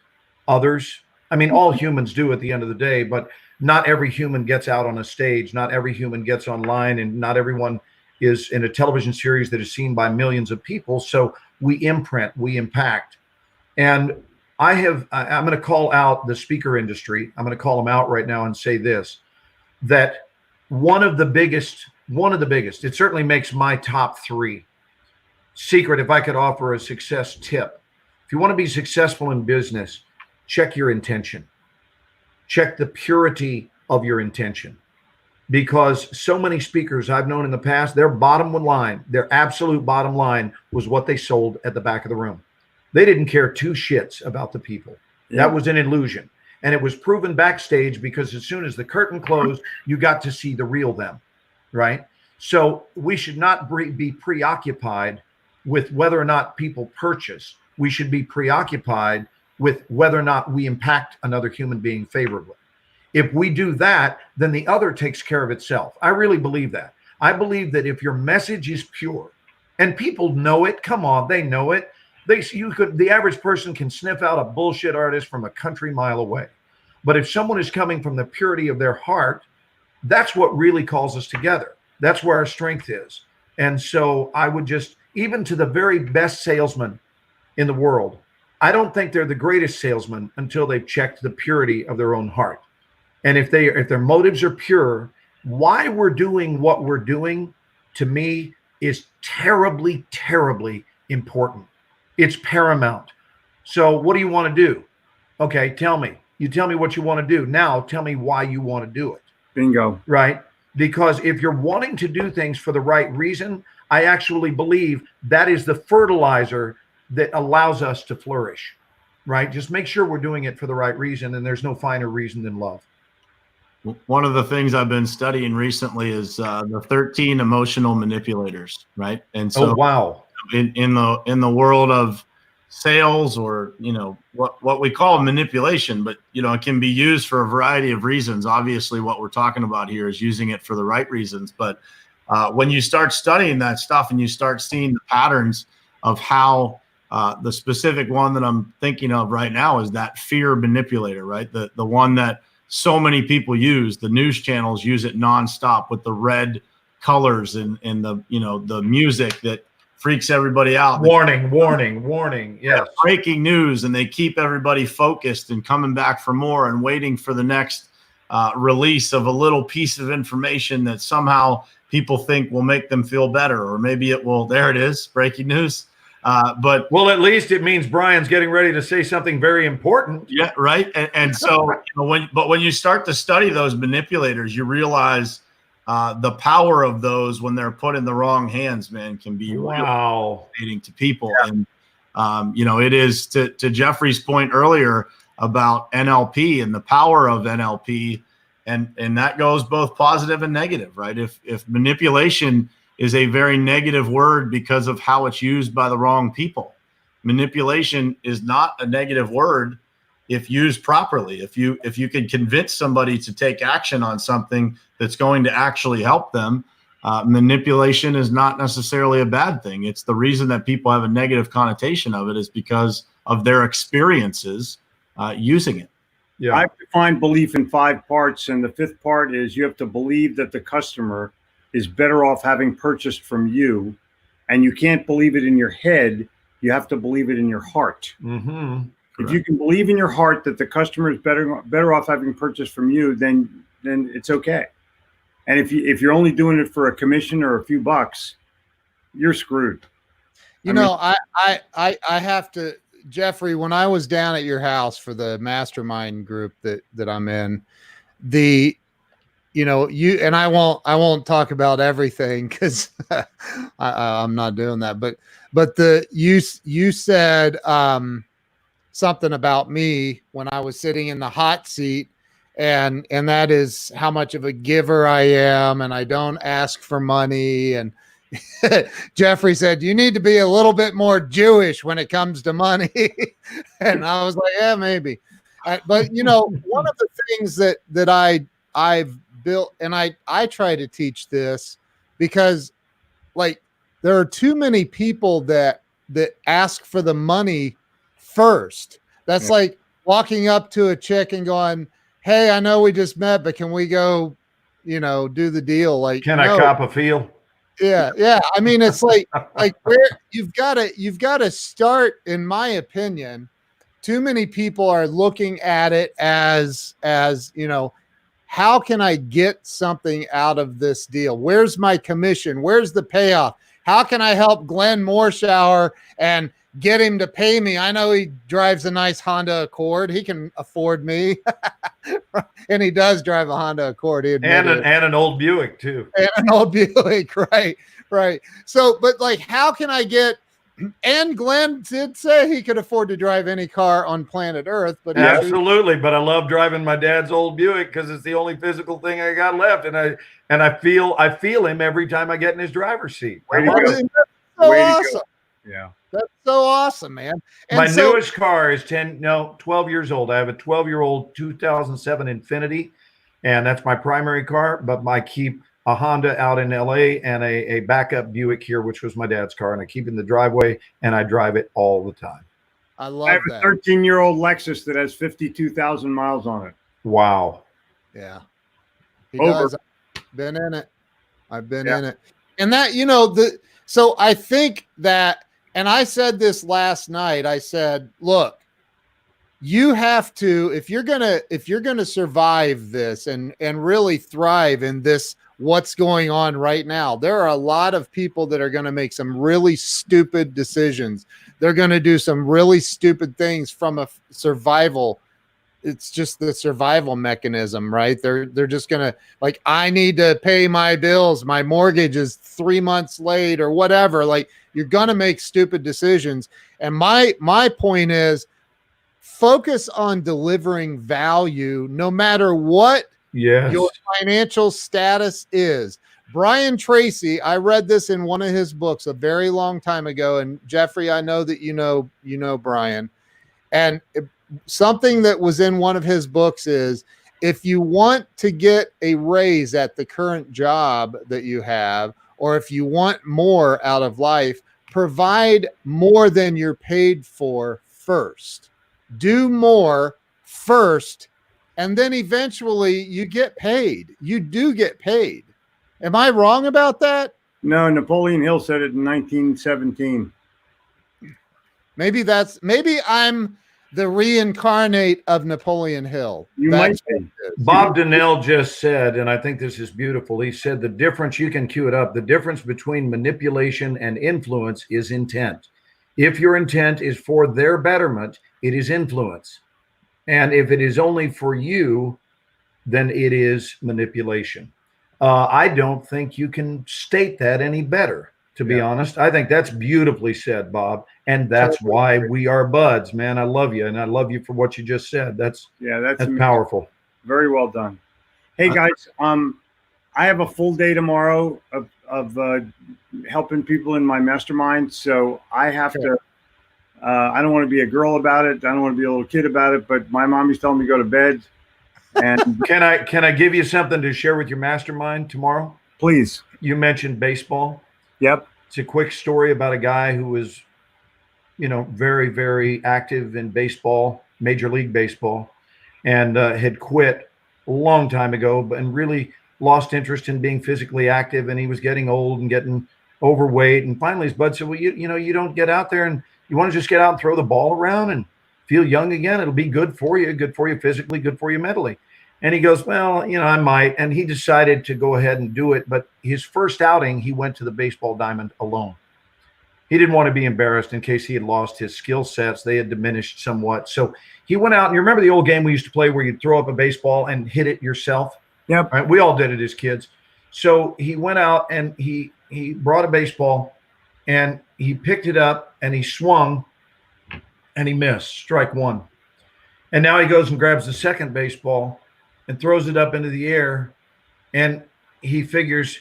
others. I mean, all humans do at the end of the day, but not every human gets out on a stage. Not every human gets online, and not everyone is in a television series that is seen by millions of people. So we imprint, we impact. And I'm going to call out the speaker industry. I'm going to call them out right now and say this, that one of the biggest, it certainly makes my top 3 secret. If I could offer a success tip, if you want to be successful in business, check your intention. Check the purity of your intention. Because so many speakers I've known in the past, their bottom line, their absolute bottom line was what they sold at the back of the room. They didn't care 2 shits about the people. Yeah. That was an illusion. And it was proven backstage because as soon as the curtain closed, you got to see the real them, right? So we should not be preoccupied with whether or not people purchase. We should be preoccupied with whether or not we impact another human being favorably. If we do that, then the other takes care of itself. I really believe that. I believe that if your message is pure and people know it, come on, they know it. The average person can sniff out a bullshit artist from a country mile away. But if someone is coming from the purity of their heart, that's what really calls us together. That's where our strength is. And so I would just, even to the very best salesman in the world, I don't think they're the greatest salesman until they've checked the purity of their own heart. And if their motives are pure, why we're doing what we're doing, to me, is terribly, terribly important. It's paramount. So what do you want to do? Okay, tell me. You tell me what you want to do. Now tell me why you want to do it. Bingo. Right? Because if you're wanting to do things for the right reason, I actually believe that is the fertilizer that allows us to flourish. Right? Just make sure we're doing it for the right reason, and there's no finer reason than love. One of the things I've been studying recently is the 13 emotional manipulators, right? And so, wow, in the world of sales or, what we call manipulation, but, it can be used for a variety of reasons. Obviously, what we're talking about here is using it for the right reasons. But when you start studying that stuff and you start seeing the patterns of how the specific one that I'm thinking of right now is that fear manipulator, right? The one that so many people use, the news channels use it nonstop with the red colors and the music that freaks everybody out. Warning. Yes. Breaking news, and they keep everybody focused and coming back for more and waiting for the next release of a little piece of information that somehow people think will make them feel better, or maybe it will. There it is, breaking news. But at least it means Brian's getting ready to say something very important. Yeah, right. And so when you start to study those manipulators, you realize the power of those when they're put in the wrong hands, man, can be really fascinating to people. Yeah. And it is to Jeffrey's point earlier about NLP and the power of NLP, and that goes both positive and negative, right? If manipulation is a very negative word because of how it's used by the wrong people, manipulation is not a negative word if used properly. If you can convince somebody to take action on something that's going to actually help them, manipulation is not necessarily a bad thing. It's the reason that people have a negative connotation of it is because of their experiences using it. Yeah. I've defined belief in 5 parts, and the 5th part is you have to believe that the customer is better off having purchased from you, and you can't believe it in your head. You have to believe it in your heart. Mm-hmm. If you can believe in your heart that the customer is better off having purchased from you, then it's okay. And if you're only doing it for a commission or a few bucks, you're screwed. I have to, Jeffrey, when I was down at your house for the mastermind group that I'm in, you and I won't talk about everything because I'm not doing that. But you said something about me when I was sitting in the hot seat, and that is how much of a giver I am, and I don't ask for money. And Jeffrey said, you need to be a little bit more Jewish when it comes to money. And I was like, yeah, maybe. But one of the things that I've built, and I try to teach this because there are too many people that ask for the money first. That's like walking up to a chick and going, hey, I know we just met, but can we go, do the deal? Like, can I cop a feel? Yeah. I mean, it's like where you've got to start, in my opinion. Too many people are looking at it as how can I get something out of this deal? Where's my commission? Where's the payoff? How can I help Glenn Morshower and get him to pay me? I know he drives a nice Honda Accord. He can afford me. And he does drive a Honda Accord. And an old Buick too. And an old Buick, right. So, but how can I get, and Glenn did say he could afford to drive any car on planet Earth, but absolutely. But I love driving my dad's old Buick because it's the only physical thing I got left, and I feel him every time I get in his driver's seat. Way to go. That's so awesome. Yeah, that's so awesome, man. And my newest car is 12 years old. I have a 12-year-old 2007 Infiniti, and that's my primary car. But I keep a Honda out in LA and a backup Buick here, which was my dad's car, and I keep it in the driveway and I drive it all the time. I have a 13-year-old Lexus that has 52,000 miles on it. Wow. Yeah. He does. I've been in it. And that, so I think that, and I said this last night, I said, look, you have to, if you're gonna survive this and really thrive in this, what's going on right now, there are a lot of people that are going to make some really stupid decisions. They're going to do some really stupid things from a survival. It's just the survival mechanism, right? They're just going to I need to pay my bills. My mortgage is 3 months late or whatever. You're going to make stupid decisions. And my point is, focus on delivering value no matter what your financial status is. Brian Tracy, I read this in one of his books a very long time ago. And Jeffrey, I know that you know Brian. And something that was in one of his books is, if you want to get a raise at the current job that you have, or if you want more out of life, provide more than you're paid for first. Do more first, and then eventually you get paid. You do get paid. Am I wrong about that? No, Napoleon Hill said it in 1917. Maybe I'm the reincarnate of Napoleon Hill. You might be. Bob Donnell just said, and I think this is beautiful. He said the difference, you can cue it up, the difference between manipulation and influence is intent. If your intent is for their betterment, it is influence. And if it is only for you, then it is manipulation. I don't think you can state that any better, to be honest. I think that's beautifully said, Bob. And that's why we are buds, man. I love you. And I love you for what you just said. That's powerful. Very well done. Hey guys, I have a full day tomorrow of helping people in my mastermind. So I have to, I don't want to be a girl about it. I don't want to be a little kid about it, but my mommy's telling me to go to bed. And can I give you something to share with your mastermind tomorrow? Please. You mentioned baseball. Yep. It's a quick story about a guy who was, very, very active in baseball, Major League Baseball, and had quit a long time ago, and really lost interest in being physically active. And he was getting old and getting overweight. And finally his bud said, well, you don't get out there, and you want to just get out and throw the ball around and feel young again. It'll be good for you physically, good for you mentally. And he goes, well, I might. And he decided to go ahead and do it. But his first outing, he went to the baseball diamond alone. He didn't want to be embarrassed in case he had lost his skill sets. They had diminished somewhat. So he went out, and you remember the old game we used to play where you'd throw up a baseball and hit it yourself? Yep. Right? We all did it as kids. So he went out and he brought a baseball, and he picked it up and he swung and he missed, strike one. And now he goes and grabs the second baseball and throws it up into the air, and he figures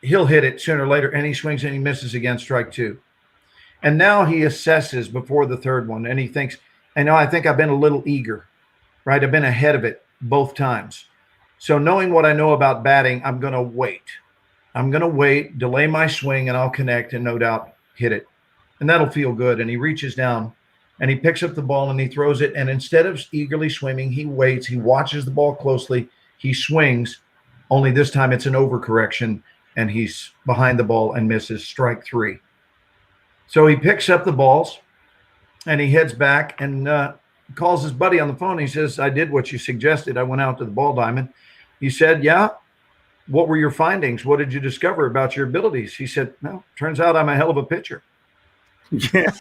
he'll hit it sooner or later, and he swings and he misses again, strike two. And now he assesses before the third one, and he thinks, I think I've been a little eager, right? I've been ahead of it both times. So knowing what I know about batting, I'm going to wait. I'm going to wait, delay my swing, and I'll connect and no doubt hit it. And that'll feel good. And he reaches down and he picks up the ball and he throws it. And instead of eagerly swimming, he waits. He watches the ball closely. He swings, only this time it's an overcorrection, and he's behind the ball and misses, strike three. So he picks up the balls and he heads back and calls his buddy on the phone. He says, I did what you suggested. I went out to the ball diamond. He said, yeah. What were your findings? What did you discover about your abilities? He said, no, turns out I'm a hell of a pitcher. Yeah.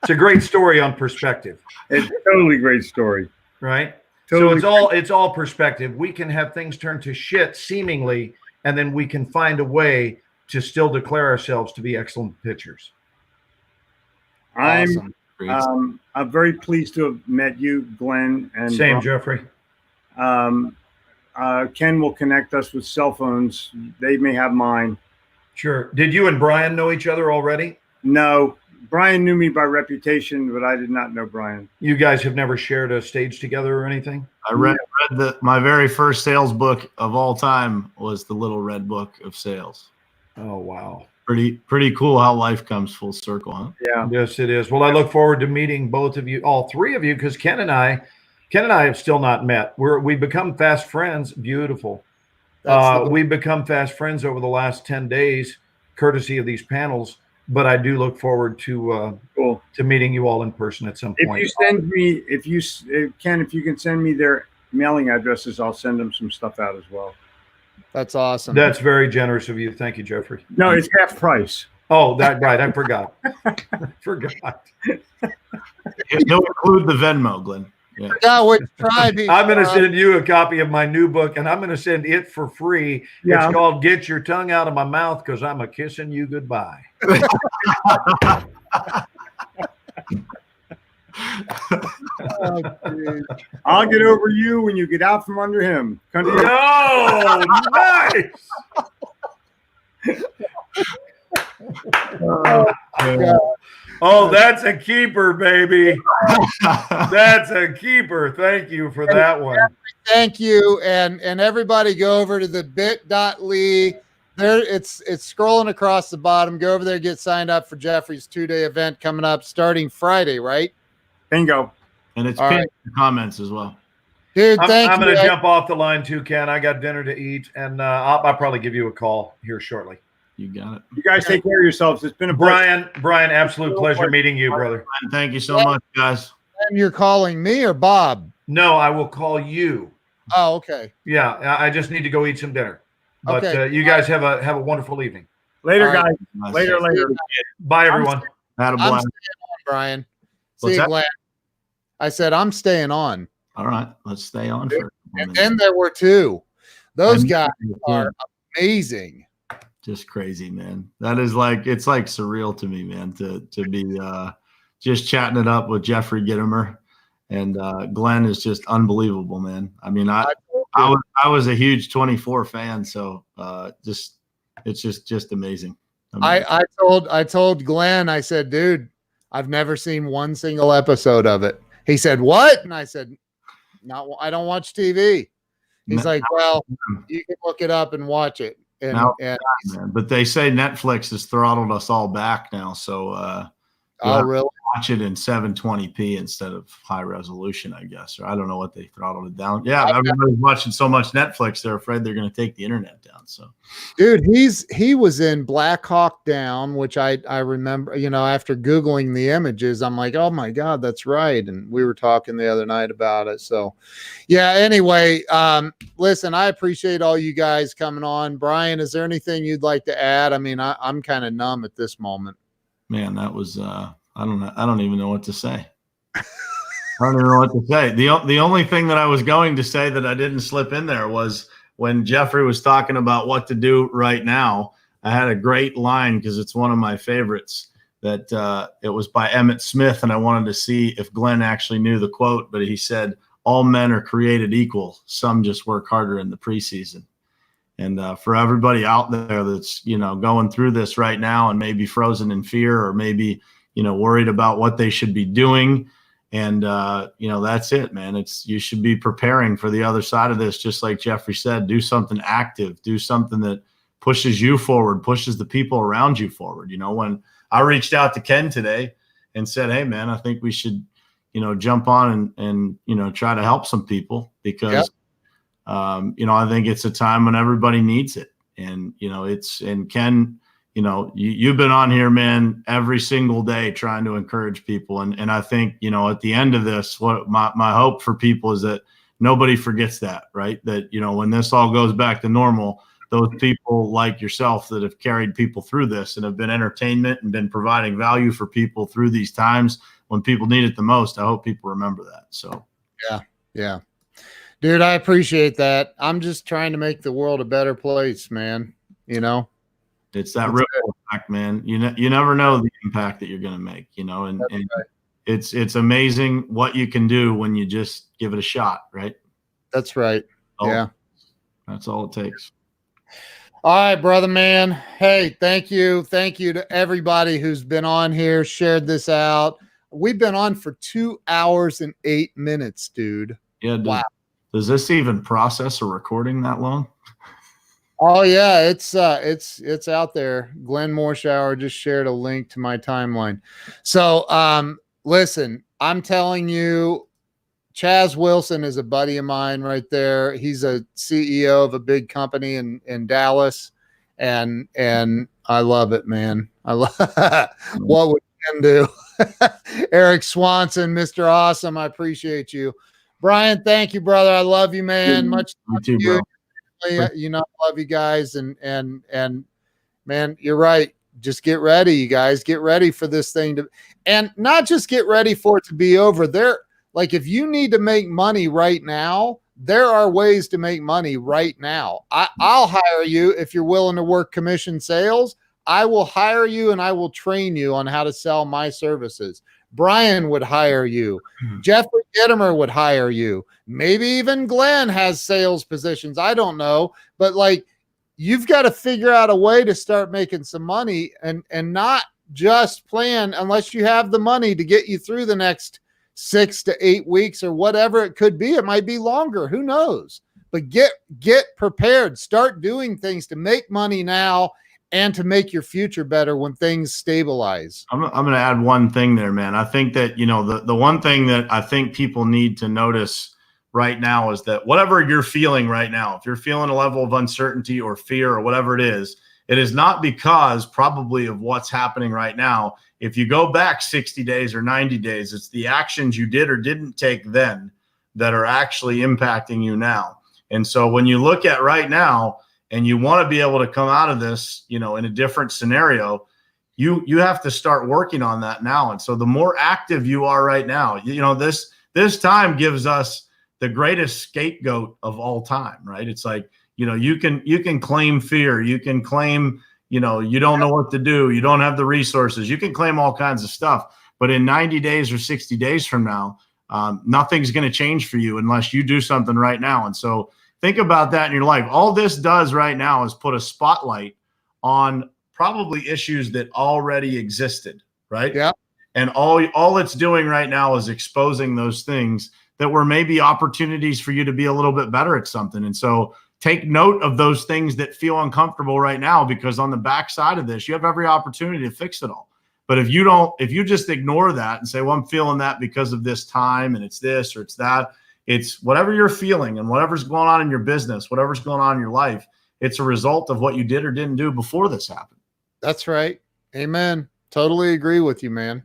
It's a great story on perspective. It's a totally great story. Right? Totally. So it's all perspective. We can have things turn to shit seemingly, and then we can find a way to still declare ourselves to be excellent pitchers. I'm very pleased to have met you, Glenn. And same, Jeffrey. Ken will connect us with cell phones. They may have mine. Sure. Did you and Brian know each other already? No. Brian knew me by reputation, but I did not know Brian. You guys have never shared a stage together or anything? I read my very first sales book of all time was The Little Red Book of Sales. Oh, wow. Pretty cool how life comes full circle, huh? Yeah. Yes, it is. Well, I look forward to meeting both of you, all three of you, because Ken and I have still not met. We've become fast friends. Beautiful. We've become fast friends over the last 10 days, courtesy of these panels. But I do look forward to meeting you all in person at some point. If you can send me their mailing addresses, I'll send them some stuff out as well. That's awesome. That's very generous of you. Thank you, Jeffrey. No, it's half price. Oh, that right. I forgot. Forgot. Don't include the Venmo, Glenn. Yeah. I'm going to send you a copy of my new book, and I'm going to send it for free. Yeah. It's called Get Your Tongue Out of My Mouth, because I'm a kissing you goodbye. Oh, dude. I'll get over you when you get out from under him. Come to you. No, nice. Oh, that's a keeper, baby. That's a keeper. Thank you for that one. Thank you. And everybody go over to the bit.ly. There it's scrolling across the bottom. Go over there, get signed up for Jeffrey's 2-day event coming up starting Friday, right? Bingo. And it's All pinned right. in the comments as well. Dude, thank I'm you. going to jump off the line too, Ken. I got dinner to eat, and I'll probably give you a call here shortly. You got it. You guys take care of yourselves. It's been a pleasure. Brian, absolute pleasure meeting you, brother. And thank you so much, guys. And you're calling me or Bob? No, I will call you. Oh, okay. Yeah, I just need to go eat some dinner. But Okay. you guys have a wonderful evening. Later, All right. guys. Nice. Later. Bye, everyone. Had a I'm blast. staying on, Brian. See What's you, that? Glenn. I said I'm staying on. All right, let's stay on for a couple And minutes. then there were two. Those And- guys are amazing. Just crazy, man. That is like, it's like surreal to me, man, to be just chatting it up with Jeffrey Gitomer, and Glenn is just unbelievable, man. I mean, I was a huge 24 fan, so it's just amazing. I told Glenn, I said, dude, I've never seen one single episode of it. He said, what? And I said, no, I don't watch TV. He's like, well, you can look it up and watch it. And man. But they say Netflix has throttled us all back now, so oh, really? watch it in 720p instead of high resolution, I guess. Or I don't know what they throttled it down. Yeah, everybody's watching so much Netflix, they're afraid they're going to take the internet down. So, dude, he was in Black Hawk Down, which I remember, you know, after Googling the images, I'm like, oh my God, that's right. And we were talking the other night about it. So yeah, anyway, listen, I appreciate all you guys coming on. Brian, is there anything you'd like to add? I mean, I'm kind of numb at this moment. man, that was I don't even know what to say. I don't even know what to say. The only thing that I was going to say that I didn't slip in there was when Jeffrey was talking about what to do right now. I had a great line because it's one of my favorites, that it was by Emmett Smith, and I wanted to see if Glenn actually knew the quote, but he said, all men are created equal. Some just work harder in the preseason. And for everybody out there that's, you know, going through this right now and maybe frozen in fear, or maybe, you know, worried about what they should be doing. And, you know, that's it, man. You should be preparing for the other side of this. Just like Jeffrey said, do something active, do something that pushes you forward, pushes the people around you forward. You know, when I reached out to Ken today and said, hey man, I think we should, you know, jump on and, you know, try to help some people, because, you know, I think it's a time when everybody needs it. And, you know, and Ken, you know, you've been on here, man, every single day trying to encourage people. And I think, you know, at the end of this, what my hope for people is that nobody forgets that, right? That, you know, when this all goes back to normal, those people like yourself that have carried people through this and have been entertainment and been providing value for people through these times when people need it the most, I hope people remember that. So, yeah. Dude, I appreciate that. I'm just trying to make the world a better place, man. You know? It's that ripple effect, man. You never know the impact that you're going to make, you know, and right. It's amazing what you can do when you just give it a shot, right? That's right. Yeah. That's all it takes. All right, brother, man. Hey, thank you. Thank you to everybody who's been on here, shared this out. We've been on for 2 hours and 8 minutes, dude. Yeah. Wow. Does this even process a recording that long? Oh yeah, it's out there. Glenn Morshower just shared a link to my timeline. So listen, I'm telling you, Chaz Wilson is a buddy of mine right there. He's a CEO of a big company in Dallas, and I love it, man. I love what would Ken do? Eric Swanson, Mr. Awesome. I appreciate you. Brian, thank you, brother. I love you, man. Much You too, bro. You know, I love you guys, and man, you're right. Just get ready, you guys. Get ready for this thing to, and not just get ready for it to be over. There, like, if you need to make money right now, there are ways to make money right now. I'll hire you if you're willing to work commission sales. I will hire you and I will train you on how to sell my services. Brian would hire you. Jeffrey Gitomer would hire you. Maybe even Glenn has sales positions. I don't know. But like, you've got to figure out a way to start making some money and not just plan unless you have the money to get you through the next 6 to 8 weeks or whatever it could be. It might be longer. Who knows? But get prepared. Start doing things to make money now and to make your future better when things stabilize. I'm going to add one thing there, man. I think that, the one thing that I think people need to notice right now is that whatever you're feeling right now, if you're feeling a level of uncertainty or fear or whatever it is not because probably of what's happening right now. If you go back 60 days or 90 days, it's the actions you did or didn't take then that are actually impacting you now. And so when you look at right now, and you want to be able to come out of this, in a different scenario, you have to start working on that now. And so the more active you are right now, this time gives us the greatest scapegoat of all time, right? It's like, you can claim fear, you can claim, you don't know what to do, you don't have the resources, you can claim all kinds of stuff. But in 90 days or 60 days from now, nothing's going to change for you unless you do something right now. And so think about that in your life. All this does right now is put a spotlight on probably issues that already existed, right? Yeah. And all it's doing right now is exposing those things that were maybe opportunities for you to be a little bit better at something. And so take note of those things that feel uncomfortable right now, because on the backside of this, you have every opportunity to fix it all. But if you just ignore that and say, well, I'm feeling that because of this time and it's this or it's that, it's whatever you're feeling and whatever's going on in your business, whatever's going on in your life, it's a result of what you did or didn't do before this happened. That's right. Amen. Totally agree with you, man.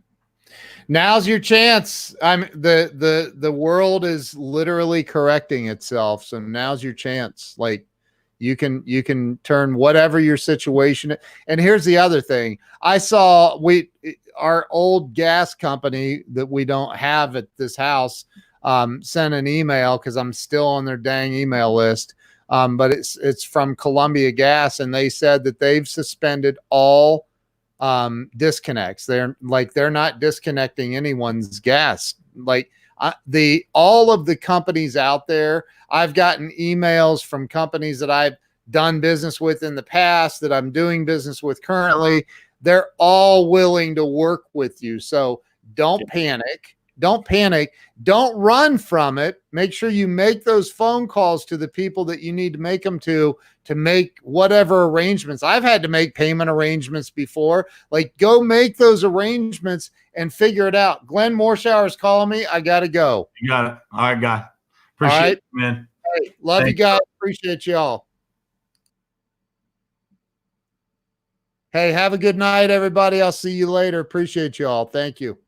Now's your chance. The world is literally correcting itself. So now's your chance. Like you can turn whatever your situation. And here's the other thing. I saw our old gas company that we don't have at this house sent an email, because I'm still on their dang email list. But it's from Columbia Gas, and they said that they've suspended all disconnects. They're not disconnecting anyone's gas. All of the companies out there, I've gotten emails from companies that I've done business with in the past, that I'm doing business with currently. They're all willing to work with you. So don't panic. Don't panic. Don't run from it. Make sure you make those phone calls to the people that you need to make them to make whatever arrangements. I've had to make payment arrangements before. Like, go make those arrangements and figure it out. Glenn Morshower is calling me. I got to go. You got it. All right, guy. Appreciate it, man. Hey, love you guys. Appreciate y'all. Hey, have a good night, everybody. I'll see you later. Appreciate y'all. Thank you.